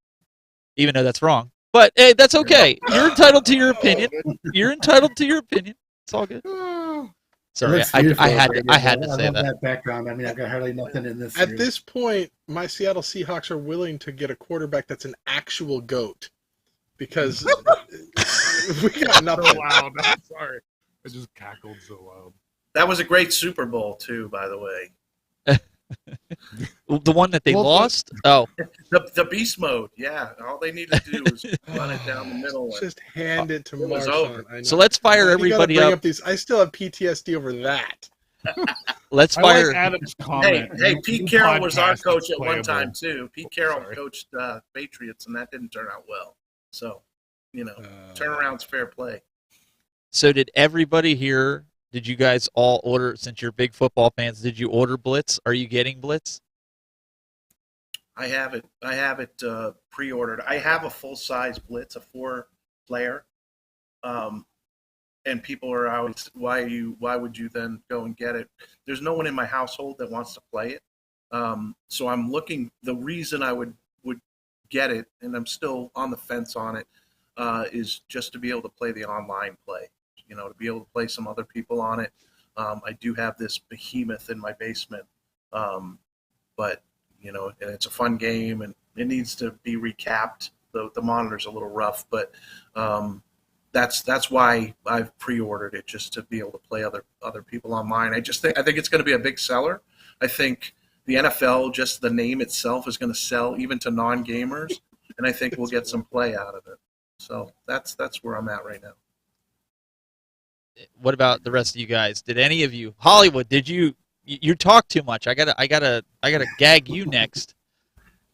even though that's wrong. But hey, that's okay. You're entitled to your opinion. You're entitled to your opinion. It's all good. Sorry, Looks I beautiful. had to I say love that. background. I mean, I've got hardly nothing in this. At series. this point, my Seattle Seahawks are willing to get a quarterback that's an actual goat, because we got So nothing. loud. I'm sorry. I just cackled so loud. That was a great Super Bowl too, by the way. The one that they Well, lost. Oh, The beast mode, yeah. All they need to do is run it down the middle. And Just hand it to It was Marshawn. over. I know. so let's fire You gotta everybody bring up. these. I still have PTSD over that. Let's I fire. like Adam's hey, comment. hey, New Pete Carroll was our podcast coach is at one playable. time too. Pete Carroll Sorry. coached Patriots, and that didn't turn out well. So, turnaround's fair play. So did everybody here? Did you guys all order? Since you're big football fans, did you order Blitz? Are you getting Blitz? I have it. Pre-ordered. I have a full-size Blitz, a 4-player. And people are always, why would you then go and get it? There's no one in my household that wants to play it. So I'm looking. The reason I would get it, and I'm still on the fence on it, is just to be able to play the online play. To be able to play some other people on it. I do have this behemoth in my basement, but and it's a fun game, and it needs to be recapped. The monitor's a little rough, but that's why I've pre-ordered it, just to be able to play other people online. I think it's going to be a big seller. I think the NFL, just the name itself, is going to sell even to non-gamers, and I think we'll get some play out of it. So that's where I'm at right now. What about the rest of you guys? Did any of you, Hollywood? Did you talk too much? I gotta gag you next.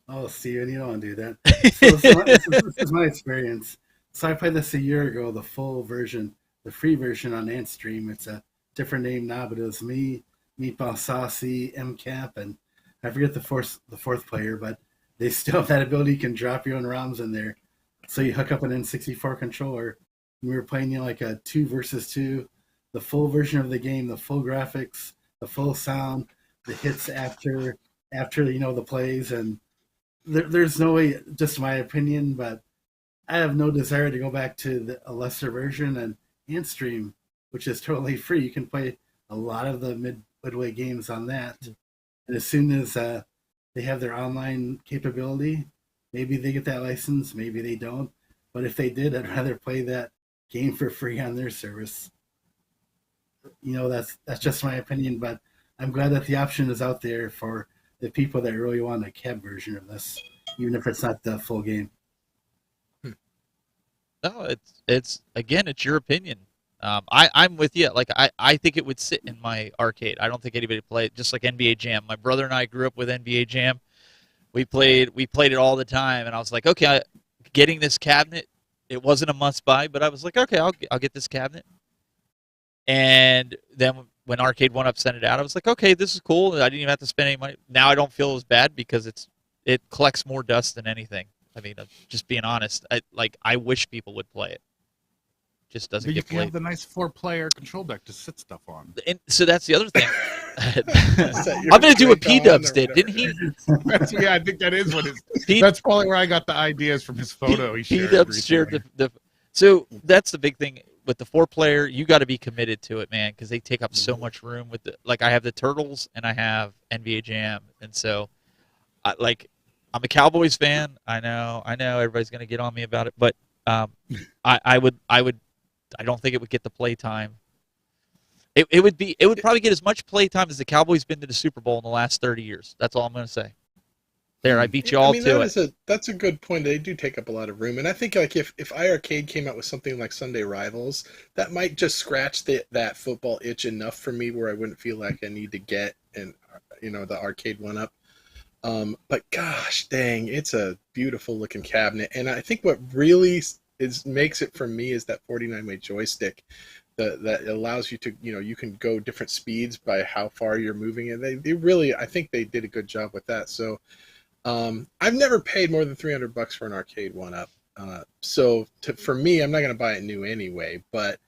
Oh, Steven, you don't want to do that. So this is my experience. So I played this a year ago, the full version, the free version on Ant Stream. It's a different name now, but it was me, Meatball Saucy, MCAP, and I forget the fourth player, but they still have that ability. You can drop your own ROMs in there. So you hook up an N64 controller. We were playing like a 2 versus 2, the full version of the game, the full graphics, the full sound, the hits after the plays, and there's no way, just my opinion, but I have no desire to go back to a lesser version and stream, which is totally free. You can play a lot of the midway games on that, and as soon as they have their online capability, maybe they get that license, maybe they don't. But if they did, I'd rather play that game for free on their service. That's just my opinion, but I'm glad that the option is out there for the people that really want a cab version of this, even if it's not the full game. No, it's again, it's your opinion. I'm with you. Like I think it would sit in my arcade. I don't think anybody would play it. Just like NBA Jam. My brother and I grew up with NBA Jam. We played it all the time, and I was like, okay, getting this cabinet, it wasn't a must buy, but I was like, okay, I'll get this cabinet. And then when Arcade 1-Up sent it out, I was like, okay, this is cool. I didn't even have to spend any money. Now I don't feel as bad because it collects more dust than anything. I mean, just being honest, I wish people would play it. Just doesn't But you get can played. have the nice 4-player control deck to sit stuff on. And so that's the other thing. I'm going to do what P-Dubs did, didn't he? Yeah, I think that is what that's probably where I got the ideas from his photo he shared. P-Dubs shared the. So that's the big thing with the 4-player. You got to be committed to it, man, because they take up so much room. I have the Turtles and I have NBA Jam, and so I'm a Cowboys fan. I know everybody's going to get on me about it, but I don't think it would get the play time. It would probably get as much play time as the Cowboys been to the Super Bowl in the last 30 years. That's all I'm going to say. There, I beat you all to it. That's a good point. They do take up a lot of room, and I think like if iArcade came out with something like Sunday Rivals, that might just scratch that football itch enough for me where I wouldn't feel like I need to get the arcade 1-Up. But gosh dang, it's a beautiful looking cabinet, and I think what really makes it for me is that 49-way joystick that allows you to you can go different speeds by how far you're moving it. They really, I think they did a good job with that. So I've never paid more than $300 for an arcade 1-Up. For me, I'm not going to buy it new anyway, but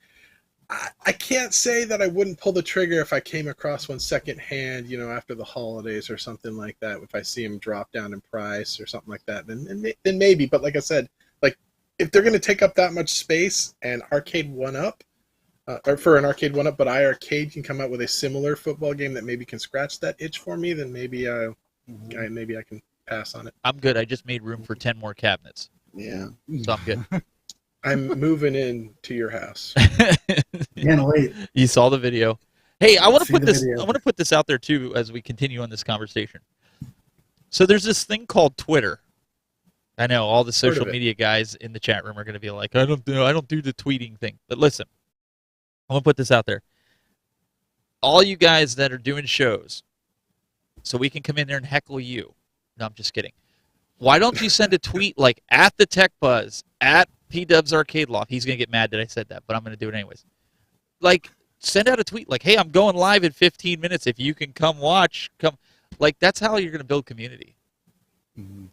I can't say that I wouldn't pull the trigger if I came across one secondhand, after the holidays or something like that. If I see them drop down in price or something like that, then maybe. But like I said, if they're going to take up that much space and arcade 1-Up, or for an arcade 1-Up, but iArcade can come out with a similar football game that maybe can scratch that itch for me, then maybe I can pass on it. I'm good. I just made room for 10 more cabinets. Yeah. So I'm good. I'm moving in to your house. Can't wait. You saw the video. Hey, I want to put this. Video. I want to put this out there too as we continue on this conversation. So there's this thing called Twitter. I know all the social media guys in the chat room are going to be like, I don't do the tweeting thing. But listen, I want to put this out there. All you guys that are doing shows, so we can come in there and heckle you. No, I'm just kidding. Why don't you send a tweet like at the Tech Buzz, at P-Dubs Arcade Loft? He's going to get mad that I said that, but I'm going to do it anyways. Send out a tweet like, hey, I'm going live in 15 minutes. If you can come watch, come. That's how you're going to build community.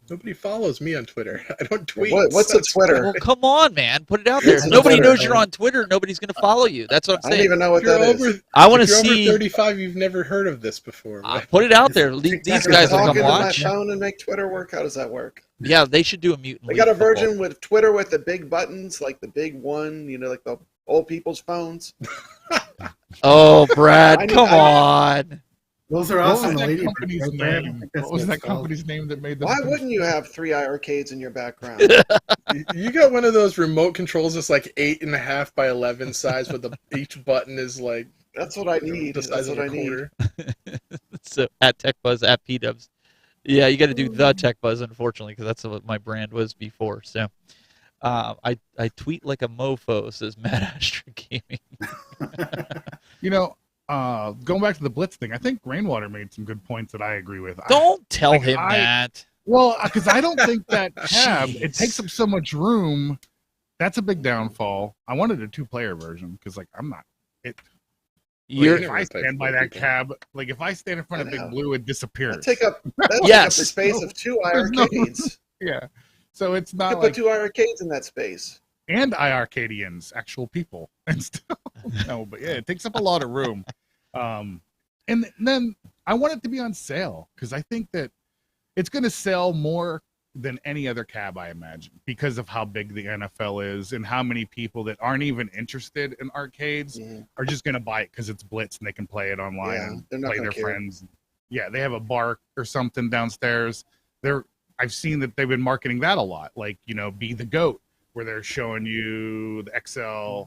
Nobody follows me on Twitter. I don't tweet. What's a Twitter? Well, come on, man. Put it out there. If nobody knows you're on Twitter, nobody's going to follow you. That's what I'm saying. I don't even know what that is. I want to If you're see. over 35, you've never heard of this before. Put it out there. These guys will Log come into watch. my phone and make Twitter work. How does that work? Yeah, they should do a mute. They got a version with Twitter with the big buttons, like the big one, like the old people's phones. Oh, Brad, come on. Those are What awesome. was that Lady company's Bird, right? name? What was that company's name that made them? Why wouldn't you have 3 arcades in your background? You got one of those remote controls that's like 8.5 by 11 size, with each button is like That's what I need. the size That's of what a I need. quarter. So at TechBuzz, at P-Dubs. Yeah, you got to do the TechBuzz, unfortunately, because that's what my brand was before. So I tweet like a mofo, says Matt Astra Gaming. Going back to the Blitz thing, I think Rainwater made some good points that I agree with. Don't tell him that. Well, because I don't think that tab, it takes up so much room. That's a big downfall. I wanted a 2-player version because, I'm not. You're If I stand by that cab, like if I stand in front of I Big know. Blue, it disappears. That take up the Yes. space of 2 There's no- arcades. Yeah. So it's You not could like put 2 arcades in that space. and iArcadians, actual people, and still no, but yeah, it takes up a lot of room. And then I want it to be on sale because I think that it's going to sell more than any other cab, I imagine, because of how big the NFL is and how many people that aren't even interested in arcades are just going to buy it because it's Blitz and they can play it online and they're not play gonna their care. friends. Yeah, they have a bar or something downstairs. I've seen that they've been marketing that a lot, like, Be the Goat, where they're showing you the XL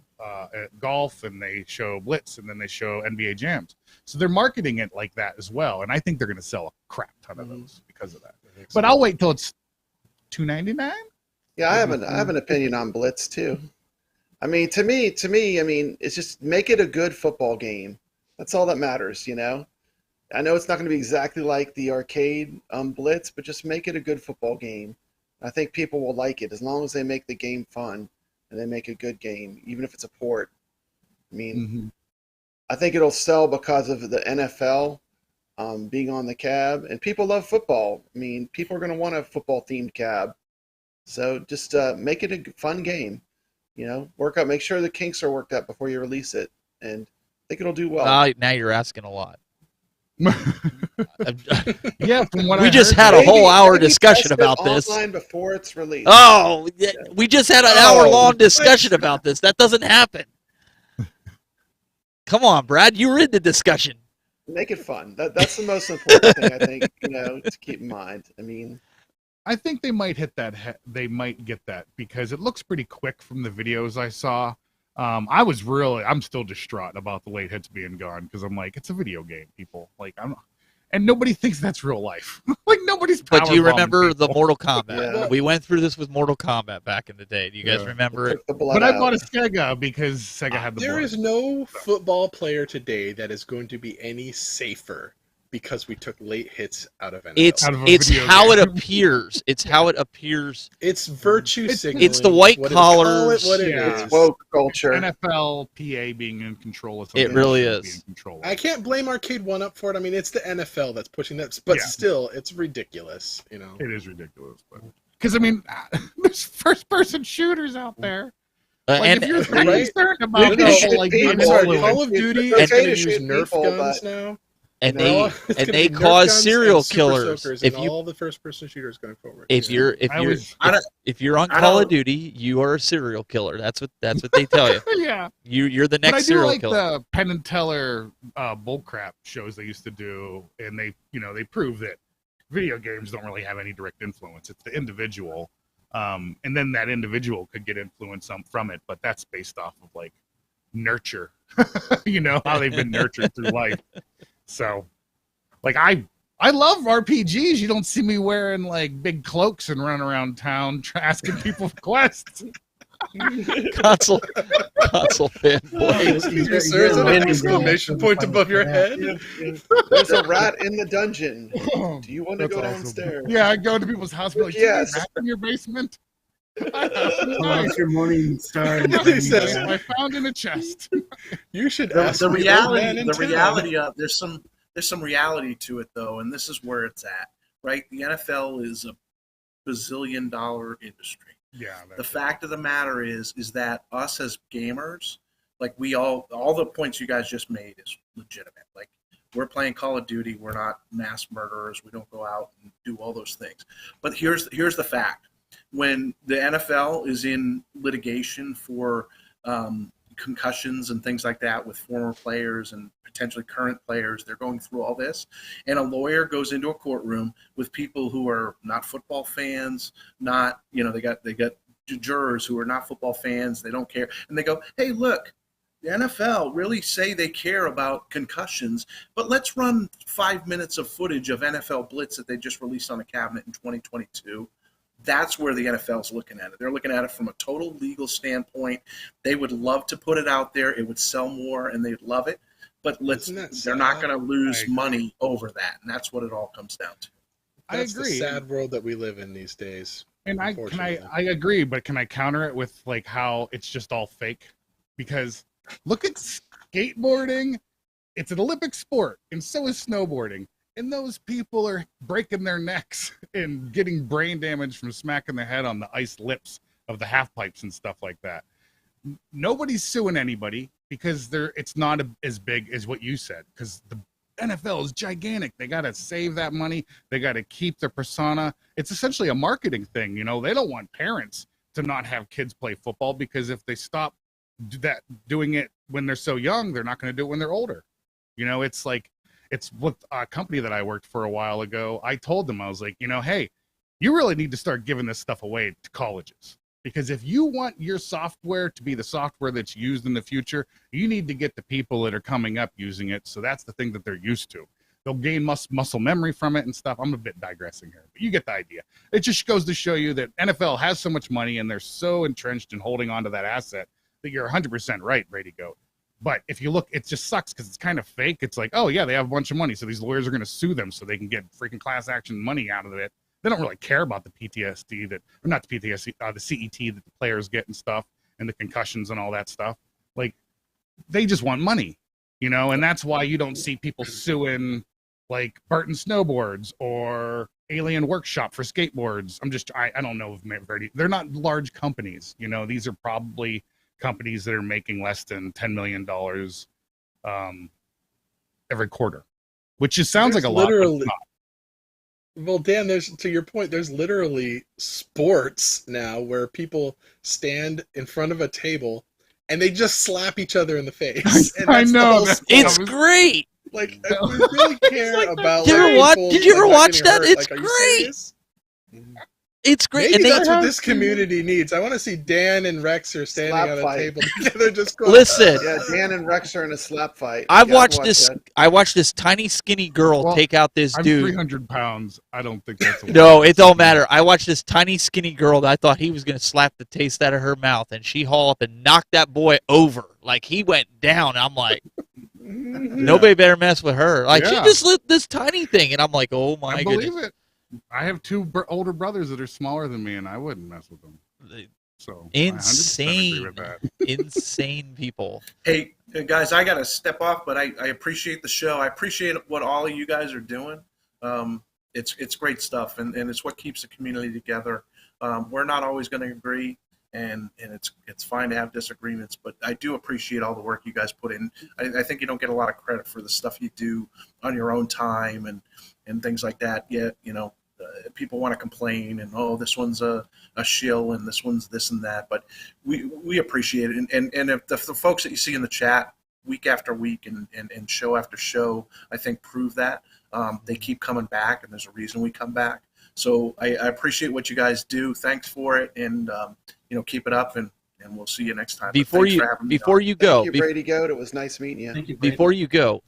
at golf and they show Blitz and then they show NBA Jams. So they're marketing it like that as well. And I think they're going to sell a crap ton of those because of that. But I'll wait till it's $2.99. Yeah, I have an opinion on Blitz too. I mean, to me, it's just make it a good football game. That's all that matters, I know it's not going to be exactly like the arcade Blitz, but just make it a good football game. I think people will like it as long as they make the game fun and they make a good game, even if it's a port. I mean, I think it'll sell because of the NFL being on the cab, and people love football. I mean, people are going to want a football-themed cab. So just make it a fun game. Make sure the kinks are worked out before you release it, and I think it'll do well. now you're asking a lot. Yeah, from what we I just heard, had a whole hour maybe discussion test it about this. online before it's released. Oh, we just had an hour-long discussion about this. That doesn't happen. Come on, Brad. You were in the discussion. Make it fun. That's the most important thing, I think, to keep in mind. I mean, I think they might hit that. They might get that because it looks pretty quick from the videos I saw. I'm still distraught about the late hits being gone because I'm like, it's a video game, people. Like, and nobody thinks that's real life. Like, nobody's. But do you remember the Mortal Kombat? Yeah. We went through this with Mortal Kombat back in the day. Do you guys remember it? But I bought a Sega because Sega had the. There board. is no football player today that is going to be any safer because we took late hits out of NFL. It's how it appears. It's how it appears. It's virtue signaling. It's the white collars. What it Yeah. is. woke culture. NFL PA being in control of something. It really else is. being in control of. I can't blame Arcade One Up for it. I mean, it's the NFL that's pushing that, but still, it's ridiculous. It is ridiculous, but because I mean, there's first-person shooters out there. And if you're right? concerned about No, people like people- being I'm sorry, influenced- Call of Duty It's is okay going to to use shoot Nerf people, guns but- now. and No, they it's and gonna they be Nerf cause guns serial and Super killers. Soakers If and you all the first-person shooters going forward. if you're if you're on I Call of don't- Duty, you are a serial killer. That's what they tell you. yeah. You're the But I next do serial like killer. the Penn and Teller bullcrap shows they used to do, and they prove that video games don't really have any direct influence. It's the individual, and then that individual could get influence from it, but that's based off of like nurture, how they've been nurtured through life. So, like I love RPGs. You don't see me wearing like big cloaks and running around town asking people for quests. console fanboy. Excuse me, sir, is that an exclamation point above your head? There's a rat in the dungeon. Do you want to That's go awesome. downstairs? Yeah, I go to people's house and be like, Yes. "You rat in your basement?" Oh, it's your morning star. He says, I found in a chest. You should The, ask the the old reality, man in the town. reality of there's some reality to it though, and this is where it's at, right? The NFL is a bazillion-dollar industry. Yeah. The fact of the matter is that us as gamers, like all the points you guys just made is legitimate. Like we're playing Call of Duty, we're not mass murderers, we don't go out and do all those things. But here's the fact: when the NFL is in litigation for concussions and things like that with former players and potentially current players, they're going through all this, and a lawyer goes into a courtroom with people who are not football fans, not they got jurors who are not football fans, they don't care, and they go, hey, look, the NFL really say they care about concussions, but let's run 5 minutes of footage of NFL Blitz that they just released on a cabinet in 2022. That's where the NFL's looking at it. They're looking at it from a total legal standpoint. They would love to put it out there. It would sell more, and they'd love it. But they're not going to lose money over that, and that's what it all comes down to. That's I agree. the sad world that we live in these days. And I agree, but can I counter it with like how it's just all fake? Because look at skateboarding it's an Olympic sport, and so is snowboarding. And those people are breaking their necks and getting brain damage from smacking their head on the ice lips of the half pipes and stuff like that. Nobody's suing anybody because it's not as big as what you said, because the NFL is gigantic. They got to save that money. They got to keep their persona. It's essentially a marketing thing. You know, they don't want parents to not have kids play football, because if they stop doing it when they're so young, they're not going to do it when they're older. You know, it's like, it's what a company that I worked for a while ago. I told them, I was like, you know, hey, you really need to start giving this stuff away to colleges, because if you want your software to be the software that's used in the future, you need to get the people that are coming up using it. So that's the thing that they're used to. They'll gain muscle memory from it and stuff. I'm a bit digressing here, but you get the idea. It just goes to show you that NFL has so much money and they're so entrenched in holding on to that asset that you're 100% right, Brady Goat. But if you look, it just sucks because it's kind of fake. It's like, oh yeah, they have a bunch of money, so these lawyers are going to sue them so they can get freaking class action money out of it. They don't really care about the PTSD the CET that the players get and stuff, and the concussions and all that stuff. Like, they just want money, you know, and that's why you don't see people suing like Burton Snowboards or Alien Workshop for skateboards. I don't know if they're not large companies, you know. These are probably companies that are making less than $10 million every quarter, which just sounds like a lot. Well, Dan, to your point, there's literally sports now where people stand in front of a table and they just slap each other in the face. And I know. It's great. Like, if we really care about. Did you ever watch that? It's great. It's great. Maybe and that's what this community needs. I want to see Dan and Rex are standing on a table together, just going. Listen. Yeah, Dan and Rex are in a slap fight. I watched this tiny skinny girl take out this I'm dude. 300 pounds. I don't think that's. No, it don't matter. I watched this tiny skinny girl that I thought he was going to slap the taste out of her mouth, and she hauled up and knocked that boy over. Like, he went down. I'm like, nobody better mess with her. Like, she just lit this tiny thing, and I'm like, oh my goodness. I believe it. I have two older brothers that are smaller than me, and I wouldn't mess with them. So insane, insane people. Hey guys, I gotta step off, but I appreciate the show. I appreciate what all of you guys are doing. It's great stuff, and it's what keeps the community together. We're not always going to agree, and it's fine to have disagreements, but I do appreciate all the work you guys put in. I think you don't get a lot of credit for the stuff you do on your own time and things like that. Yet, you know, people want to complain and, oh, this one's a shill and this one's this and that, but we appreciate it. And if the folks that you see in the chat week after week and show after show, I think prove that. They keep coming back, and there's a reason we come back. So I appreciate what you guys do. Thanks for it, and you know, keep it up, and we'll see you next time. Before you go, thank you, Brady Goat. It was nice meeting you. Thank you, Brady. Before you go,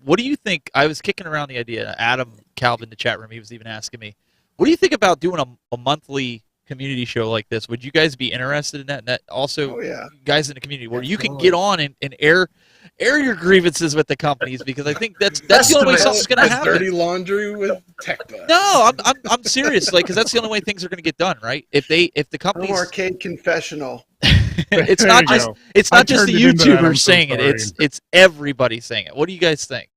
what do you think? I was kicking around the idea. Adam Calvin in the chat room, he was even asking me, what do you think about doing a monthly community show like this? Would you guys be interested in that? And that also, guys in the community, where you can get on and air your grievances with the companies, because I think that's the only way something's going to happen. Dirty laundry with TTB. No, I'm serious, like, because that's the only way things are going to get done, right? If the companies, arcade confessional. it's not just the YouTubers saying it. It's everybody saying it. What do you guys think?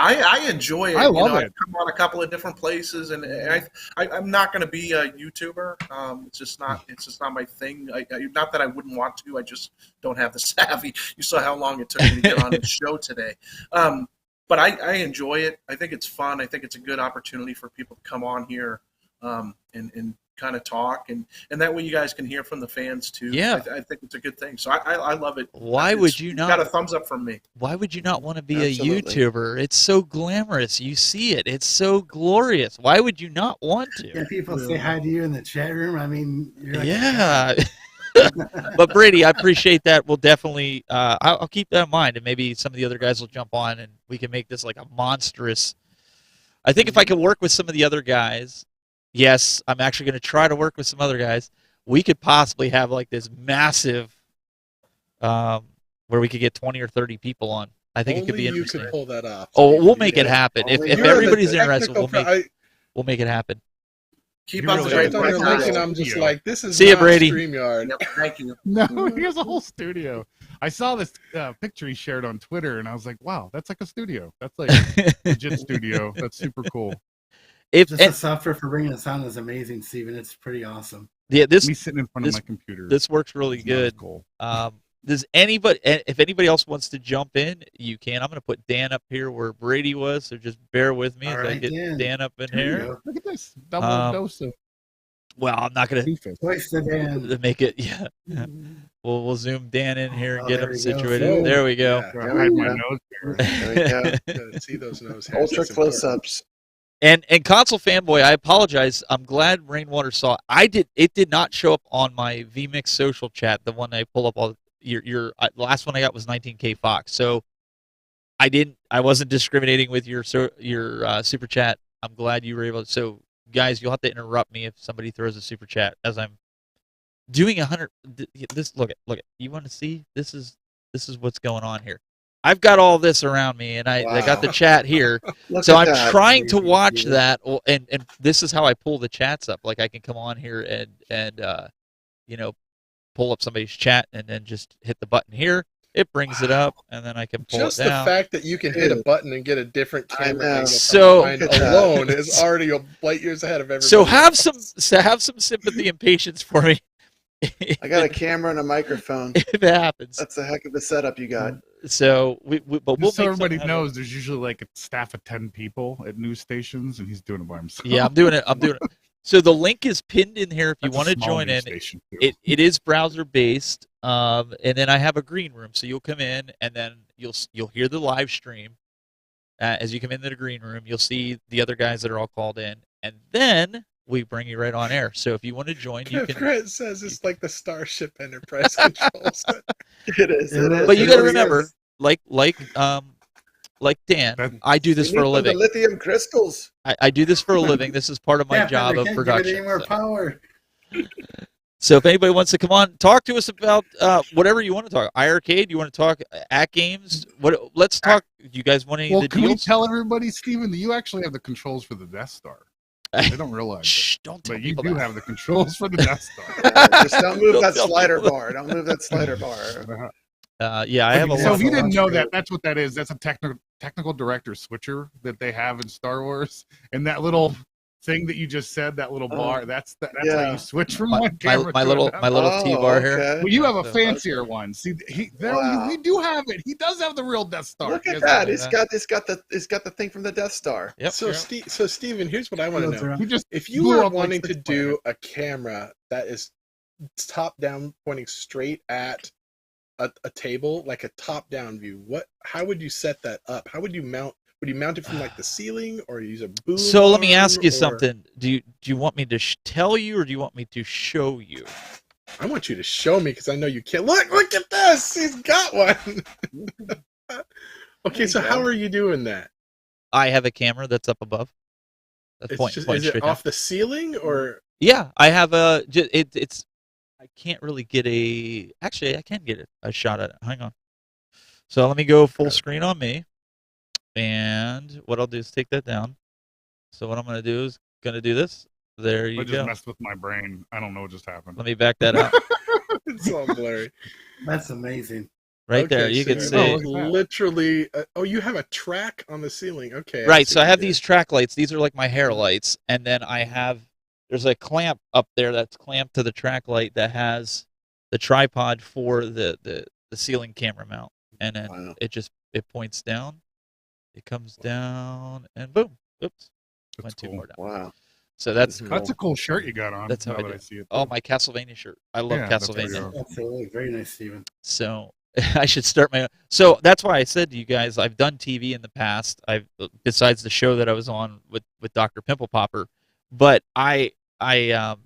I enjoy it. I love it. I've come on a couple of different places, and I'm not going to be a YouTuber. It's just not my thing. Not that I wouldn't want to. I just don't have the savvy. You saw how long it took me to get on the show today. But I enjoy it. I think it's fun. I think it's a good opportunity for people to come on here and kind of talk, and that way you guys can hear from the fans too. Yeah, I think it's a good thing. So I love it. Why would you not? Got a thumbs up from me. Why would you not want to be a YouTuber? It's so glamorous. You see it. It's so glorious. Why would you not want to? Yeah, people say hi to you in the chat room. I mean, you're like, yeah. But Brady, I appreciate that. We'll definitely, I'll keep that in mind, and maybe some of the other guys will jump on, and we can make this like a monstrous. I think if I could work with some of the other guys. Yes, I'm actually going to try to work with some other guys. We could possibly have like this massive, where we could get 20 or 30 people on. I think it could be interesting. You could pull that off. Oh, we'll make it happen. If everybody's interested, we'll make it happen. Keep up the great work. I'm just like, this is see you, Brady. StreamYard. Yep, thank you. No, he has a whole studio. I saw this picture he shared on Twitter, and I was like, wow, that's like a studio. That's like legit studio. That's super cool. Just the software for bringing us on is amazing, Steven. It's pretty awesome. Yeah, Me sitting in front of my computer. This works really good. Cool. Does anybody, if anybody else wants to jump in, you can. I'm going to put Dan up here where Brady was, so just bear with me as I get Dan up in here. Look at this double dose of. Well, I'm not going to make it. Yeah, we'll zoom Dan in here and get him situated. There we go. There we go. See those nose hairs. Ultra close-ups. And Console Fanboy, I apologize. I'm glad Rainwater saw it. It did not show up on my vMix social chat. The one I pull up all your last one I got was 19K Fox. So I wasn't discriminating with your super chat. I'm glad you were able to. So guys, you'll have to interrupt me if somebody throws a super chat as I'm doing 100. This look at. You want to see? This is what's going on here. I've got all this around me, and I got the chat here. So I'm trying to watch that, and this is how I pull the chats up. Like I can come on here and pull up somebody's chat, and then just hit the button here. It brings it up, and then I can pull it down. Just the fact that you can hit a button and get a different camera angle alone is already a light years ahead of everybody. So have some sympathy and patience for me. I got a camera and a microphone. If it happens. That's a heck of a setup you got. So so everybody knows, there's usually like a staff of 10 people at news stations, and he's doing it by himself. Yeah, I'm doing it. So the link is pinned in here if you want to join in. It is browser based, and then I have a green room, so you'll come in, and then you'll hear the live stream. As you come into the green room, you'll see the other guys that are all called in, and then we bring you right on air. So if you want to join, you can. Grant says it's like the Starship Enterprise controls. It is. But you got to remember, like Dan, I do this for a living. The lithium crystals. I do this for a living. This is part of my job of production. Give it any more power. So if anybody wants to come on, talk to us about whatever you want to talk. iArcade, you want to talk at games? Let's talk. Do you guys want any of the deals? Well, can we tell everybody, Steven, that you actually have the controls for the Death Star? They don't realize. Shh, don't tell But you people do that. have the controls for the Death Star. Just don't move that slider bar. Don't move that slider bar. Yeah, I have a lot. So if you didn't know that, that's what that is. That's a technical director switcher that they have in Star Wars, and that little thing that you just said, that little bar, that's how you switch from one camera my little T-bar here. Well, you have a fancier one. See, we do have it. He does have the real Death Star. Look at that. He's got the thing from the Death Star. Yep. So Steven, here's what I want to know. If you were wanting to do a camera that is top down, pointing straight at a table, like a top down view, how would you set that up? How would you mount? Would you mount it from like the ceiling, or use a boom? So let me ask you something. Do you want me to tell you, or do you want me to show you? I want you to show me, because I know you can't. Look at this. He's got one. Okay, so how are you doing that? I have a camera that's up above. That's is it off the ceiling, or? Yeah, I have a. It's. I can't really get a. Actually, I can get a shot at it. Hang on. So let me go full screen on me. And what I'll do is take that down. So what I'm going to do is do this. There you go. I just messed with my brain. I don't know what just happened. Let me back that up. It's all blurry. That's amazing. Right there, you can see. Literally. You have a track on the ceiling. Okay. Right. So I have these track lights. These are like my hair lights, and then there's a clamp up there that's clamped to the track light that has the tripod for the ceiling camera mount, and then it points down. It comes down, and boom. Oops. Went too far down. Wow. So that's That's a cool shirt you got on. That's how I see it. Oh, my Castlevania shirt. I love Castlevania. Absolutely. Very nice, Steven. So I should start my. So that's why I said to you guys, I've done TV in the past. Besides the show that I was on with Dr. Pimple Popper, but I that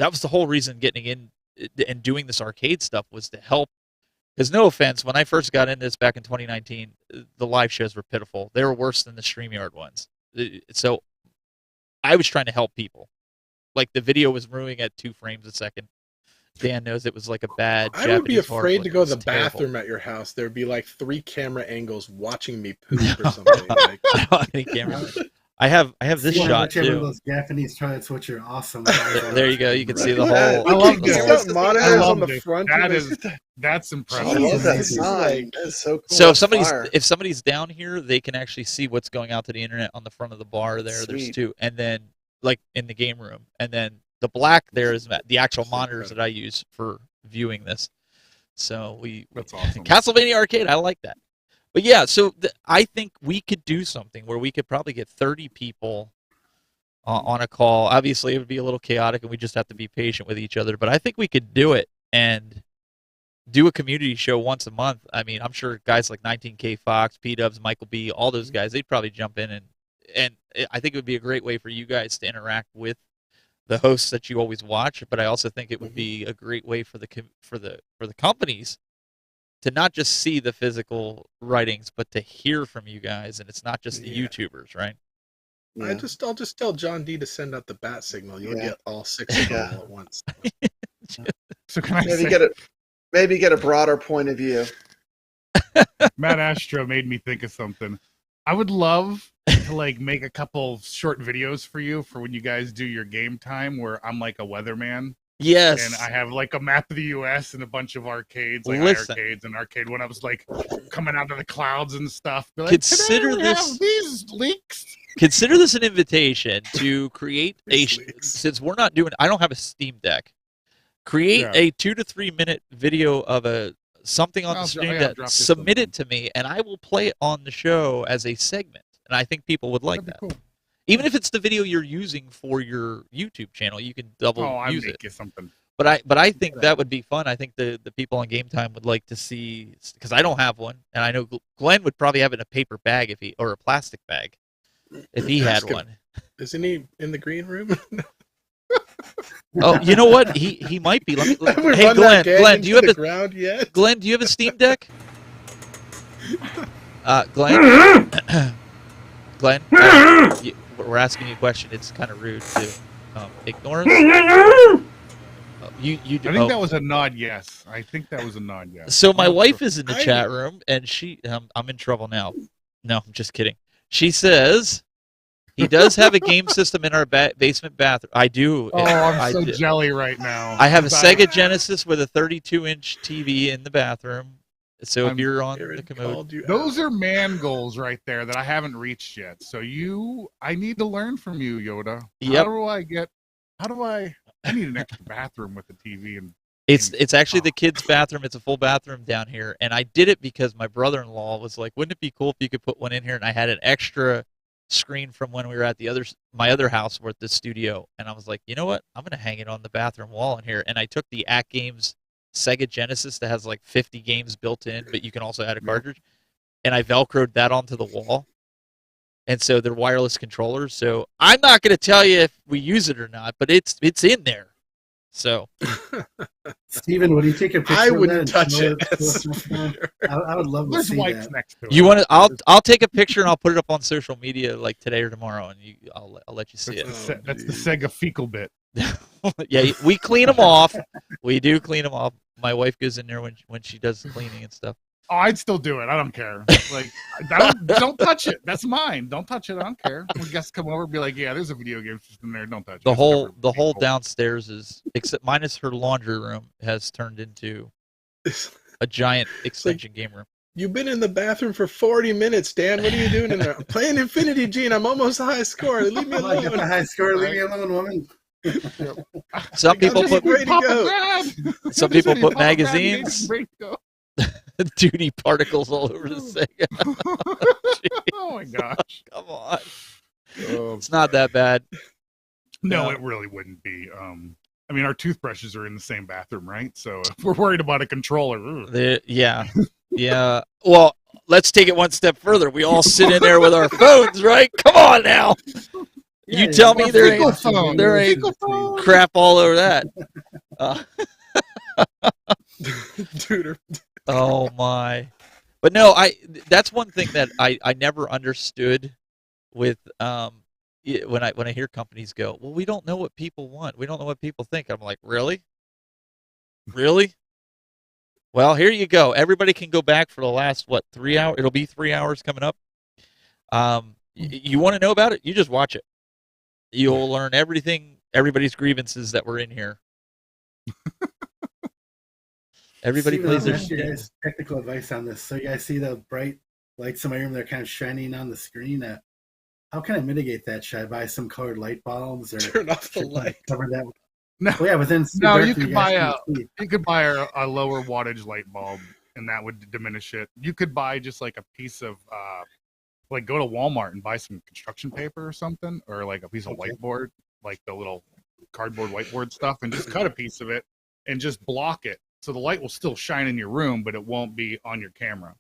was the whole reason getting in and doing this arcade stuff was to help. Because no offense, when I first got into this back in 2019, the live shows were pitiful. They were worse than the StreamYard ones. So I was trying to help people. Like the video was moving at 2 frames a second. Dan knows it was like a bad Japanese. I would be afraid to go to the bathroom at your house. There'd be like 3 camera angles watching me poop or something. I don't have any cameras. I have this See, shot whichever of too. those Japanese toilets, which are awesome. There you go. You can see the Look at whole. I love that. this. He's What's got the monitors I sign? on love the this. front. That of his, is that's I impressive. love that Jesus, sign. like- That is so cool. So if That's fire. somebody's down here, they can actually see what's going out to the internet on the front of the bar. There's Sweet. two, and then like in the game room, and then the black there is the actual monitors that I use for viewing this. So That's awesome. Castlevania Arcade, I like that. But yeah, so I think we could do something where we could probably get 30 people on a call. Obviously, it would be a little chaotic, and we just have to be patient with each other. But I think we could do it and do a community show once a month. I mean, I'm sure guys like 19K Fox, P-Dubs, Michael B, all those guys, they'd probably jump in, and I think it would be a great way for you guys to interact with the hosts that you always watch. But I also think it would be a great way for the companies to not just see the physical writings, but to hear from you guys, and it's not just the Yeah. YouTubers, right? Yeah. I'll just tell John D to send out the bat signal. You'll Yeah. get all 6 of them Yeah. all at once. So can I Maybe say, get a broader point of view. Matt Astro made me think of something. I would love to like make a couple short videos for you for when you guys do your game time, where I'm like a weatherman. Yes. And I have like a map of the U.S. and a bunch of arcades, like Listen. arcades and arcade when I was like coming out of the clouds and stuff. Be like, Consider "Today we have this- these leaks. Consider this an invitation to create a. These leaks. Since we're not doing, I don't have a Steam Deck. Create Yeah. a 2 to 3 minute video of something on I'll the dro- stream yeah, that drop this submit one. it to me, and I will play it on the show as a segment. And I think people would like That'd that. be cool. Even if it's the video you're using for your YouTube channel, you can double Oh, I use make it. you something. But I think that would be fun. I think the people on Game Time would like to see, because I don't have one, and I know Glenn would probably have it in a paper bag or a plastic bag if he had Ask him. one. Isn't he in the green room? Oh, you know what? He might be. Let me. Have we Hey, run Glenn. that gag Glenn, do you into have the a ground yet? Glenn? Do you have a Steam Deck? Glenn. Glenn, we're asking you a question. It's kind of rude to ignore us. You do. I think that was a nod. Yes, I think that was a nod. Yes. So my I'm not wife sure. is in the chat room, and she. I'm in trouble now. No, I'm just kidding. She says he does have a game system in our basement bathroom. I do. Oh, I'm I so do. jelly right now. I have a 'Cause Sega Genesis with a 32-inch TV in the bathroom. So if I'm you're on the Aaron commode, called you Those out. are man goals right there that I haven't reached yet. So I need to learn from you, Yoda. Yep. I need an extra bathroom with the TV and it's actually the kids' bathroom. It's a full bathroom down here, and I did it because my brother-in-law was like, "Wouldn't it be cool if you could put one in here?" And I had an extra screen from when we were at my other house, or at the studio, and I was like, "You know what? I'm gonna hang it on the bathroom wall in here." And I took the Act Games Sega Genesis that has like 50 games built in, but you can also add a cartridge, and I velcroed that onto the wall. And so they're wireless controllers. So I'm not going to tell you if we use it or not, but it's in there. So Steven, would you take a picture? I of that wouldn't and touch show it. to us next time? I would love to there's see wipes that. next to it. you want to? I'll take a picture and I'll put it up on social media like today or tomorrow, and I'll let you see That's, it. that's the Sega fecal bit. Yeah, we clean them off. We do clean them off. My wife goes in there when she does the cleaning and stuff. Oh, I'd still do it. I don't care. Like, don't touch it. That's mine. Don't touch it. I don't care. When guests come over, be like, yeah, there's a video game system there. Don't touch it. The It's whole covered the with whole people. downstairs is, except minus her laundry room, has turned into a giant extension game room. You've been in the bathroom for 40 minutes, Dan. What are you doing in there? I'm playing Infinity Gene. I'm almost high score. Leave me Oh, I got the alone. high score. Leave me alone, woman. Some people just put ready to Papa go. Dad! Some Just people ready, put Papa Dad, magazines. ready to go. duty particles all over the Sega. Oh my gosh. Come on, Oh, it's not that bad. no, No. it really wouldn't be. I mean, our toothbrushes are in the same bathroom, right? So if we're worried about a controller, Yeah, yeah. Well, let's take it one step further. We all sit in there with our phones, right? Come on now. You tell me there ain't crap all over that. Dude, Oh my. But no, that's one thing that I never understood with when I hear companies go, well, we don't know what people want. We don't know what people think. I'm like, really? Really? Well, here you go. Everybody can go back for the last 3 hours. It'll be 3 hours coming up. You want to know about it? You just watch it. You'll learn everybody's grievances that were in here. Everybody Steven, plays their I'll ask you shit. guys technical advice on this. So you guys see the bright lights in my room? They're kind of shining on the screen. How can I mitigate that? Should I buy some colored light bulbs or Turn off the should I light. cover that? No, Well, yeah, but then it's too no, dark you for could guys buy can't see. you could buy a lower wattage light bulb, and that would diminish it. You could buy just like a piece of like go to Walmart and buy some construction paper or something, or like a piece of Okay. whiteboard, like the little cardboard whiteboard stuff, and just cut a piece of it and just block it, so the light will still shine in your room, but it won't be on your camera.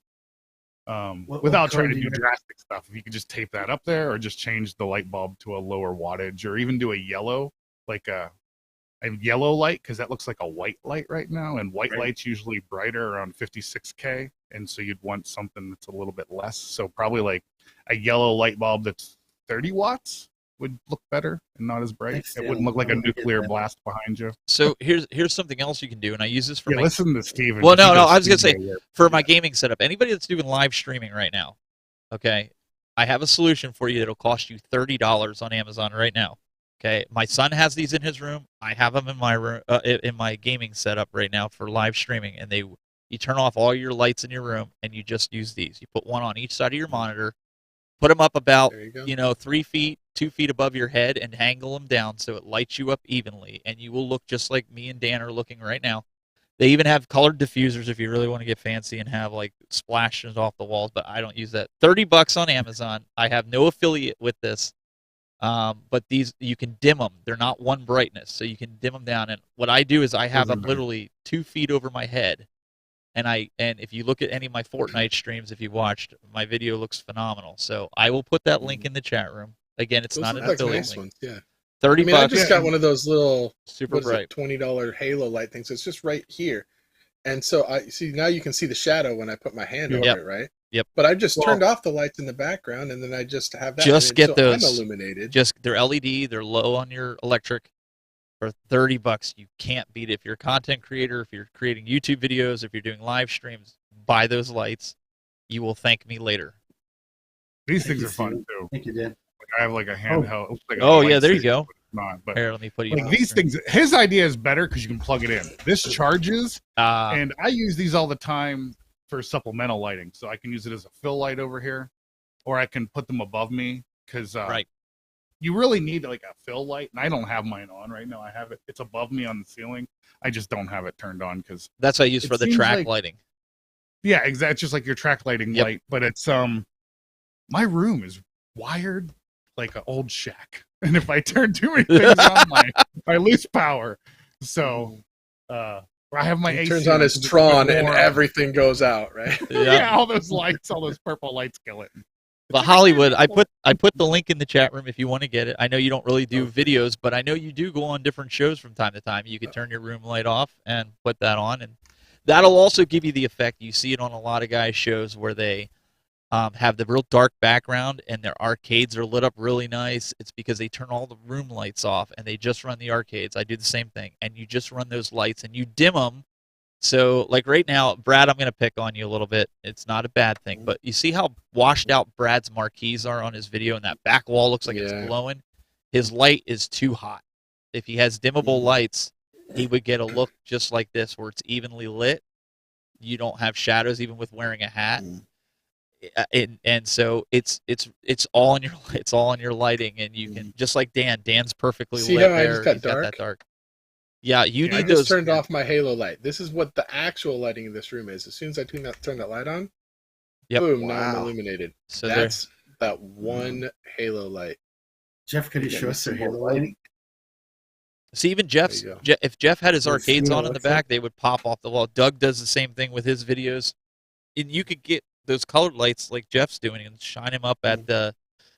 What Without color trying to do do you have? drastic stuff, if you could just tape that up there, or just change the light bulb to a lower wattage, or even do a yellow, like a yellow light, because that looks like a white light right now, and white Right. light's usually brighter, around 56K, and so you'd want something that's a little bit less. So probably like a yellow light bulb that's 30 watts would look better and not as bright. Thanks, It Dan. wouldn't look like a I'm gonna get nuclear that. blast behind you. So here's something else you can do, and I use this for Yeah, my listen to Steven. Well, no, He no, does I was gonna say studio work. for my gaming setup. Anybody that's doing live streaming right now, okay, I have a solution for you that'll cost you $30 on Amazon right now. Okay, my son has these in his room. I have them in my room, in my gaming setup right now for live streaming. And you turn off all your lights in your room, and you just use these. You put one on each side of your monitor, put them up about There you go. 3 feet, 2 feet above your head, and angle them down so it lights you up evenly, and you will look just like me and Dan are looking right now. They even have colored diffusers if you really want to get fancy and have like splashes off the walls, but I don't use that. $30 on Amazon. I have no affiliate with this. But these you can dim them. They're not one brightness, so you can dim them down. And what I do is I have them literally 2 feet over my head, and if you look at any of my Fortnite streams, if you watched, my video looks phenomenal. So I will put that link in the chat room. Again, it's Those not look an like affiliate nice link. ones. Yeah. 30 I mean, I bucks, just got one of those little super bright. $20 halo light things. It's just right here. And so I see now you can see the shadow when I put my hand Yep. over it, right? Yep. But I just turned off the lights in the background, and then I just have that. Just and get so those. I'm illuminated. They're LED. They're low on your electric. For $30, you can't beat it. If you're a content creator, if you're creating YouTube videos, if you're doing live streams, buy those lights. You will thank me later. These Thank things you, are fun Steven. too. Thank you, Dan. Like, I have like a handheld. It looks like a Oh yeah, there you lightsaber, go. but it's not. But Here, let me put you. like on these screen. things, his idea is better because you can plug it in. This charges, Ah, and I use these all the time for supplemental lighting. So I can use it as a fill light over here, or I can put them above me because right. you really need like a fill light, and I don't have mine on right now. I have it; it's above me on the ceiling. I just don't have it turned on because That's what I use It for the seems track like- lighting. yeah, exactly. It's just like your track lighting Yep. light, but it's my room is wired like an old shack, and if I turn too many things on, I lose power. So I have my He AC turns on his so it's Tron, a bit and more- everything goes out, right? yeah, all those lights, all those purple lights kill it. But Hollywood, I put the link in the chat room if you want to get it. I know you don't really do videos, but I know you do go on different shows from time to time. You can turn your room light off and put that on, and that'll also give you the effect. You see it on a lot of guys' shows where they have the real dark background and their arcades are lit up really nice. It's because they turn all the room lights off and they just run the arcades. I do the same thing, and you just run those lights and you dim them. So, like right now, Brad, I'm going to pick on you a little bit. It's not a bad thing, but you see how washed out Brad's marquees are on his video, and that back wall looks like it's glowing? His light is too hot. If he has dimmable lights, he would get a look just like this, where it's evenly lit. You don't have shadows, even with wearing a hat. And so it's all in your lighting, and you can just like Dan's perfectly See lit how I there. just got He's got that dark? dark. Yeah, you I need just those. turned off my halo light. This is what the actual lighting in this room is. As soon as I turn that light on, Yep. boom, now I'm Wow. illuminated. So That's that one halo light. Jeff, could you show us their halo lighting? See, even Jeff's. There you go. If Jeff had his Let's see arcades what on it in the looks like. back, they would pop off the wall. Doug does the same thing with his videos, and you could get those colored lights like Jeff's doing and shine him up at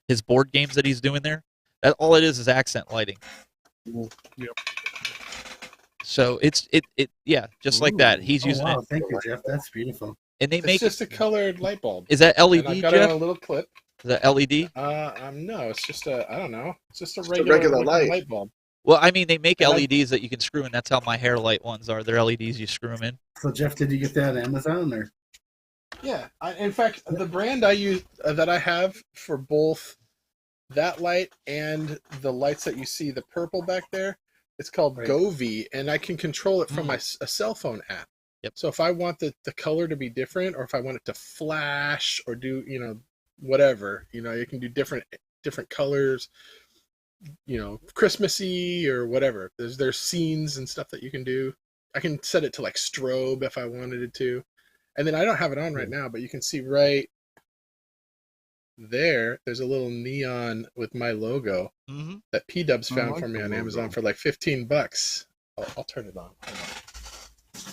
his board games that he's doing there. That all it is accent lighting. Yep. So it's just like that. He's Oh, using wow, it, thank you, Jeff. That's beautiful. and they It's make just a colored light bulb. Is that And I LED, got it on Jeff? a little clip. Is that LED? No, it's just I don't know. It's just a a regular, regular light. light bulb. Well, I mean, they make And I- LEDs that you can screw in. That's how my hair light ones are. They're LEDs. You screw them in. So, Jeff, did you get that on Amazon or? Yeah. In fact, the brand I use that I have for both that light and the lights that you see, the purple back there, it's called Right. Govee, and I can control it from a cell phone app. Yep. So if I want the color to be different, or if I want it to flash or do, whatever, you can do different colors, Christmassy or whatever. There's scenes and stuff that you can do. I can set it to like strobe if I wanted it to. And then I don't have it on right now, but you can see right there's a little neon with my logo that P-Dubs found like for me the on logo. Amazon for like $15. I'll turn it on. Hold on.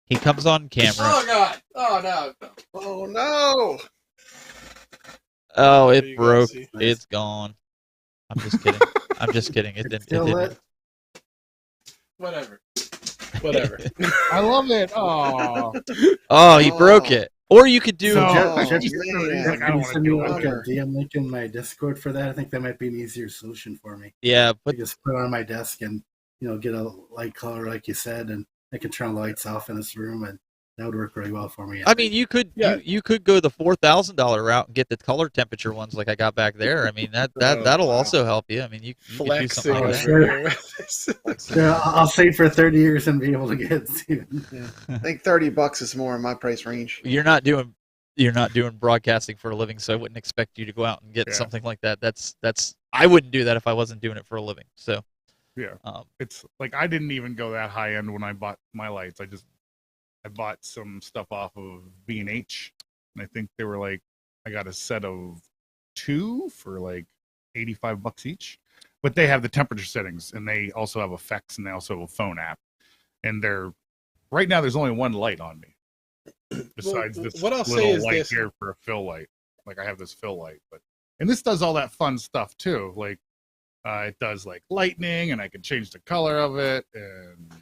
He comes on camera. Oh God! Oh no! Oh no! Oh, There it you go, broke. see? It's gone. I'm just kidding. I'm just kidding. It didn't. It Still didn't. lit? Whatever. I love it. Oh, Oh, he broke it. Or you could do. So- Jeff, Jeff- Jeff, man. like, I don't can you want to send me do like a it. DM link in my Discord for that? I think that might be an easier solution for me. Yeah, I but just put it on my desk and get a light color like you said, and I can turn the lights off in this room, and that would work really well for me. I mean, you could Yeah. you could go the $4,000 route and get the color temperature ones like I got back there. I mean that'll wow. also help you. I mean you could do Flexing something like Oh, that. sure. over here. Yeah, I'll save for 30 years and be able to get it soon. I think $30 is more in my price range. You're not doing broadcasting for a living, so I wouldn't expect you to go out and get Yeah. something like that. That's I wouldn't do that if I wasn't doing it for a living. So yeah. um, It's like I didn't even go that high end when I bought my lights. I bought some stuff off of B&H, and I think they were like, I got a set of 2 for like $85 each. But they have the temperature settings, and they also have effects, and they also have a phone app. And right now there's only one light on me, besides this what I'll say little is light this. here for a fill light. Like I have this fill light, and this does all that fun stuff too. Like it does like lightning, and I can change the color of it, and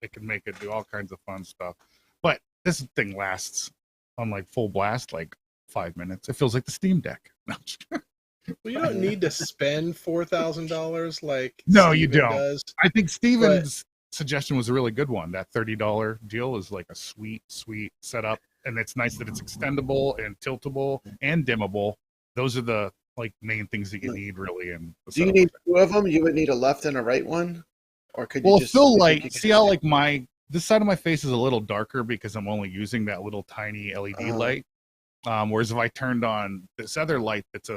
it can make it do all kinds of fun stuff. But this thing lasts on like full blast like 5 minutes. It feels like the Steam Deck. Well, you don't need to spend $4,000 like No, you Steven don't. does. I think Steven's suggestion was a really good one. That $30 deal is like a sweet setup, and it's nice that it's extendable and tiltable and dimmable. Those are the like main things that you need really. In the Do you setup. need 2 of them? You would need a left and a right one, or could you Well, a just fill you light. could- See how like this side of my face is a little darker because I'm only using that little tiny LED light. Whereas if I turned on this other light that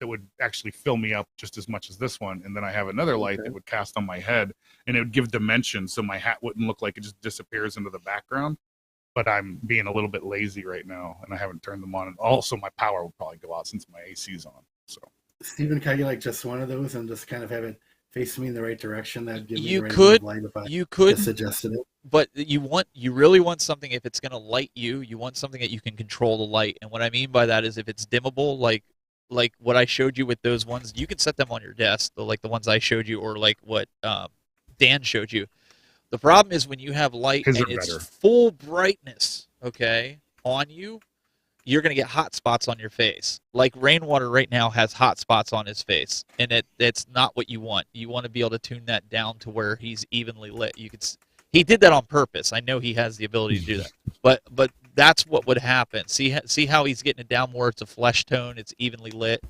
would actually fill me up just as much as this one, and then I have another light that would cast on my head, and it would give dimension, so my hat wouldn't look like it just disappears into the background. But I'm being a little bit lazy right now, and I haven't turned them on. And also, my power will probably go out since my AC's on. So, Steven, can I get like just one of those and just kind of have it face me in the right direction? That'd give me You the right could- light if I you could, just adjusted it. but you really want something, if it's going to light you want something that you can control the light. And what I mean by that is if it's dimmable, like what I showed you with those ones, you can set them on your desk, like the ones I showed you, or like what Dan showed you. The problem is when you have light His and are it's better. full brightness, okay, on you, you're going to get hot spots on your face. Like Rainwater right now has hot spots on his face, and it's not what you want. You want to be able to tune that down to where he's evenly lit. He did that on purpose. I know he has the ability to do that. But that's what would happen. See how he's getting it down more? It's a flesh tone. It's evenly lit.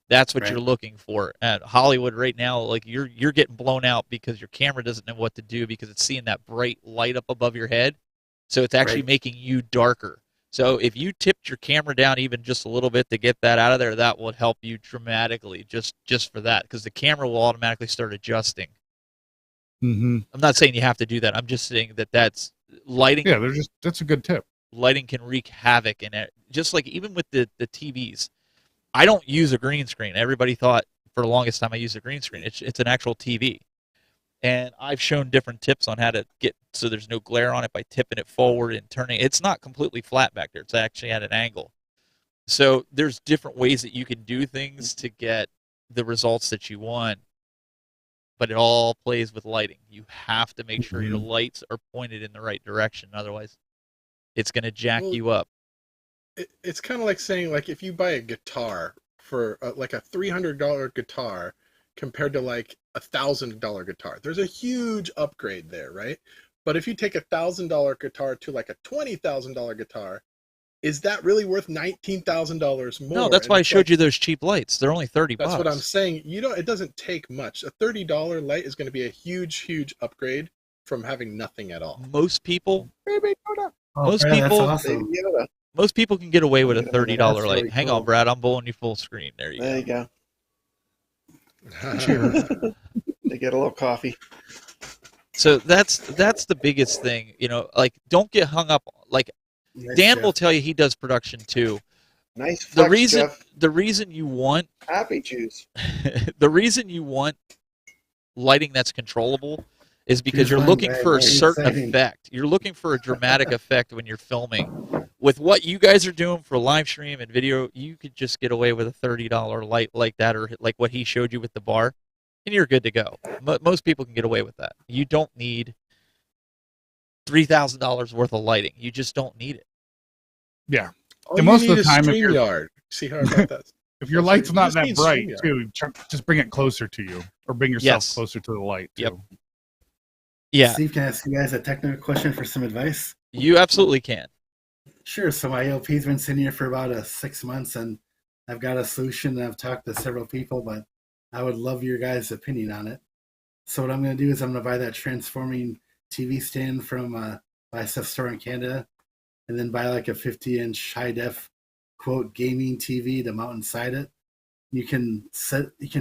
That's what Right. you're looking for. At Hollywood right now, like you're getting blown out because your camera doesn't know what to do because it's seeing that bright light up above your head. So it's actually Right. making you darker. So if you tipped your camera down even just a little bit to get that out of there, that would help you dramatically just for that, because the camera will automatically start adjusting. I'm not saying you have to do that. I'm just saying that's lighting. yeah, that's a good tip. Lighting can wreak havoc in it. Just like even with the TVs. I don't use a green screen. Everybody thought for the longest time I used a green screen. It's an actual TV. And I've shown different tips on how to get so there's no glare on it by tipping it forward and turning. It's not completely flat back there. It's actually at an angle. So there's different ways that you can do things to get the results that you want. But it all plays with lighting. You have to make sure your lights are pointed in the right direction. Otherwise, it's going to jack you up. It's kind of like saying, like, if you buy a guitar for like a $300 guitar compared to like $1,000 guitar, there's a huge upgrade there, right? But if you take $1,000 guitar to like a $20,000 guitar, is that really worth $19,000 more? No, that's And why I it's showed like, you those cheap lights. They're only 30 that's bucks. what I'm saying. It doesn't take much. A $30 light is going to be a huge upgrade from having nothing at all. Most people, Baby Yoda. Oh, most Brad, that's people, awesome. Baby Yoda. most people can get away with a Yeah, $30 that's light. really Hang cool. on, Brad. I'm blowing you full screen. There you There you go. go. They get a little coffee. So that's the biggest thing. Like, don't get hung up. Like, Nice, Dan Jeff. will tell you he does production too. Nice The flex, reason Jeff. the reason you want Happy juice. the reason you want lighting that's controllable is because Here's you're one, looking Brad. for a Very certain exciting. effect. You're looking for a dramatic effect when you're filming. With what you guys are doing for live stream and video, you could just get away with a $30 light like that, or like what he showed you with the bar, and you're good to go. Most people can get away with that. You don't need $3,000 worth of lighting. You just don't need it. Yeah. All And you most of need the is time, if you're- StreamYard. See how about that? If your light's You not just that need bright, StreamYard. too, just bring it closer to you, or bring yourself Yes. closer to the light. Too. Yep. Yeah, Steve, can I ask you guys a technical question for some advice? you absolutely can. Sure. So my LP's been sitting here for about 6 months, and I've got a solution. And I've talked to several people, but I would love your guys' opinion on it. So what I'm going to do is I'm going to buy that transforming TV stand from Buy Stuff Store in Canada, and then buy like a 50-inch high def quote gaming TV to mount inside it. You can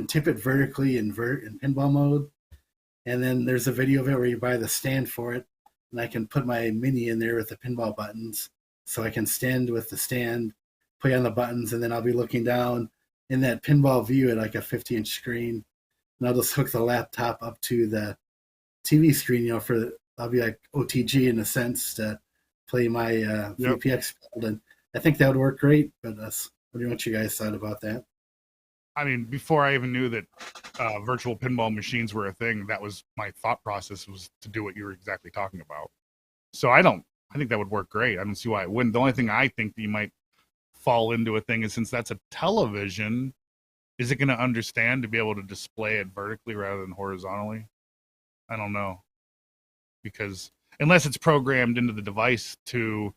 tip it vertically in pinball mode, and then there's a video of it where you buy the stand for it, and I can put my mini in there with the pinball buttons, so I can stand with the stand, play on the buttons, and then I'll be looking down in that pinball view at like a 50-inch screen, and I'll just hook the laptop up to the TV screen, I'll be like OTG in a sense to play my VPX build, and I think that would work great. But what do you want you guys thought about that? I mean, before I even knew that virtual pinball machines were a thing, that was my thought process, was to do what you were exactly talking about. So I think that would work great. I don't see why it wouldn't. The only thing I think that you might fall into a thing is, since that's a television, is it going to understand to be able to display it vertically rather than horizontally? I don't know. Because unless it's programmed into the device to,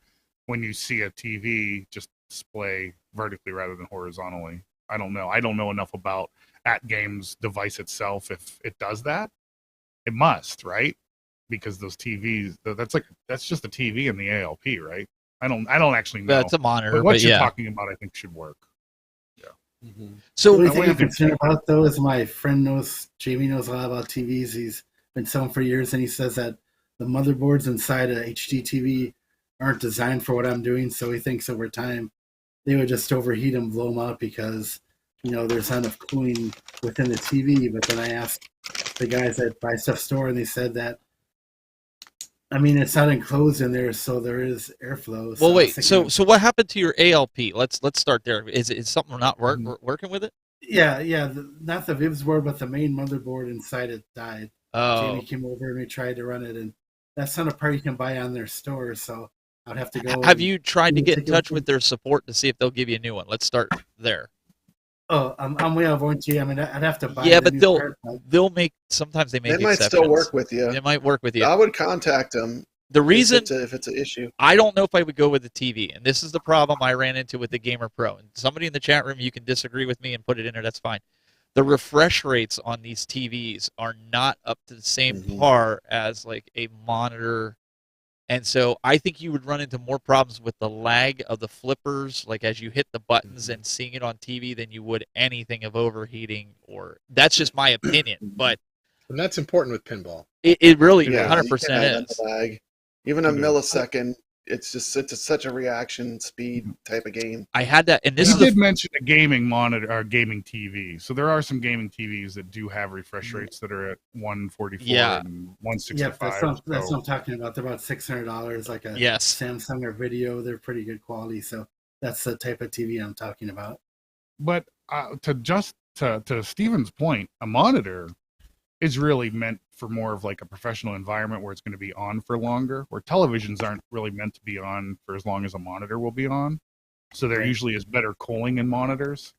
when you see a TV, just display vertically rather than horizontally. I don't know. I don't know enough about AtGame's device itself. If it does that, it must, right? Because those TVs, that's just a TV in the ALP, right? I don't actually know. That's a monitor, But what but you're yeah. talking about, I think, should work. So The only I thing I'm wouldn't think concerned about, though, is my friend Jamie knows a lot about TVs. He's been selling for years, and he says that the motherboards inside a HD TV aren't designed for what I'm doing, so he thinks over time they would just overheat and blow them out because, there's not enough cooling within the TV. But then I asked the guys at Buy Stuff Store, and they said that, it's not enclosed in there, so there is airflow. Well, wait. thinking So what happened to your ALP? Let's start there. Is something not working with it? Yeah, not the Vibs board, but the main motherboard inside it died. Oh, Jamie came over and we tried to run it, and that's not a part you can buy on their store, so I'd have to go. have you tried to get in take a touch look. with their support to see if they'll give you a new one? Let's start there. Oh, I'm way out of warranty. I'd have to buy. Yeah, the but new part. sometimes they make They might exceptions. still work with you. It might work with you. I would contact them The reason if it's an issue. I don't know if I would go with the TV, and this is the problem I ran into with the Gamer Pro. And somebody in the chat room, you can disagree with me and put it in there. That's fine. The refresh rates on these TVs are not up to the same par as like a monitor, and so I think you would run into more problems with the lag of the flippers, like as you hit the buttons and seeing it on TV, than you would anything of overheating. Or that's just my opinion, but And that's important with pinball. it really Yeah, 100% you can't is. have the lag. Even a Mhm. millisecond, it's such a reaction speed type of game. I had that, and this You is the did mention a gaming monitor or gaming TV. So there are some gaming TVs that do have refresh rates that are at 144 Yeah. and Yeah, 165. that's what I'm talking about. They're about $600, like a yes. Samsung or Video. They're pretty good quality, so that's the type of TV I'm talking about. But to Steven's point, a monitor is really meant for more of like a professional environment where it's going to be on for longer, where televisions aren't really meant to be on for as long as a monitor will be on. So there Right. usually is better cooling in monitors.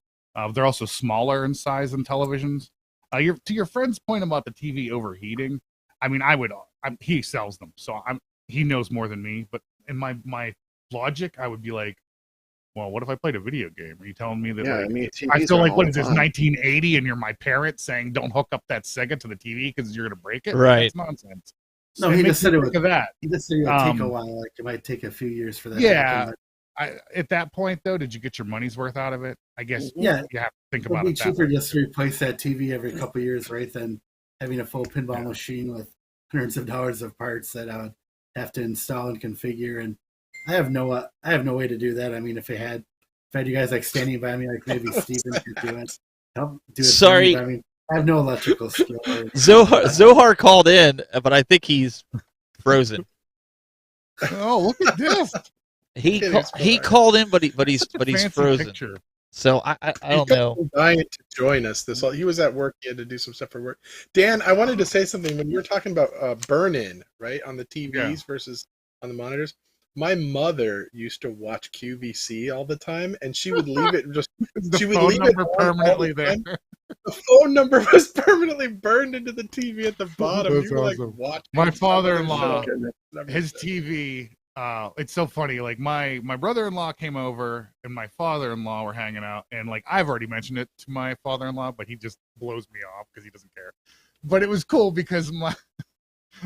They're also smaller in size than televisions. To your friend's point about the TV overheating, I mean, he sells them, so he knows more than me. But in my logic, I would be like, Well, what if I played a video game? Are you telling me that Yeah, like I mean, I TVs feel are like all what the is this time. 1980 and you're my parent saying don't hook up that Sega to the TV because you're gonna break it? Right. That's nonsense. No, So he it makes just said me it think would. of that. He just said it would take a Um, while. Like it might take a few years for that to Yeah. happen. At that point though, did you get your money's worth out of it? I guess Yeah, you have to think it'll about be it that cheaper way. just to replace that TV every couple of years, right? Than having a full pinball Yeah. machine with hundreds of dollars of parts that I would have to install and configure. And I have no way to do that. I mean, if I had you guys like standing by me, like maybe Steven could do it, help do it for me. Sorry. But I mean, I have no electrical skill. Zohar called in, but I think he's frozen. Oh, look at this. He called in, but he's Fancy frozen. picture. So I don't know. Dying to join us. He was at work. He had to do some stuff for work. Dan, I wanted to say something when you were talking about burn-in, right, on the TVs versus on the monitors. My mother used to watch QVC all the time, and she would leave it just. She would leave it permanently there. The phone number was permanently burned into the TV at the bottom. That's You were awesome. like watching. My father-in-law, Oh, his TV. It's so funny. Like my brother-in-law came over, and my father-in-law were hanging out, and like I've already mentioned it to my father-in-law, but he just blows me off because he doesn't care. But it was cool because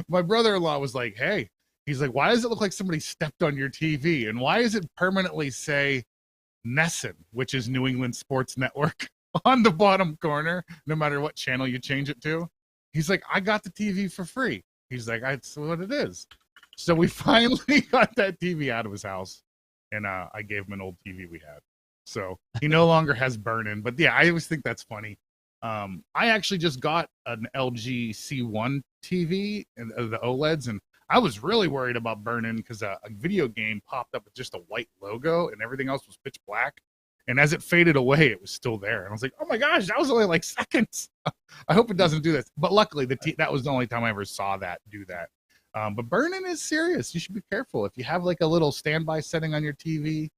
my brother-in-law was like, "Hey," he's like, "Why does it look like somebody stepped on your TV, and why does it permanently say Nesson, which is New England Sports Network, on the bottom corner, no matter what channel you change it to?" He's like, "I got the TV for free." He's like, "That's what it is." So we finally got that TV out of his house, and I gave him an old TV we had. So he no longer has burn-in. But yeah, I always think that's funny. I actually just got an LG C1 TV and the OLEDs, and I was really worried about burn-in because a video game popped up with just a white logo, and everything else was pitch black. And as it faded away, it was still there. And I was like, "Oh my gosh, that was only like seconds." I hope it doesn't do this. But luckily, that was the only time I ever saw that do that. But burn-in is serious. You should be careful. If you have like a little standby setting on your TV,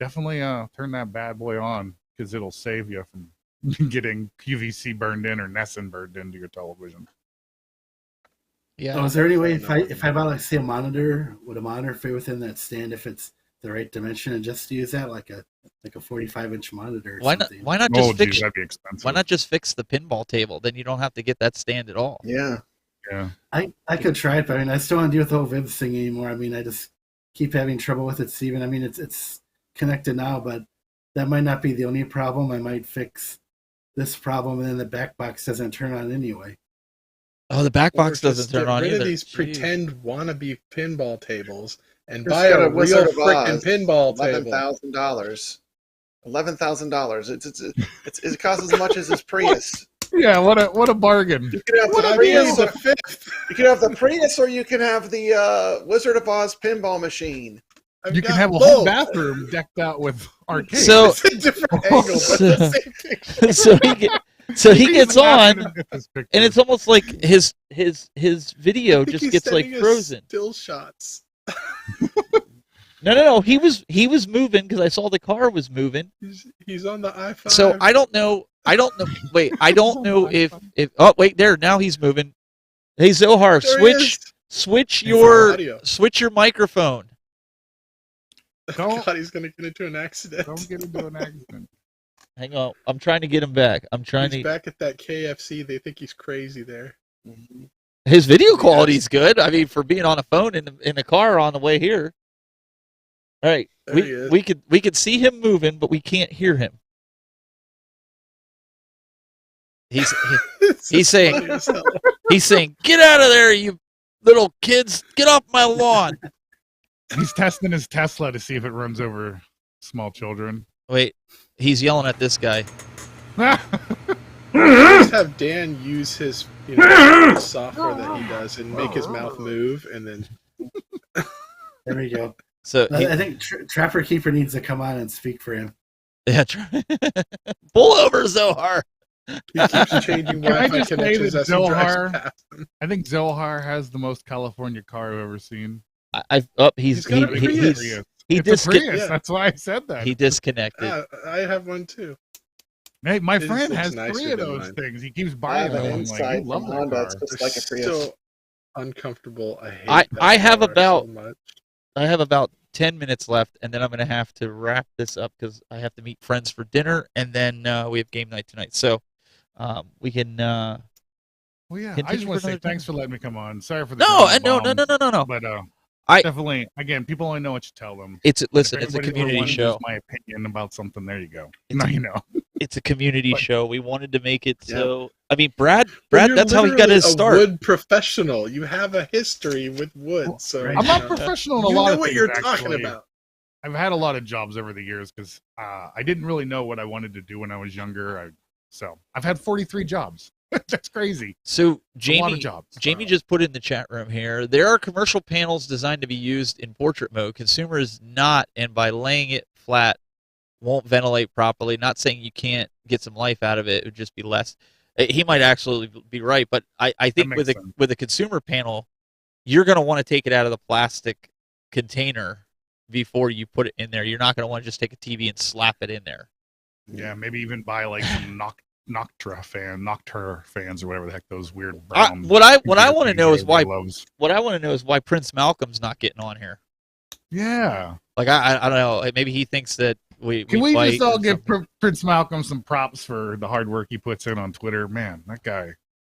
definitely turn that bad boy on because it'll save you from getting QVC burned in or Nesson burned into your television. Yeah. So is there any way if I bought like say a monitor, would a monitor fit within that stand if it's the right dimension and just use that like a 45-inch monitor? Or Why not? something? Why not just fix? That'd be expensive. Why not just fix the pinball table? Then you don't have to get that stand at all. Yeah. Yeah. I could try it, but I mean, I still don't deal with the whole Vibs thing anymore. I mean, I just keep having trouble with it, Steven. I mean, it's connected now, but that might not be the only problem. I might fix this problem, and then the back box doesn't turn on anyway. Oh, the back Or box doesn't just turn get on rid either. of these Jeez. pretend wannabe pinball tables and Just buy got a a Wizard real of freaking Oz, pinball table. $11,000. $11,000. It costs as much as his Prius. Yeah, what a bargain. You could have What the a Prius. the fifth. You can have the Prius, or you can have the Wizard of Oz pinball machine. You can got have a both. whole bathroom decked out with arcades. So- It's a different angle, but the same picture. so he gets on, laughing at this picture. and it's almost like his video I think just he's gets like sending us frozen. Still shots. No. He was moving because I saw the car was moving. He's on the I-5. So I don't know. Wait, I don't know if oh wait there now he's moving. Hey Zohar, There he is. switch He's your on audio. microphone. Don't- God, he's gonna get into an accident. Don't get into an accident. Hang on, I'm trying to get him back. I'm trying He's to. back at that KFC. They think he's crazy there. His video quality's good. I mean, for being on a phone in a car on the way here. All right, There he is. we could see him moving, but we can't hear him. He's It's saying- funny as hell. he's saying, "Get out of there, you little kids! Get off my lawn!" He's testing his Tesla to see if it runs over small children. Wait, he's yelling at this guy. Just have Dan use his software that he does and make his mouth move, and then There we go. So he, I think Trapper Keeper needs to come on and speak for him. yeah, pull over, Zohar. he keeps changing Can I Wi-Fi just say connections that as he drives Zohar- past them. I think Zohar has the most California car I've ever seen. He's He's got a Prius. he It's a Prius. Yeah. That's why I said that. he disconnected. I have one too. Hey, my His friend looks has nicer 3 of than those mine. things. He keeps I buying have them. an I'm like, Insight you love from that Honda. car. It's just like a Prius. So uncomfortable. I hate I that have car about- so much. I have about 10 minutes left, and then I'm going to have to wrap this up because I have to meet friends for dinner, and then we have game night tonight. So we can. Well, yeah. I continue just want for to say another thanks time. for letting me come on. Sorry for the No, drone no, bombs, no. But I- definitely, again, people only know what you tell them. Listen, If it's a anybody ever community wanted show. My opinion about something. There you go. It's Now a- you know. It's a community But- show. We wanted to make it Yeah. so. I mean, Brad, But you're that's how he got literally his a start. wood professional. You have a history with wood, so Right. I'm not you professional in a you lot know of what things. you're talking actually. about. I've had a lot of jobs over the years because I didn't really know what I wanted to do when I was younger. So I've had 43 jobs. That's crazy. So A lot of Jamie, jobs. Jamie just put in the chat room here. There are commercial panels designed to be used in portrait mode. Consumers not, and by laying it flat, won't ventilate properly. Not saying you can't get some life out of it. It would just be less. He might actually be right, but I think makes sense. with a consumer panel, you're going to want to take it out of the plastic container before you put it in there. You're not going to want to just take a TV and slap it in there. Yeah, maybe even buy like some Noctura fans or whatever the heck those weird I, brown. what I want to things know is why everybody loves. what I want to know is why Prince Malcolm's not getting on here. Yeah. Like I don't know. Maybe he thinks that Can we fight just all or give something. Prince Malcolm some props for the hard work he puts in on Twitter? Man, that guy.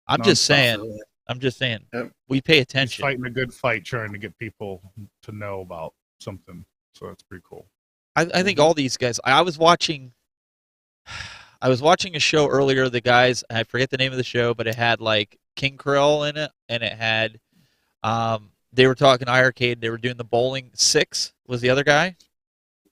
I'm just nonstop. saying. I'm just saying. Yep. We pay He's attention. fighting a good fight trying to get people to know about something. So that's pretty cool. I think all these guys. I was watching a show earlier. The guys, I forget the name of the show, but it had like King Krill in it, and it had. They were talking iRarcade. They were doing the bowling. Six was the other guy.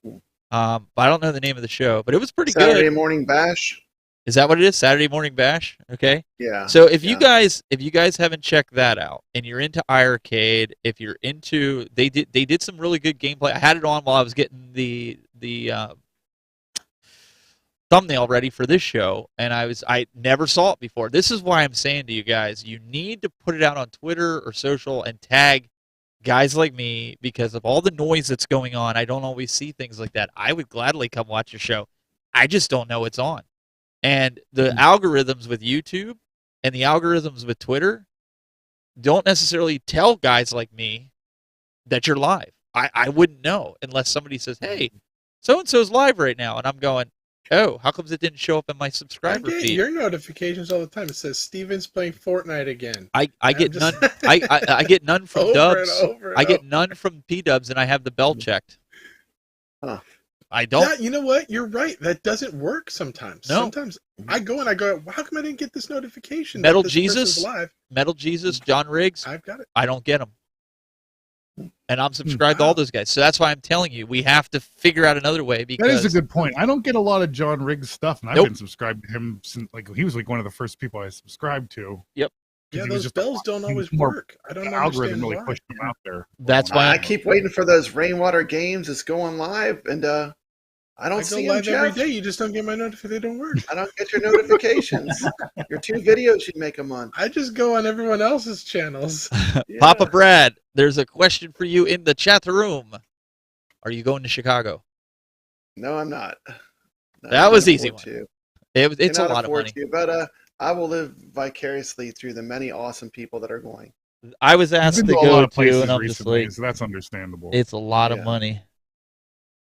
But I don't know the name of the show, but it was pretty Saturday good. Morning Bash. Is that what it is? Saturday Morning Bash. Okay. Yeah. So if you yeah. guys haven't checked that out and you're into iRarcade, if you're into they did some really good gameplay. I had it on while I was getting the thumbnail ready for this show, and I never saw it before. This is why I'm saying to you guys, you need to put it out on Twitter or social and tag guys like me, because of all the noise that's going on. I don't always see things like that. I would gladly come watch your show. I just don't know it's on. And the algorithms with YouTube and the algorithms with Twitter don't necessarily tell guys like me that you're live. I wouldn't know unless somebody says, hey, so-and-so's live right now. And I'm going, oh, how comes it didn't show up in my I subscriber get feed? your notifications all the time. It says Steven's playing Fortnite again. I get just- none. I get none from Over Dubs. and over and I get over. none from P-Dubs, and I have the bell checked. Huh. I don't. Yeah, you know what? You're right. That doesn't work sometimes. No. Sometimes I go, well, how come I didn't get this notification? Metal that this Jesus? person's live? Metal Jesus, John Riggs, I've got it. I don't get them. And I'm subscribed to all those guys. So that's why I'm telling you, we have to figure out another way, because That is a good point. I don't get a lot of John Riggs stuff, and I've Nope. been subscribed to him since he was like one of the first people I subscribed to. Yep. Yeah, He was those just bells don't always more- work. I don't The algorithm understand really why. pushed him out there. That's why I I'm- keep waiting for those Rainwater games that's going live, and I don't I go see them, live every Jeff. day. You just don't get my notification. They don't work. I don't get your notifications. Your 2 videos you make a month. I just go on everyone else's channels. Yeah. Papa Brad, there's a question for you in the chat room. Are you going to Chicago? No, I'm not. No, That I was can't easy afford one. to. It's a Cannot lot of afford money. to, but I will live vicariously through the many awesome people that are going. I was You've asked been to to a go lot of to, places and I'm just recently, like, so that's understandable. it's a lot of Yeah. money.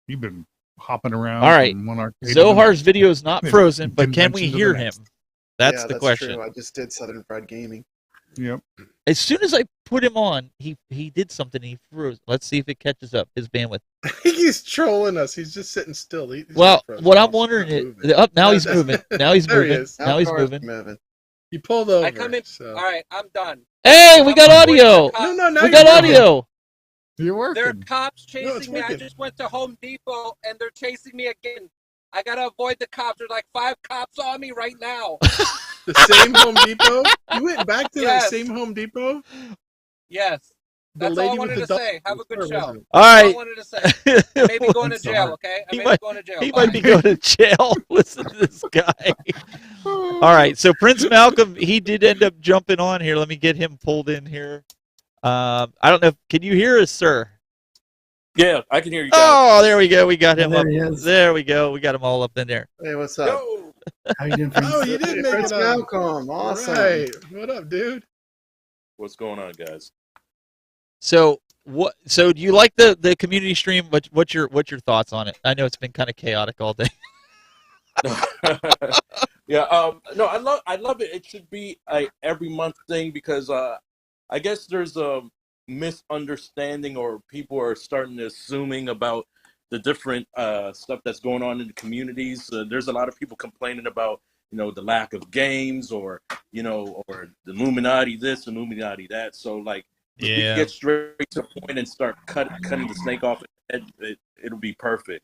You've been hopping around. All right. from one arcade to the Zohar's next. video is not Yeah, frozen, but can we convention to the hear him? next. That's Yeah, the question. True. I just did Southern Fried Gaming. Yep. As soon as I put him on, he did something. He froze. Let's see if it catches up his bandwidth. He's trolling us. He's just sitting still. He's Well, not frozen. what I'm He's wondering not is, moving. up now No, he's that's- moving. Now he's There he moving. is. Now he's Cars moving. moving. He pulled over. I come in. so- All right, I'm done. Hey, we got I'm audio. avoiding the No, now We you're got moving. audio. You're There are working. cops No, it's chasing me. I working. just went to Home Depot and they're chasing me again. I gotta avoid the cops. There's like 5 cops on me right now. The same Home Depot? You went back to Yes. that same Home Depot? Yes. The That's all I lady wanted with to the say. Have a good dog- show. wasn't it? All That's all I right. wanted to say. I may be going to I'm jail, sorry. okay? I He may might- be going to jail. He Bye. might be going to jail. Listen to this guy. All right, so Prince Malcolm, he did end up jumping on here. Let me get him pulled in here. I don't know. Can you hear us, sir? Yeah, I can hear you guys. Oh, there we go. We got him there up. he is. There we go. We got him all up in there. Hey, what's up? Yo. How you doing, Prince? Oh, you did Hey, make Prince it on. Malcolm. Awesome. Right. What up, dude? What's going on, guys? So what? So do you like the community stream? What's your thoughts on it? I know it's been kind of chaotic all day. Yeah. No, I love it. It should be a every month thing because I guess there's a misunderstanding or people are starting to assuming about the different stuff that's going on in the communities. There's a lot of people complaining about the lack of games or or the Illuminati this and Illuminati that. So like if we Yeah. get straight to the point and start cutting the snake off its head, it'll be perfect.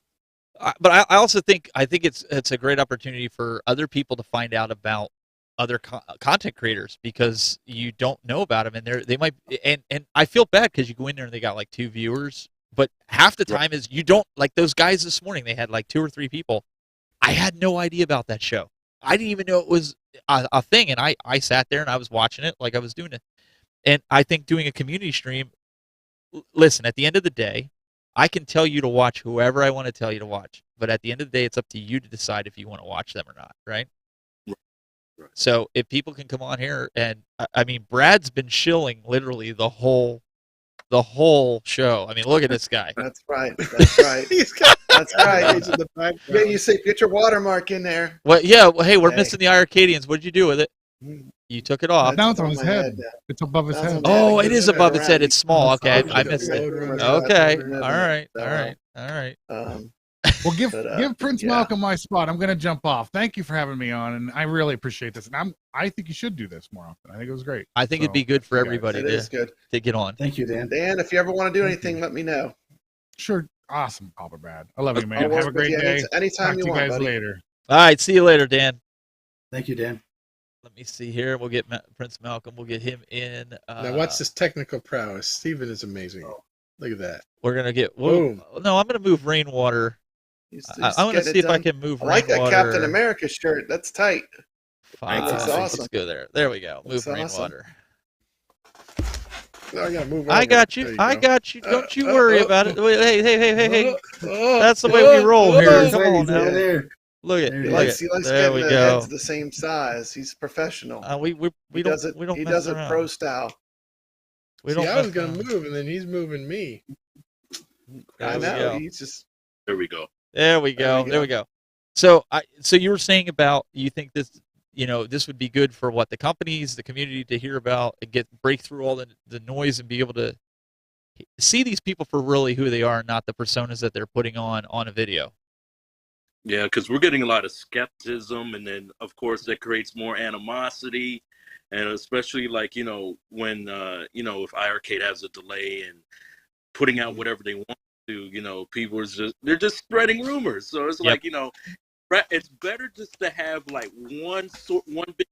But I also think it's a great opportunity for other people to find out about other content creators because you don't know about them, and they might and I feel bad because you go in there and they got like 2 viewers, but half the time is you don't like those guys this morning. They had like 2 or 3 people. I had no idea about that show. I didn't even know it was a thing, and I sat there and I was watching it like I was doing it. And I think doing a community stream. Listen, at the end of the day, I can tell you to watch whoever I want to tell you to watch, but at the end of the day, it's up to you to decide if you want to watch them or not, right? Right. So if people can come on here and I mean, Brad's been shilling literally the whole show. I mean, look at this guy. That's right. That's right. He's got That's right. in the background. Yeah, you say get your watermark in there. Well, yeah. Well, hey, we're Hey. missing the Arcadians. What'd you do with it? You took it off. Now it's That's on his my head. now. It's above his That's head. on my head. Oh, it It's is in above it its head. around. It's small. Okay, Oh, I it's missed it. over. Okay. That's All right. All So, right. All right. Well, give But, give Prince yeah. Malcolm my spot. I'm going to jump off. Thank you for having me on, and I really appreciate this. And I think you should do this more often. I think it was great. I think it'd So, be good for you guys. everybody It is good. to get on. Thank you, Dan. Dan, if you ever want to do anything, let me know. Sure, awesome, Papa Brad. I love you, I'll man. work Have a with great you day. anytime Talk to you you want, guys buddy. later. All right. See you later, Dan. Thank you, Dan. Let me see here. We'll get Prince Malcolm. We'll get him in. Now, what's this technical prowess? Steven is amazing. Look at that. We're gonna get. Boom. No, I'm gonna move Rainwater. He's I'm gonna getting see it if I done. can move I like that Rainwater. Captain America shirt. That's tight. Fine. That looks awesome. Let's go there. There we go. Move Looks awesome. Rainwater. No, I gotta move. I over. got There you. go. I got you. Don't you worry about it. Wait, hey. That's the way Oh, we roll oh, here. oh, Come There, on he's right now. there. Look at. There He it Look is. likes, at. he likes There we getting the go. heads the same size. He's professional. We He don't does it. we don't He mess does it around. pro style. We See, don't I mess was gonna around. move, and then he's moving me. There I we know. go. He's just. There we go. There we There go. we There go. we go. So so you were saying about you think this this would be good for what the companies, the community to hear about and break through all the noise and be able to see these people for really who they are, not the personas that they're putting on a video. Yeah, because we're getting a lot of skepticism, and then of course that creates more animosity, and especially like when if iArcade has a delay and putting out whatever they want to, people are they're just spreading rumors. So it's Yep. like it's better just to have like one big.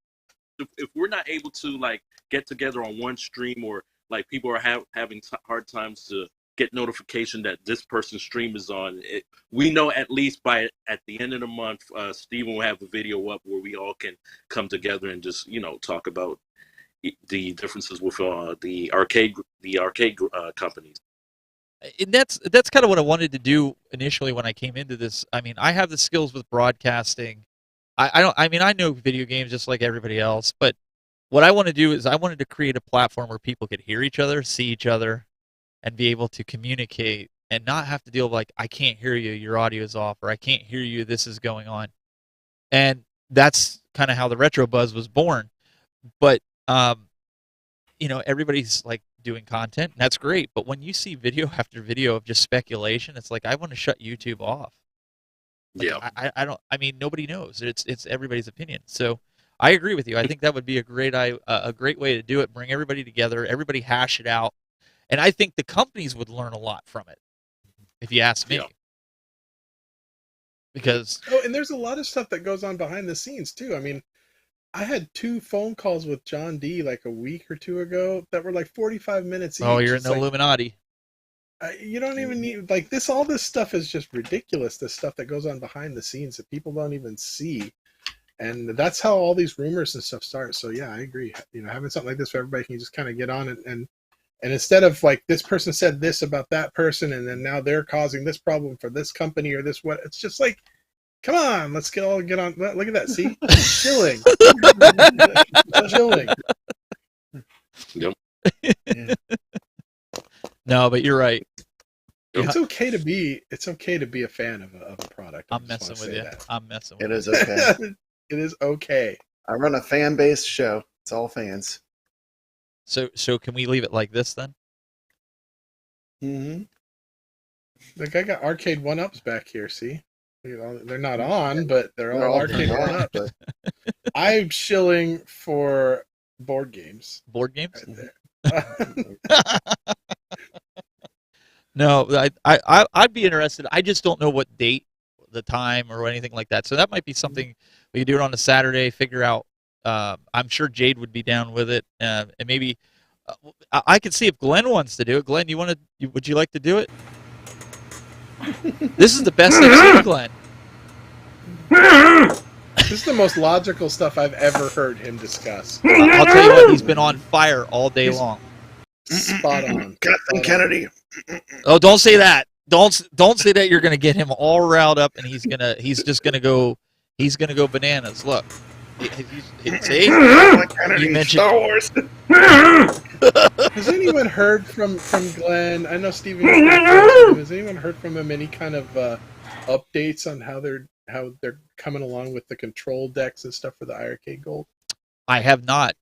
If we're not able to like get together on one stream or like people are having hard times to get notification that this person's stream is on, we know at least at the end of the month, Steven will have the video up where we all can come together and just talk about the differences with the arcade companies. And that's kind of what I wanted to do initially when I came into this. I mean, I have the skills with broadcasting. I know video games just like everybody else, but what I want to do is I wanted to create a platform where people could hear each other, see each other, and be able to communicate and not have to deal with like, I can't hear you, your audio is off, or I can't hear you, this is going on. And that's kind of how the Retro Buzz was born. But everybody's like doing content, and that's great. But when you see video after video of just speculation, it's like I want to shut YouTube off. Like, Yeah. I don't. I mean, nobody knows. It's everybody's opinion. So I agree with you. I think that would be a great way to do it. Bring everybody together. Everybody hash it out, and I think the companies would learn a lot from it, if you ask me. Yeah. Because Oh, and there's a lot of stuff that goes on behind the scenes too. I mean, I had 2 phone calls with John D like a week or 2 ago that were like 45 minutes each. you're in It's the like, Illuminati. you don't even need like this. All this stuff is just ridiculous. The stuff that goes on behind the scenes that people don't even see, and that's how all these rumors and stuff start. So yeah, I agree. Having something like this where everybody can just kind of get on it and instead of like this person said this about that person, and then now they're causing this problem for this company or this what, it's just like, come on, let's get on. Look at that. See, chilling, chilling. Yep. Yeah. No, but you're right. It's okay to be a fan of a product. I'm messing with you. I'm messing with It is okay. It is okay. I run a fan-based show. It's all fans. So can we leave it like this then? Mm-hmm. Like I got arcade 1-ups back here. See, they're not on, but they're all arcade 1-ups. I'm shilling for board games. Board games? Right there. No, I'd be interested. I just don't know what date, the time, or anything like that. So that might be something we could do it on a Saturday. Figure out. I'm sure Jayde would be down with it, and maybe I could see if Glenn wants to do it. Glenn, would you like to do it? This is the best I've seen Glenn. This is the most logical stuff I've ever heard him discuss. I'll tell you what, he's been on fire all day long. Spot on. Captain Kennedy. Oh, don't say that. Don't say that. You're gonna get him all riled up, and he's just gonna go bananas. Look, see, Kennedy, you mentioned Star Wars. Has anyone heard from Glenn? I know Steven. Has anyone heard from him any kind of updates on how they're coming along with the control decks and stuff for the IRK Gold? I have not.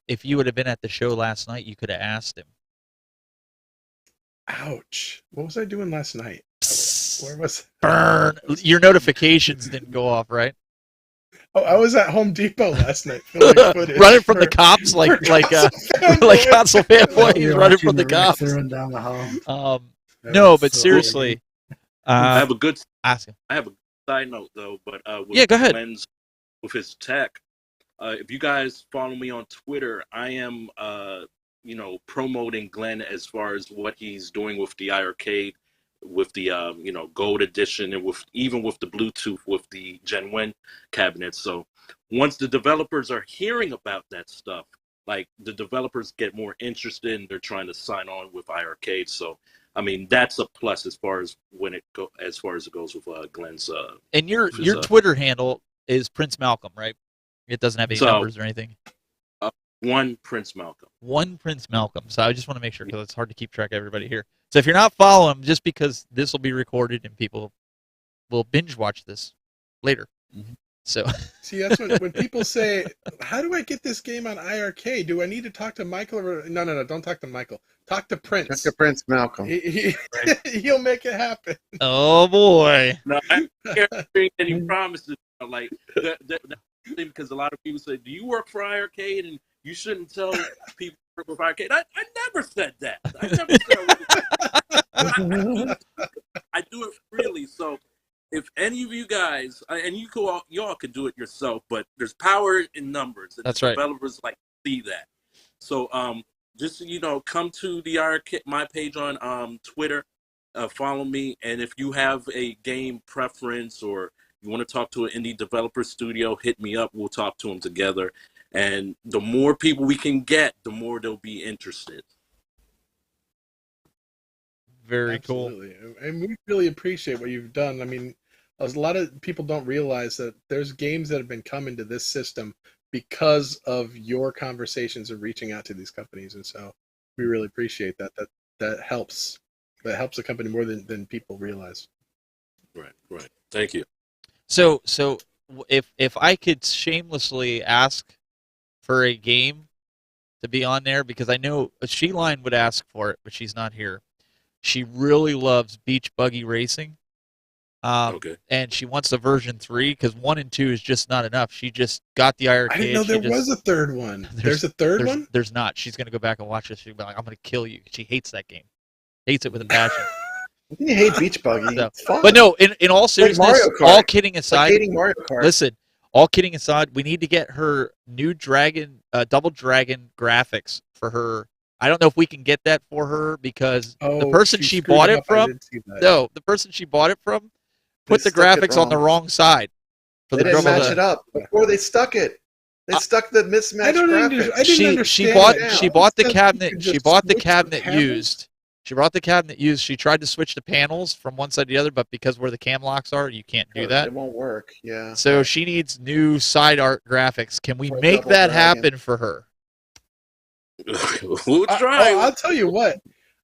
If you would have been at the show last night, you could have asked him. Ouch! What was I doing last night? Where was Burn? Your notifications didn't go off, right? Oh, I was at Home Depot last night filming footage. Running from the cops like Council Fanboy. He's running from the cops. Down the hall. No, but seriously, I have a good. ask him. I have a side note though, but with Yeah, go ahead. Glenn's, with his tech, if you guys follow me on Twitter, I am promoting Glenn as far as what he's doing with the iArcade, with the Gold Edition, and even with the Bluetooth with the Gen 1 cabinets. So once the developers are hearing about that stuff, like the developers get more interested and they're trying to sign on with iArcade. So I mean that's a plus as far as it goes with Glenn's. And your Twitter handle is Prince Malcolm, right? It doesn't have any numbers or anything. One Prince Malcolm. One Prince Malcolm. So I just want to make sure because it's hard to keep track of everybody here. So if you're not following him, just because this will be recorded and people will binge watch this later. Mm-hmm. So see, that's when people say, "How do I get this game on IRK? Do I need to talk to Michael?" No, don't talk to Michael. Talk to Prince. Talk to Prince Malcolm. He'll make it happen. Oh boy! No, I can't make any promises. Like that, because a lot of people say, "Do you work for iArcade?" And you shouldn't tell people you work for iArcade. I never said that. I never said I do it freely. So if any of you guys, and y'all could do it yourself, but there's power in numbers. And that's right. Developers like to see that. So just come to the iArcade, my page on Twitter, follow me, and if you have a game preference or you want to talk to an indie developer studio, hit me up. We'll talk to them together. And the more people we can get, the more they'll be interested. Very Absolutely. cool. And we really appreciate what you've done. I mean, a lot of people don't realize that there's games that have been coming to this system because of your conversations and reaching out to these companies. And so we really appreciate that. That helps. That helps the company more than people realize. Right. Thank you. So if I could shamelessly ask for a game to be on there, because I know Shelion would ask for it, but she's not here. She really loves Beach Buggy Racing. Okay. And she wants a version 3 because 1 and 2 is just not enough. She just got the iArcade. I didn't know there was a third one. There's a third one? There's not. She's going to go back and watch this. She'll be like, I'm going to kill you. She hates that game. Hates it with a passion. You hate Beach Buggy. So, it's fun. but no, in all seriousness, Mario Kart. all kidding aside, like hating Mario Kart. Listen, all kidding aside, we need to get her new Double Dragon graphics for her. I don't know if we can get that for her because the person she bought it from, the person she bought it from put the graphics on the wrong side. They didn't match it up before they stuck it. They stuck the mismatched graphics. I didn't understand. She bought the cabinet. She bought the cabinet used. She brought the cabinet used. She tried to switch the panels from one side to the other, but because where the cam locks are, you can't do that. It won't work. Yeah. So she needs new side art graphics. Can we make that happen for her? We'll try. I'll tell you what.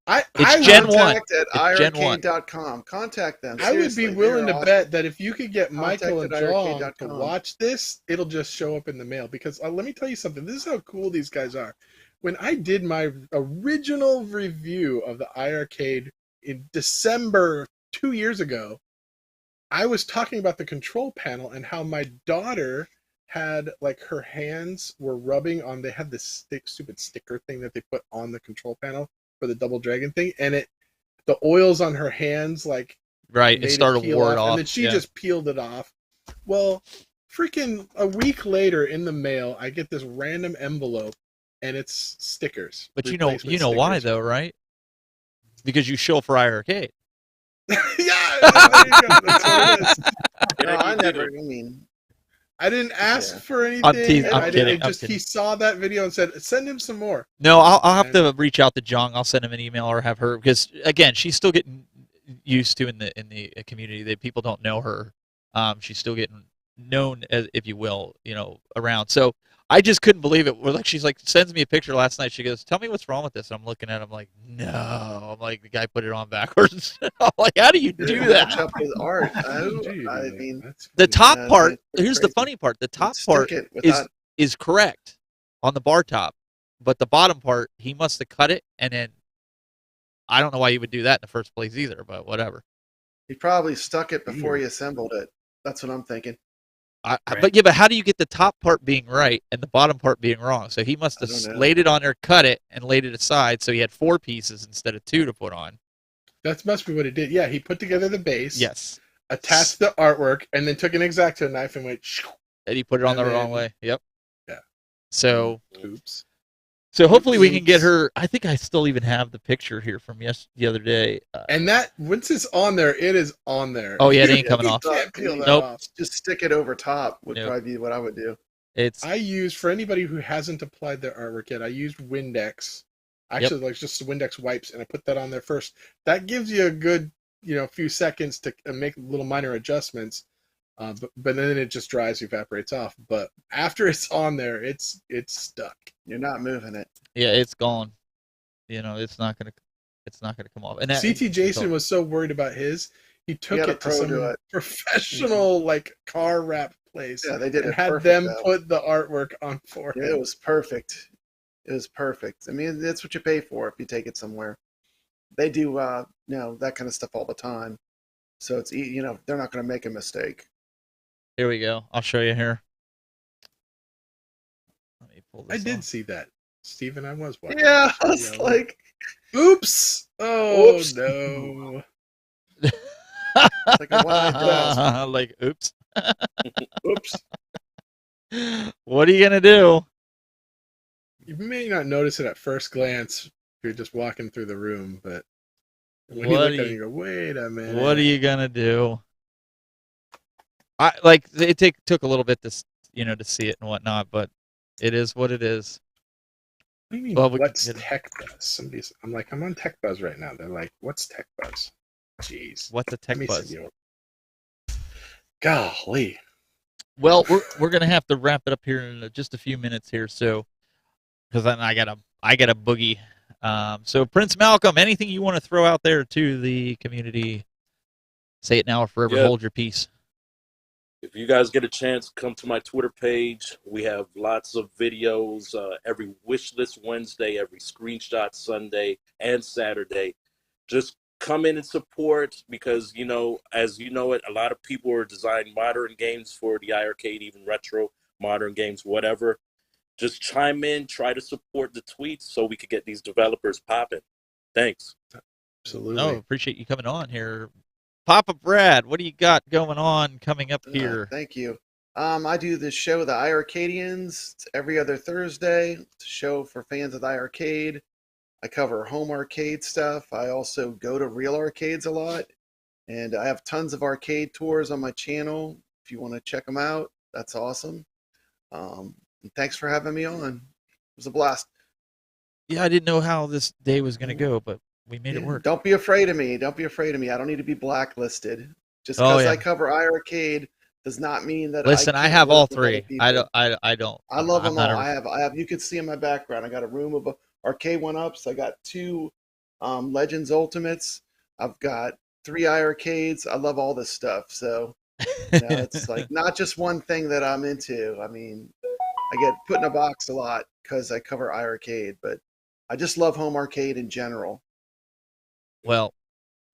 It's Gen 1. Contact at It's Gen 1. irarcade.com. Contact them. I would Seriously, be willing they're to awesome. bet that if you could get Contact Michael at and John to irarcade.com. watch this, it'll just show up in the mail. Because let me tell you something. This is how cool these guys are. When I did my original review of the iArcade in December 2 years ago, I was talking about the control panel and how my daughter had, like, her hands were rubbing on, they had this stupid sticker thing that they put on the control panel for the Double Dragon thing, and the oils on her hands, like, Right, made it started peel wore it off. and then she yeah. just peeled it off. Well, freaking a week later in the mail, I get this random envelope, and it's stickers. But you know replacement why stickers. though, right? Because you show for iArcade. Yeah, there you go. That's what it is. No, I never. I mean, I didn't ask Yeah. for anything. I'm teasing, I'm I kidding, didn't, I'm just he kidding. saw that video and said, "Send him some more." No, I'll have to reach out to Jong. I'll send him an email or have her, because again, she's still getting used to in the community that people don't know her. She's still getting known, as, if you will, around. So I just couldn't believe it. We're like, she's like, sends me a picture last night. She goes, "Tell me what's wrong with this." I'm looking at it. I'm like, no. I'm like, the guy put it on backwards. I'm like, how do you do match that? up with art. Gee, I mean, that's The funny. top Yeah, part. it's Here's the crazy. funny part. The top stick part it without. is correct on the bar top, but the bottom part, he must have cut it, and then I don't know why you would do that in the first place either, but whatever. He probably stuck it before he assembled it. That's what I'm thinking. Right. But how do you get the top part being right and the bottom part being wrong? So he must have I don't know. laid it on there, cut it, and laid it aside, so he had 4 pieces instead of 2 to put on. That must be what he did. Yeah, he put together the base, Yes. attached the artwork, and then took an X-Acto knife and went, shoo, And he put it on the And wrong then- way. Yep. Yeah. So oops. hopefully we can get Oops. her. I think I still even have the picture here from the other day. And that, once it's on there, it is on there. Oh, yeah, it ain't coming You off. can't peel that Nope. off. Just stick it over top would Nope. probably be what I would do. It's I used, for anybody who hasn't applied their artwork yet, I used Windex. Actually, like just Windex wipes, and I put that on there first. That gives you a good, few seconds to make little minor adjustments. But then it just dries, evaporates off. But after it's on there, it's stuck. You're not moving it. yeah, it's gone. It's not gonna come off. And that, CT Jason was so worried about his, he took had a it to pro some do it. professional like car wrap place. Yeah, they did and it had perfect, them though. put the artwork on for Yeah, him. it was perfect. It was perfect. I mean, that's what you pay for if you take it somewhere. They do, that kind of stuff all the time. So it's, they're not going to make a mistake. Here we go. I'll show you here. Let me pull I this did off. see that, Steven. I was watching. Yeah, I was Yeah. like, Oops! Oh Oops. no! like a one-eyed like, oops. oops. What are you gonna do? You may not notice it at first glance if you're just walking through the room, but when you What look are at it, you- you go, "Wait a minute." What are you gonna do? It took a little bit to see it and whatnot, but it is what it is. What do you mean? Well, we can what's get it. Tech Buzz? I'm on Tech Buzz right now. They're like, "What's Tech Buzz?" Jeez. What's a tech Let me buzz? send you- Golly. Well, we're gonna have to wrap it up here in just a few minutes here, so because then I got a boogie. So Prince Malcolm, anything you want to throw out there to the community? Say it now or forever Yeah. hold your peace. If you guys get a chance, come to my Twitter page. We have lots of videos every wish list Wednesday, every screenshot Sunday and Saturday. Just come in and support because, as you know it, a lot of people are designing modern games for the iArcade, even retro modern games, whatever. Just chime in, try to support the tweets so we could get these developers popping. Thanks. Absolutely. No, appreciate you coming on here. Papa Brad, what do you got going on coming up here? Thank you. I do this show, The iArcadians. It's every other Thursday. It's a show for fans of the iArcade. I cover home arcade stuff. I also go to real arcades a lot. And I have tons of arcade tours on my channel. If you want to check them out, that's awesome. And thanks for having me on. It was a blast. Yeah, I didn't know how this day was going to go, but we made it Yeah, work. Don't be afraid of me. Don't be afraid of me. I don't need to be blacklisted. Just Oh, because yeah. I cover iArcade does not mean that Listen, I can't have work all with other three. people. I don't. I love I'm them all. not I have. You can see in my background. I got a room of arcade one-ups. I got 2 Legends Ultimates. I've got 3 arcades. I love all this stuff. So, it's like not just one thing that I'm into. I mean, I get put in a box a lot because I cover arcade, but I just love home arcade in general. Well,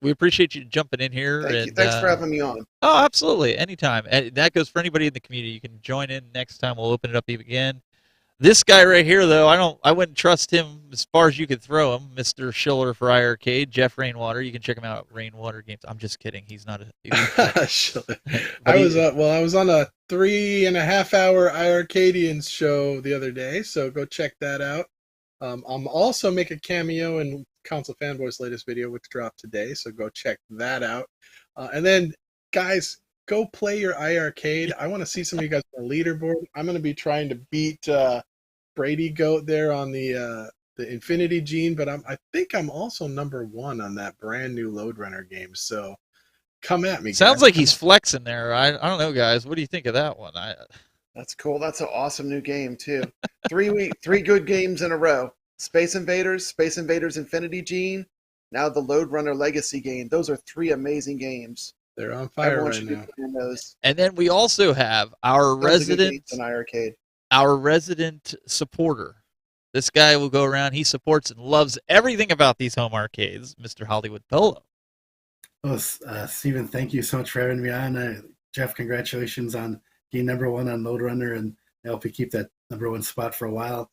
we appreciate you jumping in here. Thank you. And, Thanks for having me on. Oh, absolutely. Anytime. And that goes for anybody in the community. You can join in next time. We'll open it up again. This guy right here, though, I wouldn't trust him as far as you could throw him. Mr. Schiller for iArcade, Jeff Rainwater. You can check him out at Rainwater Games. I'm just kidding. He's not a. Schiller. I was on a 3.5-hour iArcadians show the other day, so go check that out. I'm also make a cameo in Console Fanboy's latest video, which dropped today, so go check that out. And then, guys, go play your iArcade. I want to see some of you guys on the leaderboard. I'm going to be trying to beat Brady Goat there on the Infinity Gene, but I think I'm also number 1 on that brand new Lode Runner game. So come at me. Sounds guys. like he's flexing there. I don't know, guys. What do you think of that one? That's cool. That's an awesome new game too. 3 good games in a row. Space Invaders Infinity Gene, now the Lode Runner Legacy game. Those are 3 amazing games. They're on fire Everyone right should be now. playing those. And then we also have our resident supporter. This guy will go around. He supports and loves everything about these home arcades, Mr. Hollywood Polo. Oh, Steven, thank you so much for having me on. Jeff, congratulations on being number 1 on Lode Runner, and I hope you keep that number 1 spot for a while.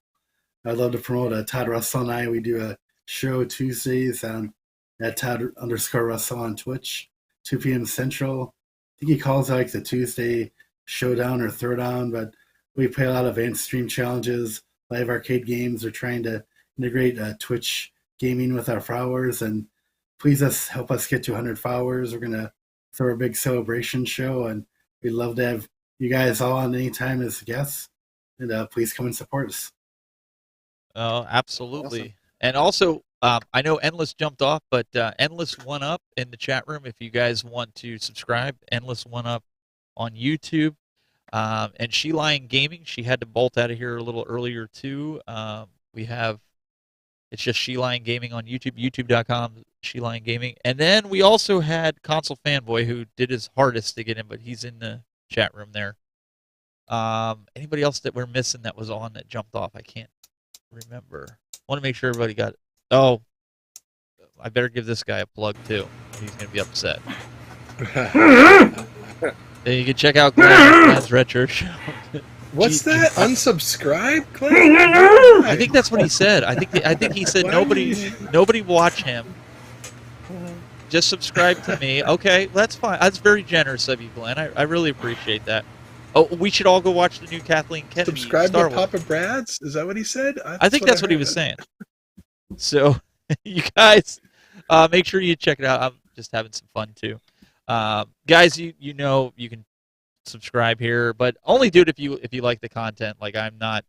I'd love to promote Todd Russell and I. We do a show Tuesdays at Todd_Russell on Twitch, 2 p.m. Central. I think he calls it like the Tuesday Showdown or Throwdown, but we play a lot of advanced stream challenges, live arcade games. We're trying to integrate Twitch gaming with our followers, and please help us get to 100 followers. We're going to throw a big celebration show, and we'd love to have you guys all on anytime as guests, and please come and support us. Oh, absolutely. Awesome. And also, I know Endless jumped off, but Endless 1UP in the chat room if you guys want to subscribe. Endless 1UP on YouTube. And She Lion Gaming, she had to bolt out of here a little earlier too. It's just She Lion Gaming on YouTube, youtube.com, She Lion Gaming. And then we also had Console Fanboy who did his hardest to get in, but he's in the chat room there. Anybody else that we're missing that was on that jumped off? I can't remember. I want to make sure everybody got it. Oh, I better give this guy a plug too. He's going to be upset. You can check out Glenn's Retro Show. What's that? Unsubscribe, Glenn? I think that's what he said. I think he said nobody watch him. Just subscribe to me. Okay, that's fine. That's very generous of you, Glenn. I really appreciate that. Oh, we should all go watch the new Kathleen Kennedy Subscribe Star to Wars. Papa Brad's? Is that what he said? I think that's what he was saying. So, you guys, make sure you check it out. I'm just having some fun too. Guys, you know you can subscribe here, but only do it if you like the content. Like, I'm not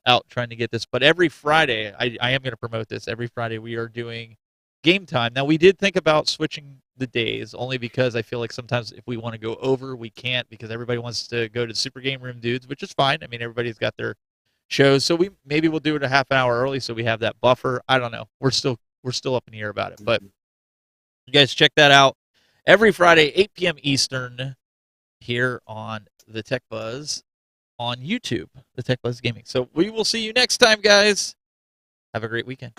out trying to get this, but every Friday I am going to promote this. Every Friday we are doing game time. Now, we did think about switching the days only because I feel like sometimes if we want to go over, we can't because everybody wants to go to Super Game Room Dudes, which is fine. I mean, everybody's got their shows, so maybe we'll do it a half an hour early so we have that buffer. I don't know. We're still up in the air about it, but you guys check that out every Friday, 8 p.m. Eastern, here on the Tech Buzz on YouTube, the Tech Buzz Gaming. So we will see you next time, guys. Have a great weekend.